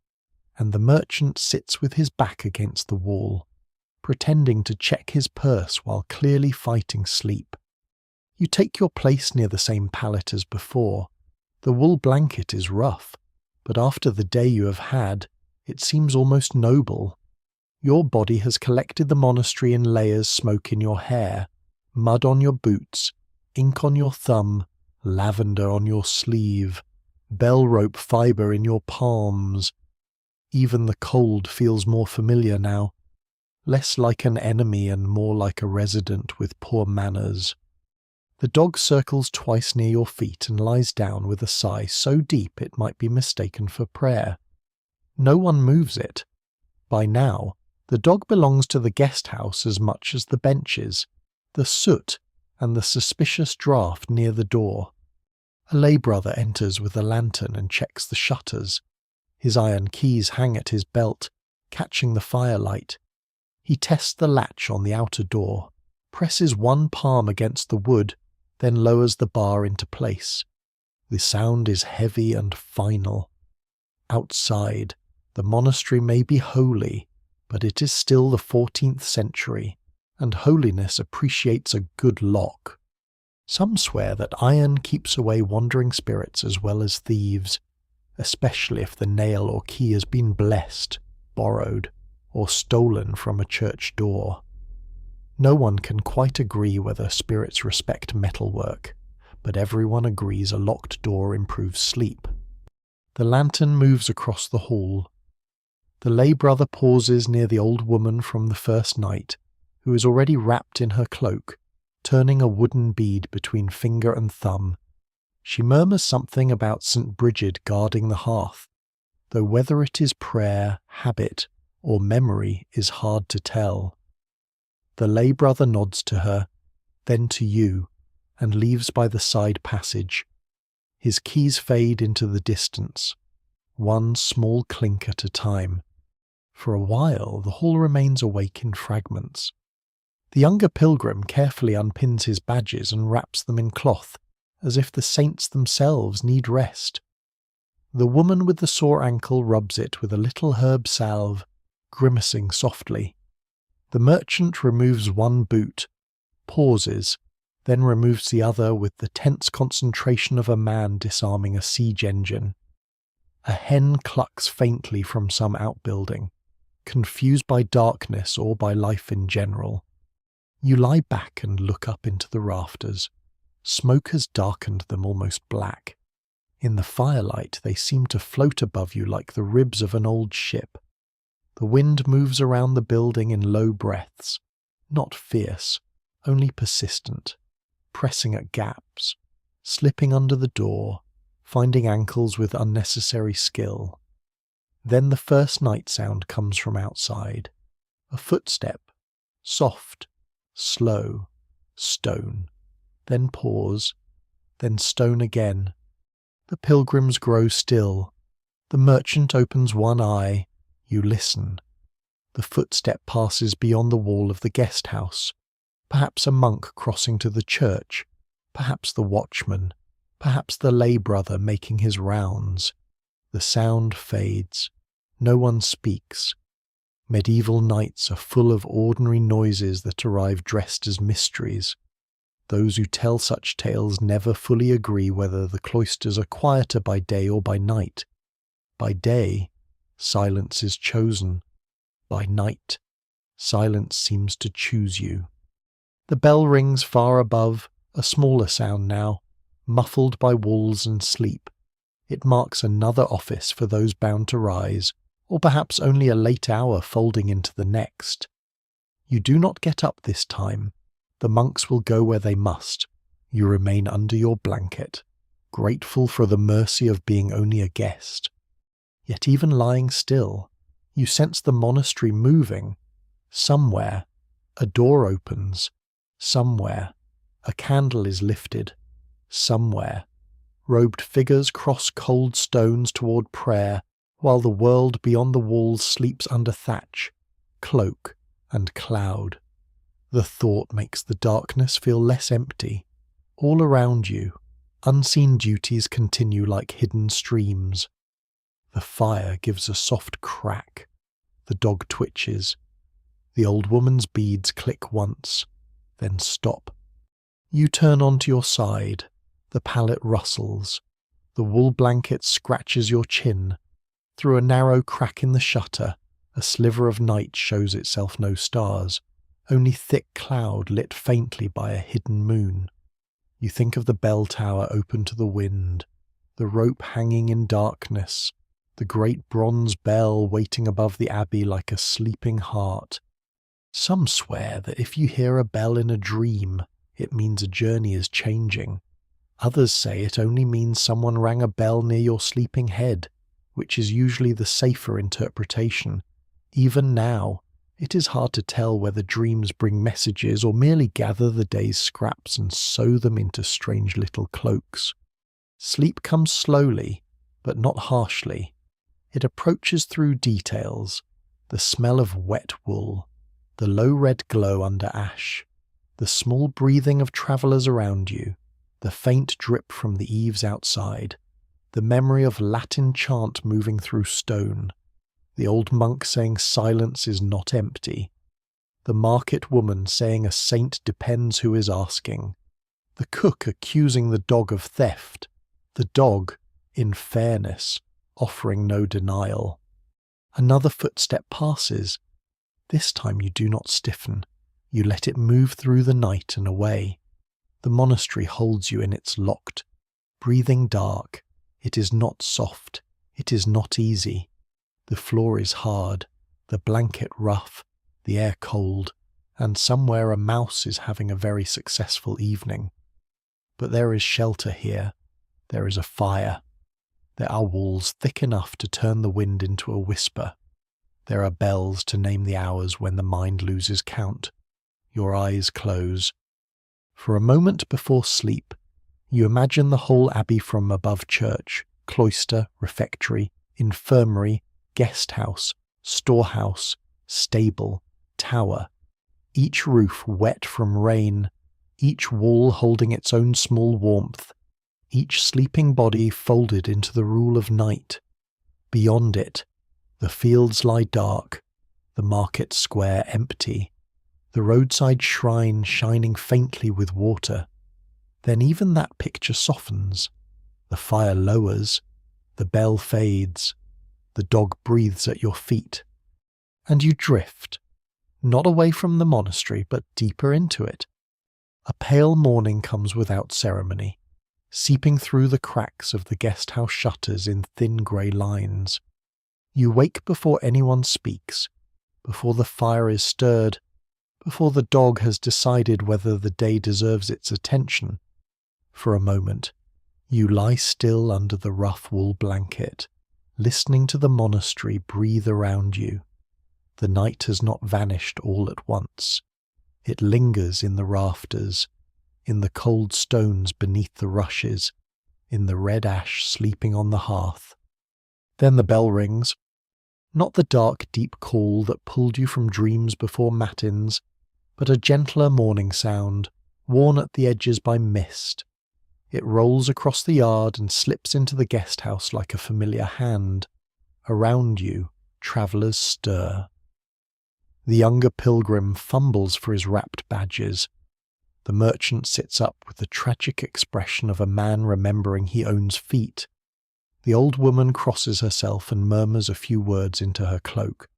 and the merchant sits with his back against the wall, pretending to check his purse while clearly fighting sleep. You take your place near the same pallet as before. The wool blanket is rough, but after the day you have had, it seems almost noble. Your body has collected the monastery in layers, smoke in your hair, mud on your boots, ink on your thumb, lavender on your sleeve, bell rope fibre in your palms. Even the cold feels more familiar now, less like an enemy and more like a resident with poor manners. The dog circles twice near your feet and lies down with a sigh so deep it might be mistaken for prayer. No one moves it. By now, the dog belongs to the guest house as much as the benches, the soot, and the suspicious draught near the door. A lay brother enters with a lantern and checks the shutters. His iron keys hang at his belt, catching the firelight. He tests the latch on the outer door, presses one palm against the wood, then lowers the bar into place. The sound is heavy and final. Outside, the monastery may be holy, but it is still the 14th century, and holiness appreciates a good lock. Some swear that iron keeps away wandering spirits as well as thieves, especially if the nail or key has been blessed, borrowed, or stolen from a church door. No one can quite agree whether spirits respect metalwork, but everyone agrees a locked door improves sleep. The lantern moves across the hall. The lay brother pauses near the old woman from the first night, who is already wrapped in her cloak, turning a wooden bead between finger and thumb. She murmurs something about St. Bridget guarding the hearth, though whether it is prayer, habit, or memory is hard to tell. The lay brother nods to her, then to you, and leaves by the side passage. His keys fade into the distance, one small clink at a time. For a while the hall remains awake in fragments. The younger pilgrim carefully unpins his badges and wraps them in cloth, as if the saints themselves need rest. The woman with the sore ankle rubs it with a little herb salve, grimacing softly. The merchant removes one boot, pauses, then removes the other with the tense concentration of a man disarming a siege engine. A hen clucks faintly from some outbuilding, confused by darkness or by life in general. You lie back and look up into the rafters. Smoke has darkened them almost black. In the firelight they seem to float above you like the ribs of an old ship. The wind moves around the building in low breaths, not fierce, only persistent, pressing at gaps, slipping under the door, finding ankles with unnecessary skill. Then the first night sound comes from outside. A footstep, soft, slow, stone, then pause, then stone again. The pilgrims grow still. The merchant opens one eye. You listen. The footstep passes beyond the wall of the guest house. Perhaps a monk crossing to the church. Perhaps the watchman. perhaps the lay brother making his rounds. The sound fades. No one speaks. Medieval nights are full of ordinary noises that arrive dressed as mysteries. Those who tell such tales never fully agree whether the cloisters are quieter by day or by night. By day, silence is chosen. By night, silence seems to choose you. The bell rings far above, a smaller sound now, muffled by walls and sleep. It marks another office for those bound to rise, or perhaps only a late hour folding into the next. You do not get up this time. The monks will go where they must. You remain under your blanket, grateful for the mercy of being only a guest. Yet even lying still, you sense the monastery moving. Somewhere, a door opens. Somewhere, a candle is lifted. Somewhere, robed figures cross cold stones toward prayer, while the world beyond the walls sleeps under thatch, cloak, and cloud. The thought makes the darkness feel less empty. All around you, unseen duties continue like hidden streams. The fire gives a soft crack. The dog twitches. The old woman's beads click once, then stop. You turn onto your side. The pallet rustles. The wool blanket scratches your chin. Through a narrow crack in the shutter, a sliver of night shows itself no stars, only thick cloud lit faintly by a hidden moon. You think of the bell tower open to the wind, the rope hanging in darkness, the great bronze bell waiting above the abbey like a sleeping heart. Some swear that if you hear a bell in a dream, it means a journey is changing. Others say it only means someone rang a bell near your sleeping head, which is usually the safer interpretation. Even now, it is hard to tell whether dreams bring messages or merely gather the day's scraps and sew them into strange little cloaks. Sleep comes slowly, but not harshly. It approaches through details, the smell of wet wool, the low red glow under ash, the small breathing of travellers around you, the faint drip from the eaves outside, the memory of Latin chant moving through stone, the old monk saying silence is not empty, the market woman saying a saint depends who is asking, the cook accusing the dog of theft, the dog, in fairness, offering no denial. Another footstep passes. This time you do not stiffen. You let it move through the night and away. The monastery holds you in its locked, breathing dark. It is not soft. It is not easy. The floor is hard, the blanket rough, the air cold, and somewhere a mouse is having a very successful evening. But there is shelter here. There is a fire. There are walls thick enough to turn the wind into a whisper. There are bells to name the hours when the mind loses count. Your eyes close. For a moment before sleep, you imagine the whole abbey from above church, cloister, refectory, infirmary, guest house, storehouse, stable, tower, each roof wet from rain, each wall holding its own small warmth, each sleeping body folded into the rule of night. Beyond it, the fields lie dark, the market square empty, the roadside shrine shining faintly with water. Then even that picture softens. The fire lowers, the bell fades, the dog breathes at your feet, and you drift, not away from the monastery, but deeper into it. A pale morning comes without ceremony, seeping through the cracks of the guest house shutters in thin grey lines. You wake before anyone speaks, before the fire is stirred, before the dog has decided whether the day deserves its attention. For a moment, you lie still under the rough wool blanket, listening to the monastery breathe around you. The night has not vanished all at once. It lingers in the rafters, in the cold stones beneath the rushes, in the red ash sleeping on the hearth. Then the bell rings. Not the dark, deep call that pulled you from dreams before matins, but a gentler morning sound, worn at the edges by mist. It rolls across the yard and slips into the guest house like a familiar hand. Around you, travellers stir. The younger pilgrim fumbles for his wrapped badges. The merchant sits up with the tragic expression of a man remembering he owns feet. The old woman crosses herself and murmurs a few words into her cloak.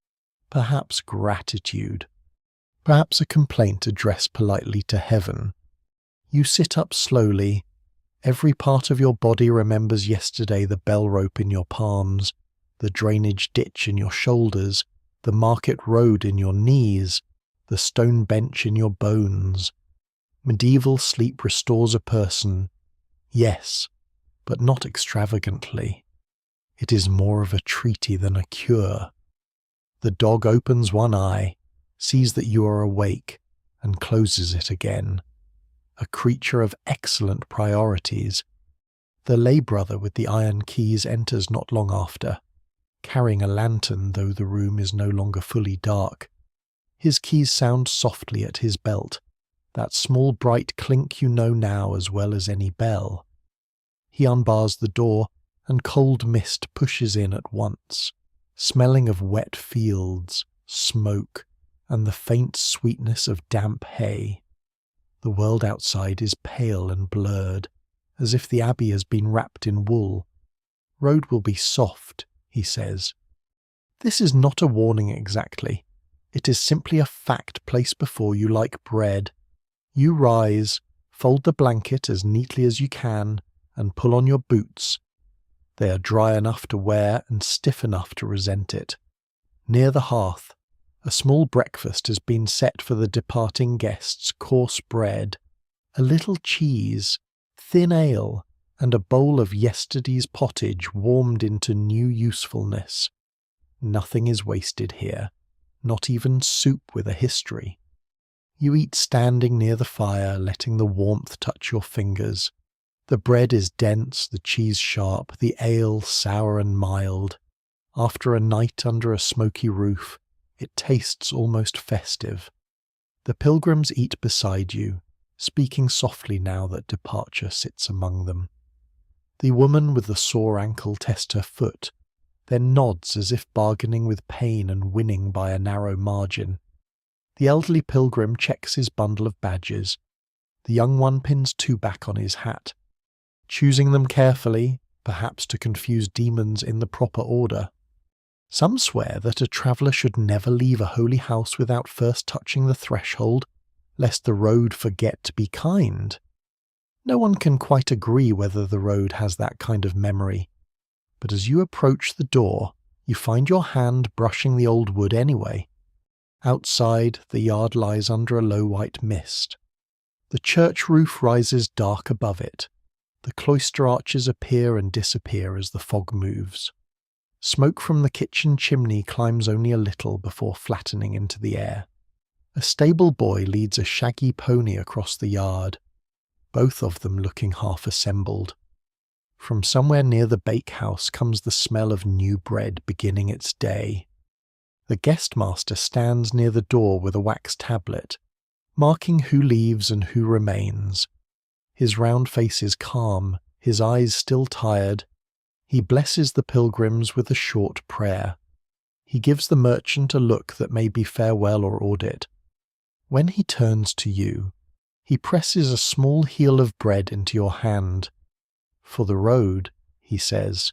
Perhaps gratitude. Perhaps a complaint addressed politely to heaven. You sit up slowly. Every part of your body remembers yesterday: the bell rope in your palms, the drainage ditch in your shoulders, the market road in your knees, the stone bench in your bones. Medieval sleep restores a person, yes, but not extravagantly. It is more of a treaty than a cure. The dog opens one eye, sees that you are awake, and closes it again. A creature of excellent priorities. The lay brother with the iron keys enters not long after, carrying a lantern, though the room is no longer fully dark. His keys sound softly at his belt, that small bright clink you know now as well as any bell. He unbars the door, and cold mist pushes in at once, smelling of wet fields, smoke, and the faint sweetness of damp hay. The world outside is pale and blurred, as if the abbey has been wrapped in wool. Road will be soft, he says. This is not a warning exactly. It is simply a fact placed before you like bread. You rise, fold the blanket as neatly as you can, and pull on your boots. They are dry enough to wear and stiff enough to resent it. Near the hearth, a small breakfast has been set for the departing guests: coarse bread, a little cheese, thin ale, and a bowl of yesterday's pottage warmed into new usefulness. Nothing is wasted here, not even soup with a history. You eat standing near the fire, letting the warmth touch your fingers. The bread is dense, the cheese sharp, the ale sour and mild. After a night under a smoky roof, it tastes almost festive. The pilgrims eat beside you, speaking softly now that departure sits among them. The woman with the sore ankle tests her foot, then nods as if bargaining with pain and winning by a narrow margin. The elderly pilgrim checks his bundle of badges. The young one pins two back on his hat, choosing them carefully, perhaps to confuse demons in the proper order. Some swear that a traveller should never leave a holy house without first touching the threshold, lest the road forget to be kind. No one can quite agree whether the road has that kind of memory, but as you approach the door, you find your hand brushing the old wood anyway. Outside, the yard lies under a low white mist. The church roof rises dark above it. The cloister arches appear and disappear as the fog moves. Smoke from the kitchen chimney climbs only a little before flattening into the air. A stable boy leads a shaggy pony across the yard, both of them looking half assembled. From somewhere near the bakehouse comes the smell of new bread beginning its day. The guest master stands near the door with a wax tablet, marking who leaves and who remains. His round face is calm, his eyes still tired. He blesses the pilgrims with a short prayer. He gives the merchant a look that may be farewell or audit. When he turns to you, he presses a small heel of bread into your hand. For the road, he says,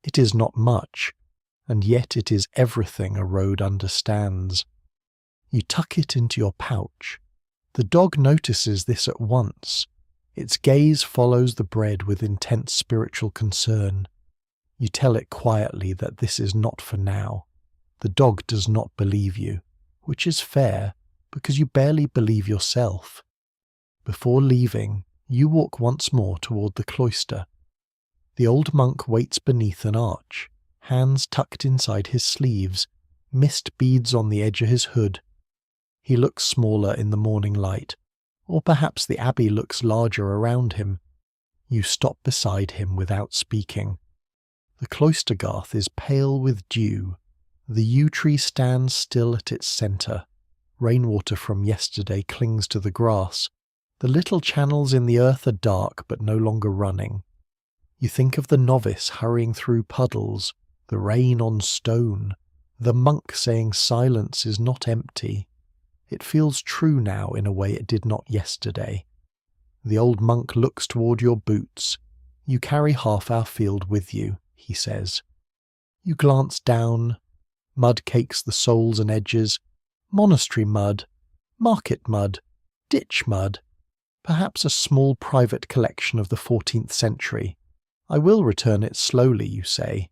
it is not much, and yet it is everything a road understands. You tuck it into your pouch. The dog notices this at once. Its gaze follows the bread with intense spiritual concern. You tell it quietly that this is not for now. The dog does not believe you, which is fair, because you barely believe yourself. Before leaving, you walk once more toward the cloister. The old monk waits beneath an arch, hands tucked inside his sleeves, mist beads on the edge of his hood. He looks smaller in the morning light, or perhaps the abbey looks larger around him. You stop beside him without speaking. The cloister garth is pale with dew. The yew tree stands still at its centre. Rainwater from yesterday clings to the grass. The little channels in the earth are dark but no longer running. You think of the novice hurrying through puddles, the rain on stone, the monk saying silence is not empty. It feels true now in a way it did not yesterday. The old monk looks toward your boots. You carry half our field with you, he says. You glance down. Mud cakes the soles and edges. Monastery mud, market mud, ditch mud. Perhaps a small private collection of the 14th century. I will return it slowly, you say.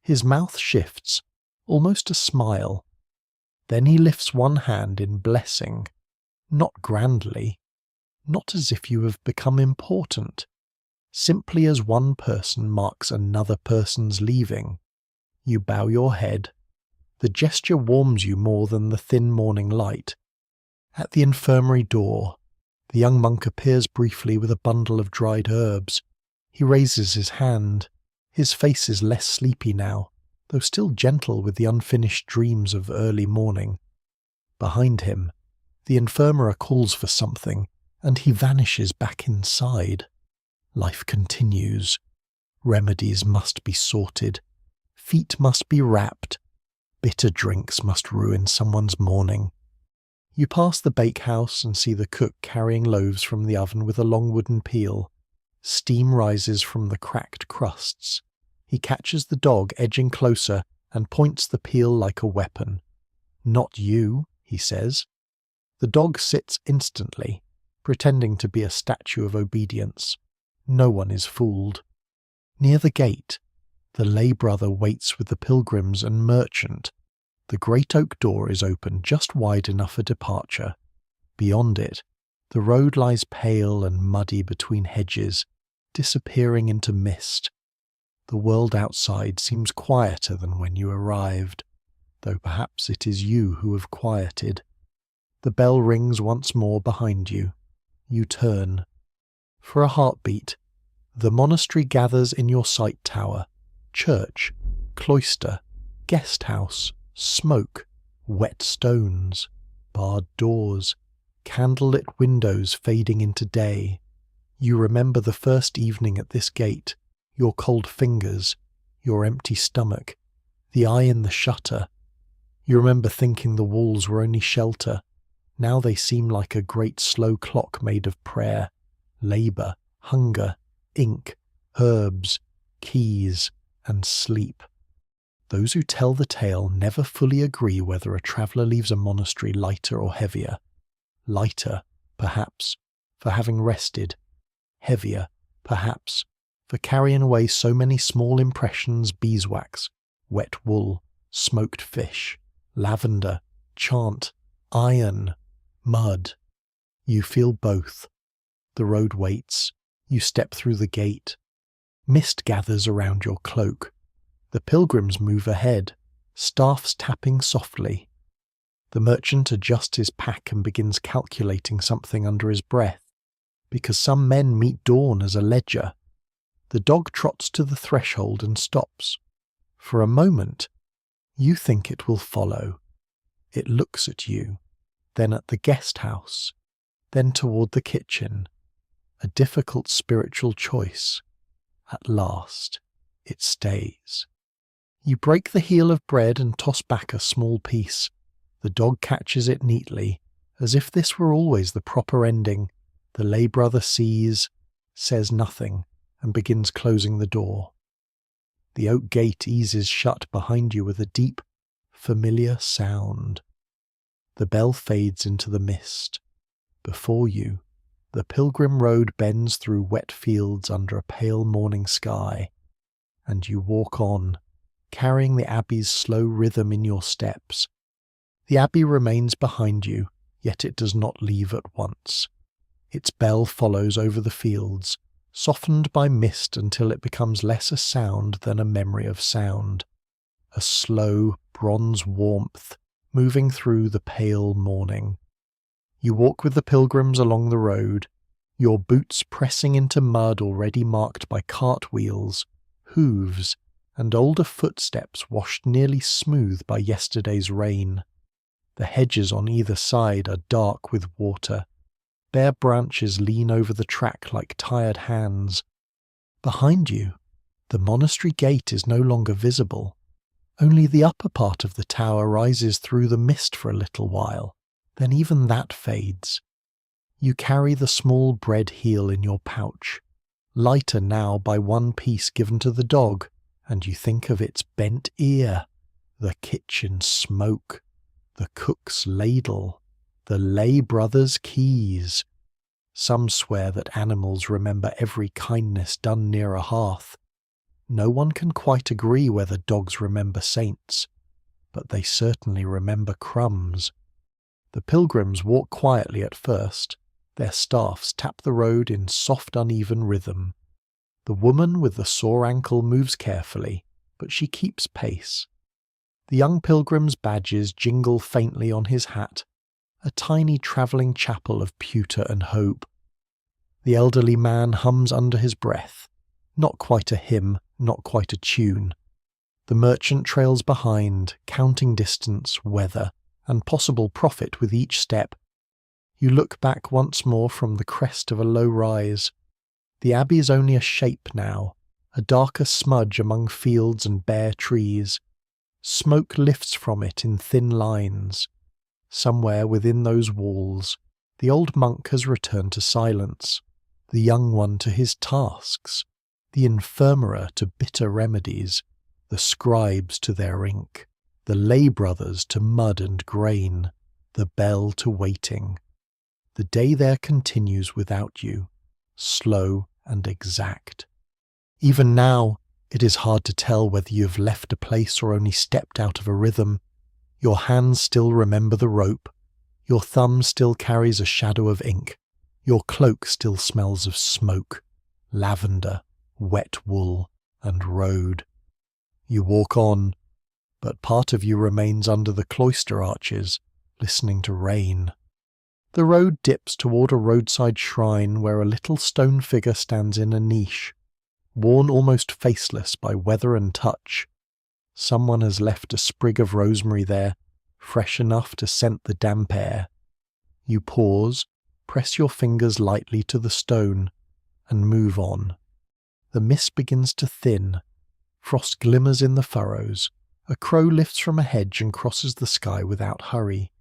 His mouth shifts, almost a smile. Then he lifts one hand in blessing, not grandly, not as if you have become important, simply as one person marks another person's leaving. You bow your head. The gesture warms you more than the thin morning light. At the infirmary door, the young monk appears briefly with a bundle of dried herbs. He raises his hand. His face is less sleepy now, though still gentle with the unfinished dreams of early morning. Behind him, the infirmera calls for something, and he vanishes back inside. Life continues. Remedies must be sorted. Feet must be wrapped. Bitter drinks must ruin someone's morning. You pass the bakehouse and see the cook carrying loaves from the oven with a long wooden peel. Steam rises from the cracked crusts. He catches the dog edging closer and points the peel like a weapon. "Not you," he says. The dog sits instantly, pretending to be a statue of obedience. No one is fooled. Near the gate, the lay brother waits with the pilgrims and merchant. The great oak door is open just wide enough for departure. Beyond it, the road lies pale and muddy between hedges, disappearing into mist. The world outside seems quieter than when you arrived, though perhaps it is you who have quieted. The bell rings once more behind you. You turn. For a heartbeat, the monastery gathers in your sight tower. Church, cloister, guest house, smoke, wet stones, barred doors, candlelit windows fading into day. You remember the first evening at this gate, your cold fingers, your empty stomach, the eye in the shutter. You remember thinking the walls were only shelter. Now they seem like a great slow clock made of prayer, labour, hunger, ink, herbs, keys, and sleep. Those who tell the tale never fully agree whether a traveller leaves a monastery lighter or heavier. Lighter, perhaps, for having rested. Heavier, perhaps, for carrying away so many small impressions: beeswax, wet wool, smoked fish, lavender, chant, iron, mud. You feel both. The road waits. You step through the gate. Mist gathers around your cloak. The pilgrims move ahead, staffs tapping softly. The merchant adjusts his pack and begins calculating something under his breath, because some men meet dawn as a ledger. The dog trots to the threshold and stops. For a moment, you think it will follow. It looks at you, then at the guest house, then toward the kitchen. A difficult spiritual choice. At last, it stays. You break the heel of bread and toss back a small piece. The dog catches it neatly, as if this were always the proper ending. The lay brother sees, says nothing, and begins closing the door. The oak gate eases shut behind you with a deep, familiar sound. The bell fades into the mist. Before you, the pilgrim road bends through wet fields under a pale morning sky, and you walk on, carrying the abbey's slow rhythm in your steps. The abbey remains behind you, yet it does not leave at once. Its bell follows over the fields, softened by mist until it becomes less a sound than a memory of sound, a slow bronze warmth moving through the pale morning. You walk with the pilgrims along the road, your boots pressing into mud already marked by cartwheels, hooves, and older footsteps washed nearly smooth by yesterday's rain. The hedges on either side are dark with water. Bare branches lean over the track like tired hands. Behind you, the monastery gate is no longer visible. Only the upper part of the tower rises through the mist for a little while. Then even that fades. You carry the small bread heel in your pouch, lighter now by one piece given to the dog, and you think of its bent ear, the kitchen smoke, the cook's ladle, the lay brother's keys. Some swear that animals remember every kindness done near a hearth. No one can quite agree whether dogs remember saints, but they certainly remember crumbs. The pilgrims walk quietly at first. Their staffs tap the road in soft, uneven rhythm. The woman with the sore ankle moves carefully, but she keeps pace. The young pilgrim's badges jingle faintly on his hat, a tiny travelling chapel of pewter and hope. The elderly man hums under his breath, not quite a hymn, not quite a tune. The merchant trails behind, counting distance, weather, and possible profit with each step. You look back once more from the crest of a low rise. The abbey is only a shape now, a darker smudge among fields and bare trees. Smoke lifts from it in thin lines. Somewhere within those walls, the old monk has returned to silence, the young one to his tasks, the infirmera to bitter remedies, the scribes to their ink, the lay brothers to mud and grain, the bell to waiting. The day there continues without you, slow and exact. Even now, it is hard to tell whether you have left a place or only stepped out of a rhythm. Your hands still remember the rope, your thumb still carries a shadow of ink, your cloak still smells of smoke, lavender, wet wool, and road. You walk on, but part of you remains under the cloister arches, listening to rain. The road dips toward a roadside shrine where a little stone figure stands in a niche, worn almost faceless by weather and touch. Someone has left a sprig of rosemary there, fresh enough to scent the damp air. You pause, press your fingers lightly to the stone, and move on. The mist begins to thin. Frost glimmers in the furrows. A crow lifts from a hedge and crosses the sky without hurry.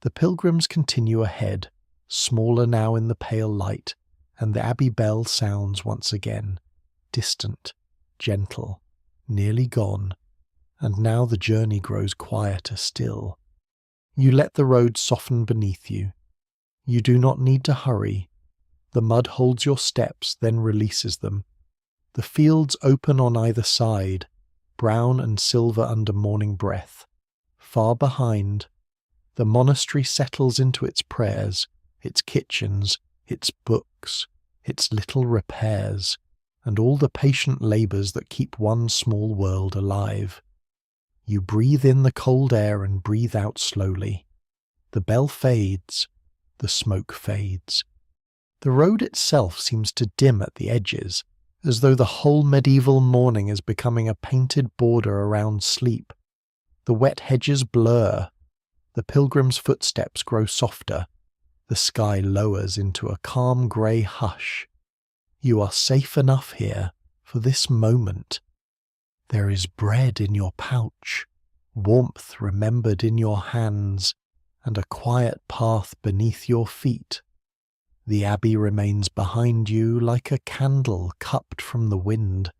The pilgrims continue ahead, smaller now in the pale light, and the abbey bell sounds once again, distant, gentle, nearly gone, and now the journey grows quieter still. You let the road soften beneath you. You do not need to hurry. The mud holds your steps, then releases them. The fields open on either side, brown and silver under morning breath. Far behind, the monastery settles into its prayers, its kitchens, its books, its little repairs, and all the patient labours that keep one small world alive. You breathe in the cold air and breathe out slowly. The bell fades, the smoke fades. The road itself seems to dim at the edges, as though the whole medieval morning is becoming a painted border around sleep. The wet hedges blur. The pilgrim's footsteps grow softer. The sky lowers into a calm grey hush. You are safe enough here for this moment. There is bread in your pouch, warmth remembered in your hands, and a quiet path beneath your feet. The abbey remains behind you like a candle cupped from the wind,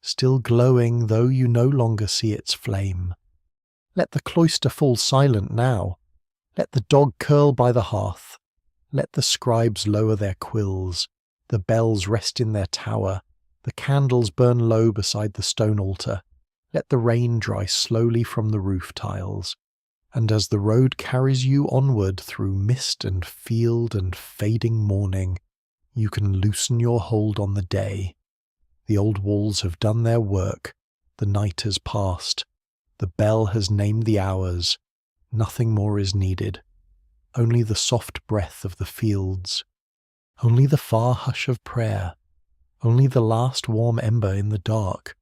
still glowing though you no longer see its flame. Let the cloister fall silent now. Let the dog curl by the hearth. Let the scribes lower their quills. The bells rest in their tower. The candles burn low beside the stone altar. Let the rain dry slowly from the roof tiles. And as the road carries you onward through mist and field and fading morning, you can loosen your hold on the day. The old walls have done their work. The night has passed. The bell has named the hours. Nothing more is needed. Only the soft breath of the fields. Only the far hush of prayer. Only the last warm ember in the dark.